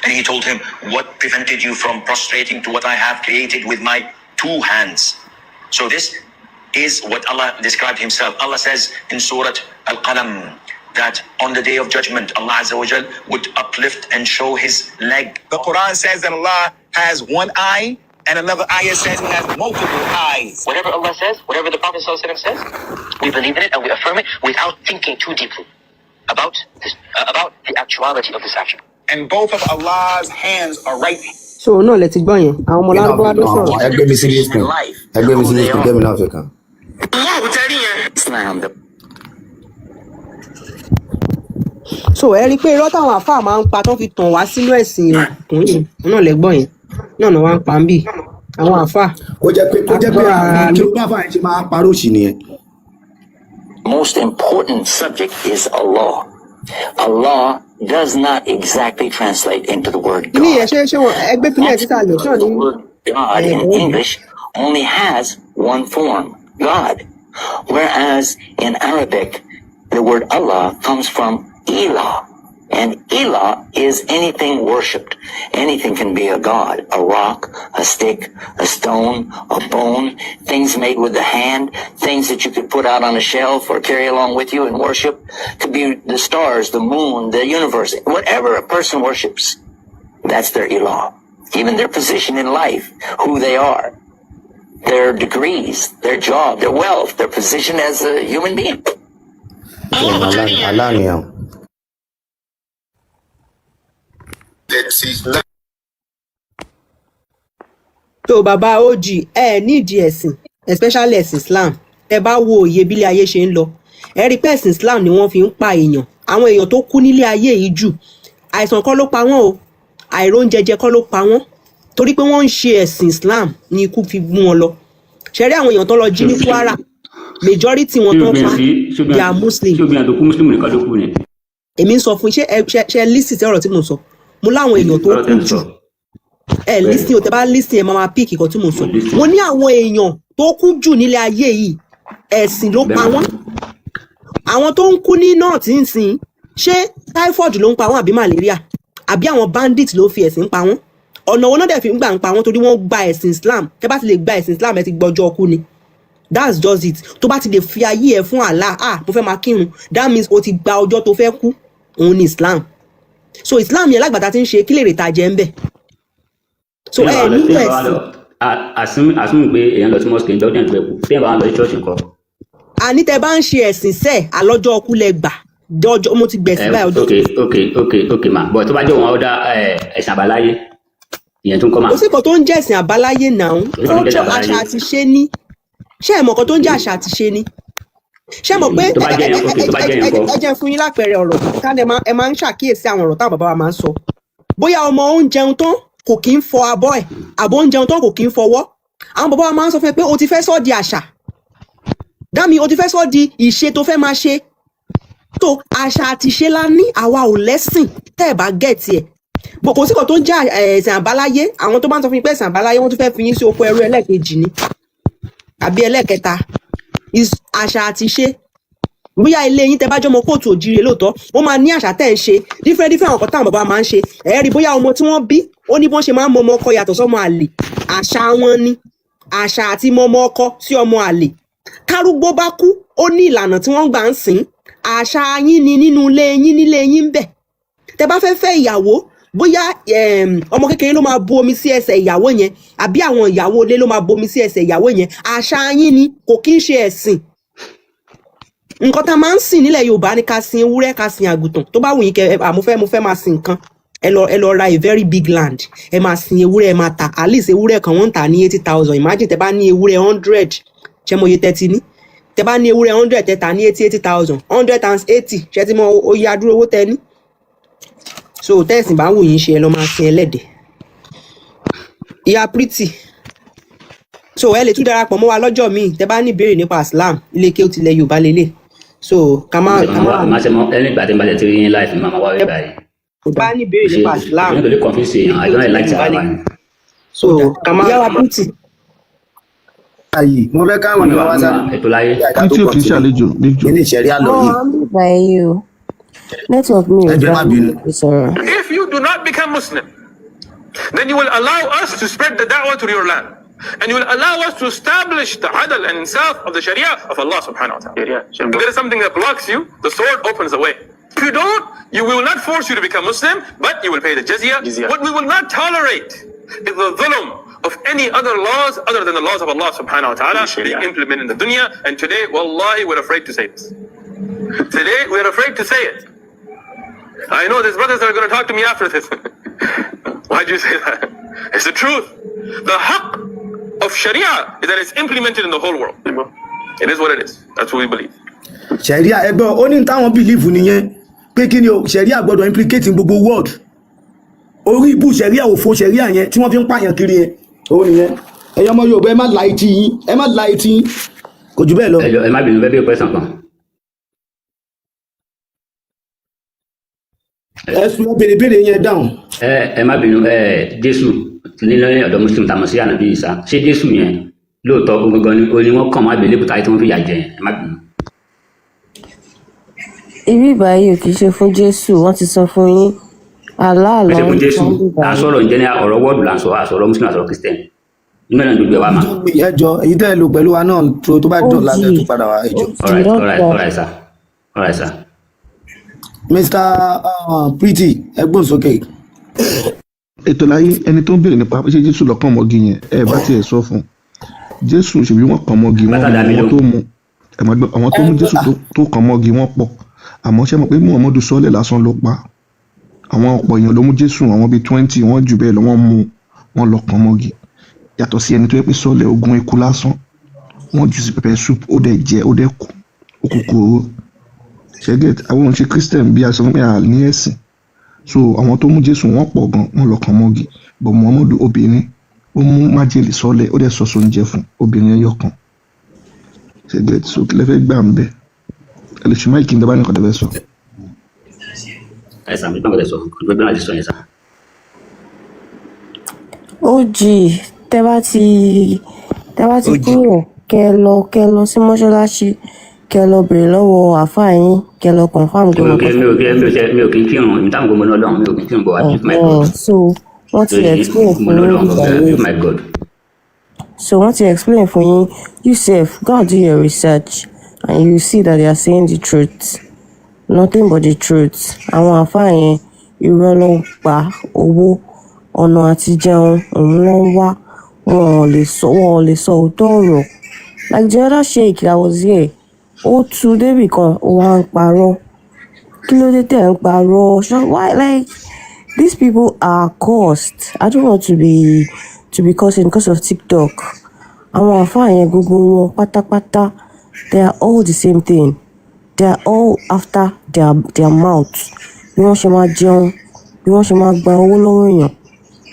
And he told him, what prevented you from prostrating to what I have created with my two hands? So this is what Allah described himself. Allah says in Surah Al-Qalam that on the day of judgment, Allah Azza wa Jal would uplift and show his leg. The Quran says that Allah has one eye, and another ayah says he has multiple eyes. Whatever Allah says, whatever the Prophet ﷺ says, we believe in it and we affirm it without thinking too deeply about the actuality of this action. And both of Allah's hands are right. So náà lẹ ti gbọ́ yẹn àwọn ọmọ lárúbáwá ló sọ̀rọ̀. ẹgbẹ́ mi sí listing kẹ́mi náà fi kàn. So ẹ rí i pé irọ́ táwọn àfáà máa ń pa tó fi tàn wá sínú ẹ̀sìn òkun yìí náà lẹ gbọ́ yẹn náà ni wọ́n ń pa ń bì àwọn àfáà. kó jẹ́ pé kí ló bá fà ṣe máa parọ́ sí nìyẹn. Most important subject is Allah. Allah does not exactly translate into the word God. The word God in English only has one form, God. Whereas in Arabic, the word Allah comes from Ilah. And Ilah is anything worshipped. Anything can be a god, a rock, a stick, a stone, a bone, things made with the hand, things that you could put out on a shelf or carry along with you and worship. Could be the stars, the moon, the universe, whatever a person worships, that's their Ilah. Even their position in life, who they are, their degrees, their job, their wealth, their position as a human being. tó bàbá OG ẹ nídìí ẹ̀sìn especially ẹ̀sìn Islam ẹ bá wo òye bílé ayé ṣe ń lọ ẹ rí pé ẹ̀sìn Islam ni wọ́n fi ń pa èèyàn àwọn èèyàn tó kú nílé ayé yìí jù àìsàn kọ́ ló pa wọ́n o àìróúnjẹjẹ kọ́ ló pa wọ́n torí pé wọ́n ń ṣe ẹ̀sìn Islam ní ikú fi mú wọn lọ ṣe rí àwọn èèyàn tó lọ jí ní Kwara majority wọn tó pa they are Muslim. èmi ń sọ fún ṣe lísì sí ọ̀rọ̀ tí mo sọ mo láwọn èèyàn tó kú jù ẹ lísì ò tẹ bá lísì ẹ máa píìkì kan tí mo sọ mo ní àwọn èèyàn tó kú jù nílé ayé yìí ẹ̀sìn ló pa wọ́n àwọn tó ń kú ní north ń sìn ṣé typhoid ló ń pa wọ́n àbí malaria àbí àwọn bandit ló fi ẹ̀sìn pa wọ́n ọ̀nà wọn náà dẹ̀ fi ń gbà ń pa wọ́n torí wọ́n gba ẹ̀sìn Islam tẹ bá ti lè gba ẹ̀sìn Islam ẹ ti gbọ́jọ́ ọkú ni that's just it tó bá ti lè fi ayé ẹ fún Allah mo fẹ́ máa kírun that means o ti gba ọjọ́ tó fẹ́ kú òun ni Islam so Islam yẹn lágbàtà ti ń ṣe kí lè rètà jẹ ń bẹ so ẹ nílò ẹ̀sìn. àsùnwòn pé èèyàn lọ sí mosque ń dọ́dún ẹ̀gbẹ́ kù bí ẹ̀ bá wọn lọ sí church nǹkan. àní tẹ bá ń ṣe ẹ̀sìn sẹ́ẹ̀ àlọ́jọ́ ọkú lẹ gbà dọ́jọ́ mo ti gbẹ̀sìn báyìí ọjọ́. ok ma bọ̀ tó bá jẹ́ òun ọ̀dà ẹ̀sìn àbáláyé ìyẹn tún kọ́ ma. kò sí kan tó ń jẹ́ ẹ̀sìn àbáláyé náà culture àṣà àti ṣe ní ṣé ẹ̀ mọ̀ kan tó ń jẹ́ àṣà àti ṣe ní ṣé mọ̀ pé ẹ jẹ́ fún yín lápẹẹrẹ ọ̀rọ̀ ká ẹ máa ń ṣàkíyèsí àwọn ọ̀rọ̀ táwọn bàbá wa máa ń sọ bóyá ọmọ ó ń jẹun tán kò kí ń fọ abọ́ ẹ̀ àbó ń jẹun tán kò kí ń fọwọ́ àwọn bàbá wa máa ń sọ fún ẹ pé o ti fẹ́ sọ di àṣà dámi o ti fẹ́ sọ di ìṣe tó fẹ́ máa ṣe tó àṣà àti ṣe la ní àwa ò lẹ́sìn tẹ́ ẹ̀ bá gẹ̀ẹ́tì ẹ̀ kò sí kan tó ń jẹ́ ẹ̀sìn àbáláyé àwọn tó bá ń sọ fún yín pé ẹ̀sìn àbáláyé wọ́n tún fẹ́ fi yín sí oko ẹrú ẹlẹ́ẹ̀kejì ni àbí ẹlẹ́ẹ̀kẹta àṣà àti ṣe bóyá ilé yín tẹ bá jọmọ kóòtù òjìrè lóòótọ́ wọ́n máa ní àṣà tẹ́ ń ṣe different àwọn kan táwọn bàbá máa ń ṣe ẹ rí bóyá ọmọ tí wọ́n bí ó ní bọ́n ṣe máa ń mọ ọmọ ọkọ yàtọ̀ sọ́mọ àlè àṣà wọn ni àṣà àti mọ ọmọ ọkọ sí ọmọ àlè kárúgbó bá kú ó ní ìlànà tí wọ́n gbà ń sìn àṣà yín ni nínú ilé yín nílé yín ń bẹ tẹ bá fẹ́ fẹ́ ìyàwó bóyá ọmọ kékeré ló máa bu omi sí ẹsẹ̀ ìyàwó yẹn àbí àwọn ìyàwó ilé ló máa bu omi sí ẹsẹ̀ ìyàwó yẹn àṣà yín ni kò kí ń ṣe ẹ̀sìn nǹkan tá a máa ń sìn nílẹ̀ Yorùbá ni ká sin ewúrẹ́ ká sin àgùntàn tó bá wù yín kẹ mo fẹ́ máa sin nǹkan ẹ lọ ra a very big land, ẹ máa sin ewúrẹ́, ẹ máa ta at least ewúrẹ́ kan wọ́n ń tà ní 80,000. Imagine tẹ bá ní ewúrẹ́ 100, ṣé mo yẹ 30 ní? Tẹ bá ní ewúrẹ́ 100 tẹ tà ní 80,000, 100 times 80, ṣé tí mo oyè adúró owó tẹ ní? So tẹ́sìn bá wù yín ṣe ẹ lọ máa sin ẹlẹ́dẹ̀. Ìyá Pretty, so ẹ lè tún darapọ̀ mọ́ wa lọ́jọ́ míì tẹ bá ní ìbéèrè nípa Islam, ilé kéwú tilẹ̀ Yorùbá lélẹ̀. So ká má ṣe mọ ẹni ìgbà tí n bá lè ti rí yín láì fi máa wá wí báyìí. bá ní ìbéèrè nípa Islam, ṣe nítorí confuse yẹn I don't like that. So ká má Ìyá wa Pretty. Ayé mo fẹ́ káwọn èèyàn wá sáré. Ètò láyé. Pretty ò kì í ṣàlejò big joe. Ilé ìṣẹ̀rí àlọ́ yìí. I'm by you. Network me. If you do not become Muslim, then you will allow us to spread the da'wah to your land. And you will allow us to establish the adl and insaf of the sharia of Allah subhanahu wa ta'ala. If there is something that blocks you, the sword opens the way. If you don't, we will not force you to become Muslim, but you will pay the jizya. What we will not tolerate is the dhulm of any other laws other than the laws of Allah subhanahu wa ta'ala being implemented in the dunya. And today, wallahi, we're afraid to say this. Today, we're afraid to say it. I know there's brothers that are going to talk to me after this. Why'd you say that? It's the truth. The haqq of Sharia is that it's implemented in the whole world. It is what it is. That's what we believe. Sharia ẹgbẹ́ ó ní táwọn bìlíìfù nìyẹn pé kí ni o Sharia gbọ́dọ̀ implicate gbogbo world. Orí ibú Sharia òfò Sharia yẹn tí wọ́n fi ń pààyàn kiri yẹn ó nìyẹn. Ẹ̀yin ọmọ Yorùbá ẹ má la etí yín, ẹ má la etí yín. Kò jù bẹ́ẹ̀ lọ. Ẹ má bínú bẹ́ẹ̀ bí pẹ́sàn kan. Ẹ sún béèrè yẹn dáhùn. Ẹ má bínú Jésù nínú ọ̀dọ̀ Muslim tàmọ̀ sí ànábì Ìsá ṣé Jésù yẹn lóòótọ́ gbogbo ni wọ́n kàn má bèlè bùtà tí wọ́n fi yà jẹ ẹ má bínú. Ibi báyìí ò kì í ṣe fún Jésù, wọ́n ti sọ fún yín. Allah ló ń fún Jésù à ń sọ̀rọ̀ ǹjẹ́ ní ọ̀rọ̀ wọ́ọ̀dù là ń sọ àsọ̀rọ̀ Muslim àsọ̀rọ̀ Christian nínú ẹ̀ náà gbogbo ẹ̀ wá mà. Ẹjọ́ èyí tẹ́ ẹ lò pẹ̀lú wa náà tó bá dùn láti tún padà wá ẹjọ́. All right sir. Mr. Pretty ẹgbọ́n sókè. Ètò láyé ẹni tó ń béèrè nípa ṣé Jésù lọ́kàn mọ́gi yẹn ẹ bá tiẹ̀ sọ fún Jésù ṣèbí wọ́n kàn mọ́gi àwọn tó mú Jésù tó kàn mọ́gi wọ́n pọ̀ àmọ́ ṣé mọ̀ pé Muhammadu sọ́lẹ̀ lásán ló pa àwọn ọ̀pọ̀ èèyàn ló mú Jésù àwọn bíi 20 wọ́n jù bẹ́ẹ̀ lọ wọ́n mú wọn lọ kàn mọ́gi yàtọ̀ sí ẹni tó yẹ pé sọ́lẹ̀ ogun ikú lásán wọ́n jù sí pepper soup ó dẹ̀ jẹ ó dẹ̀ kú òkùnkùn ṣẹ́gẹ̀t àwọn òǹṣe Christian bí a sọ pé à ní ẹ̀sìn so àwọn tó mú Jésù wọ́n pọ̀ gan wọ́n lọ kàn mọ́gi bọ̀ Muhammadu obìnrin ó mú májèlé sọ́lẹ̀ ó dẹ̀ sọ́sọ́ oúnjẹ fún obìnrin ẹyọ kan ṣẹ́gẹ̀t so kí lẹ fẹ́ gbà ń bẹ̀ ẹ lè ṣe máìkì ń dábàá nìkan tẹ́ fẹ́ sọ. Àìsàn mi gbọ́dọ̀ sọ gbogbo náà ti sọ yẹn sá. Ó jì tẹ́ bá ti kúrò kẹ́ lọ sí mọ́ṣáláṣí kẹ́ lọ bèrè lọ́wọ́ àfáà yín kẹ́ lọ confirm gbogbo. mi ò kí n kírun ìmí táwọn gbogbo náà lọ́hùn mi ò kí n kírun bọ̀ wá my God. So wọ́n ti explain fún yín. My God. So wọ́n ti explain fún yín you sef go and do your research and you see that they are saying the truth nothing but the truth. Àwọn àfáà yẹn irọ́ ló ń pa owó ọ̀nà àti jẹun òun ló ń wá wọn ò lè sọ òótọ́ ọ̀rọ̀ like the other sheikh that was here ó tu débì kan ó wá ń parọ́ kí ló dé tẹ̀ ń parọ́ why like these people are cursed. I don't want to be cursing because of TikTok. Àwọn àfáà yẹn gbogbo wọn pátápátá they are all the same thing. They are all after their mouth. Bí wọ́n ṣe máa jẹun, bí wọ́n ṣe máa gba owó lọ́wọ́ èèyàn,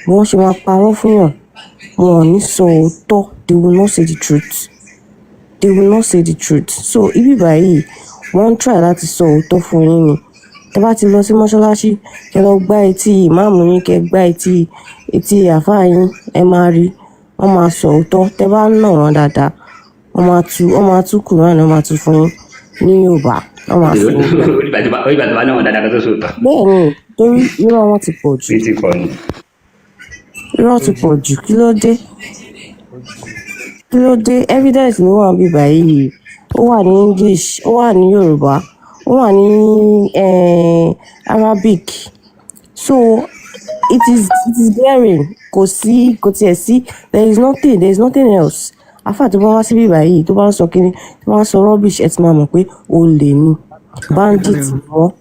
bí wọ́n ṣe máa parọ́ fún yàn. Wọn ò ní sọ òótọ́. They will not say the truth. They will not say the truth. So ibi báyìí wọ́n try láti sọ òótọ́ fún yín ni. Tẹ́ bá ti lọ sí mọ́ṣáláṣí kẹ́ lọ gbá etí ìmáàmù yín kẹ́ gbá etí àfáà yín ẹ máa rí wọ́n máa sọ òótọ́. Tẹ́ bá ń nà wọ́n dáadáa wọ́n máa tú Kùránì wọ́n máa tú fún yín ní Yorùbá wọ́n máa sọ òótọ́. Orígbà tó bá náà wọn dáadáa kó tó sòótọ́. Bẹ́ẹ̀ni torí irọ́ wọn ti pọ̀ jù. Irọ́ ti pọ̀ jù kí ló dé evidence ni wọ́n bí báyìí ó wà ní English ó wà ní Yorùbá ó wà ní Arabic so it is glaring kò tiẹ̀ sí there is nothing else afa tó bá wá síbí báyìí tó bá ń sọ kíní tó bá ń sọ rubbish ẹ ti máa mọ̀ pé olè ni bandit ni wọ́n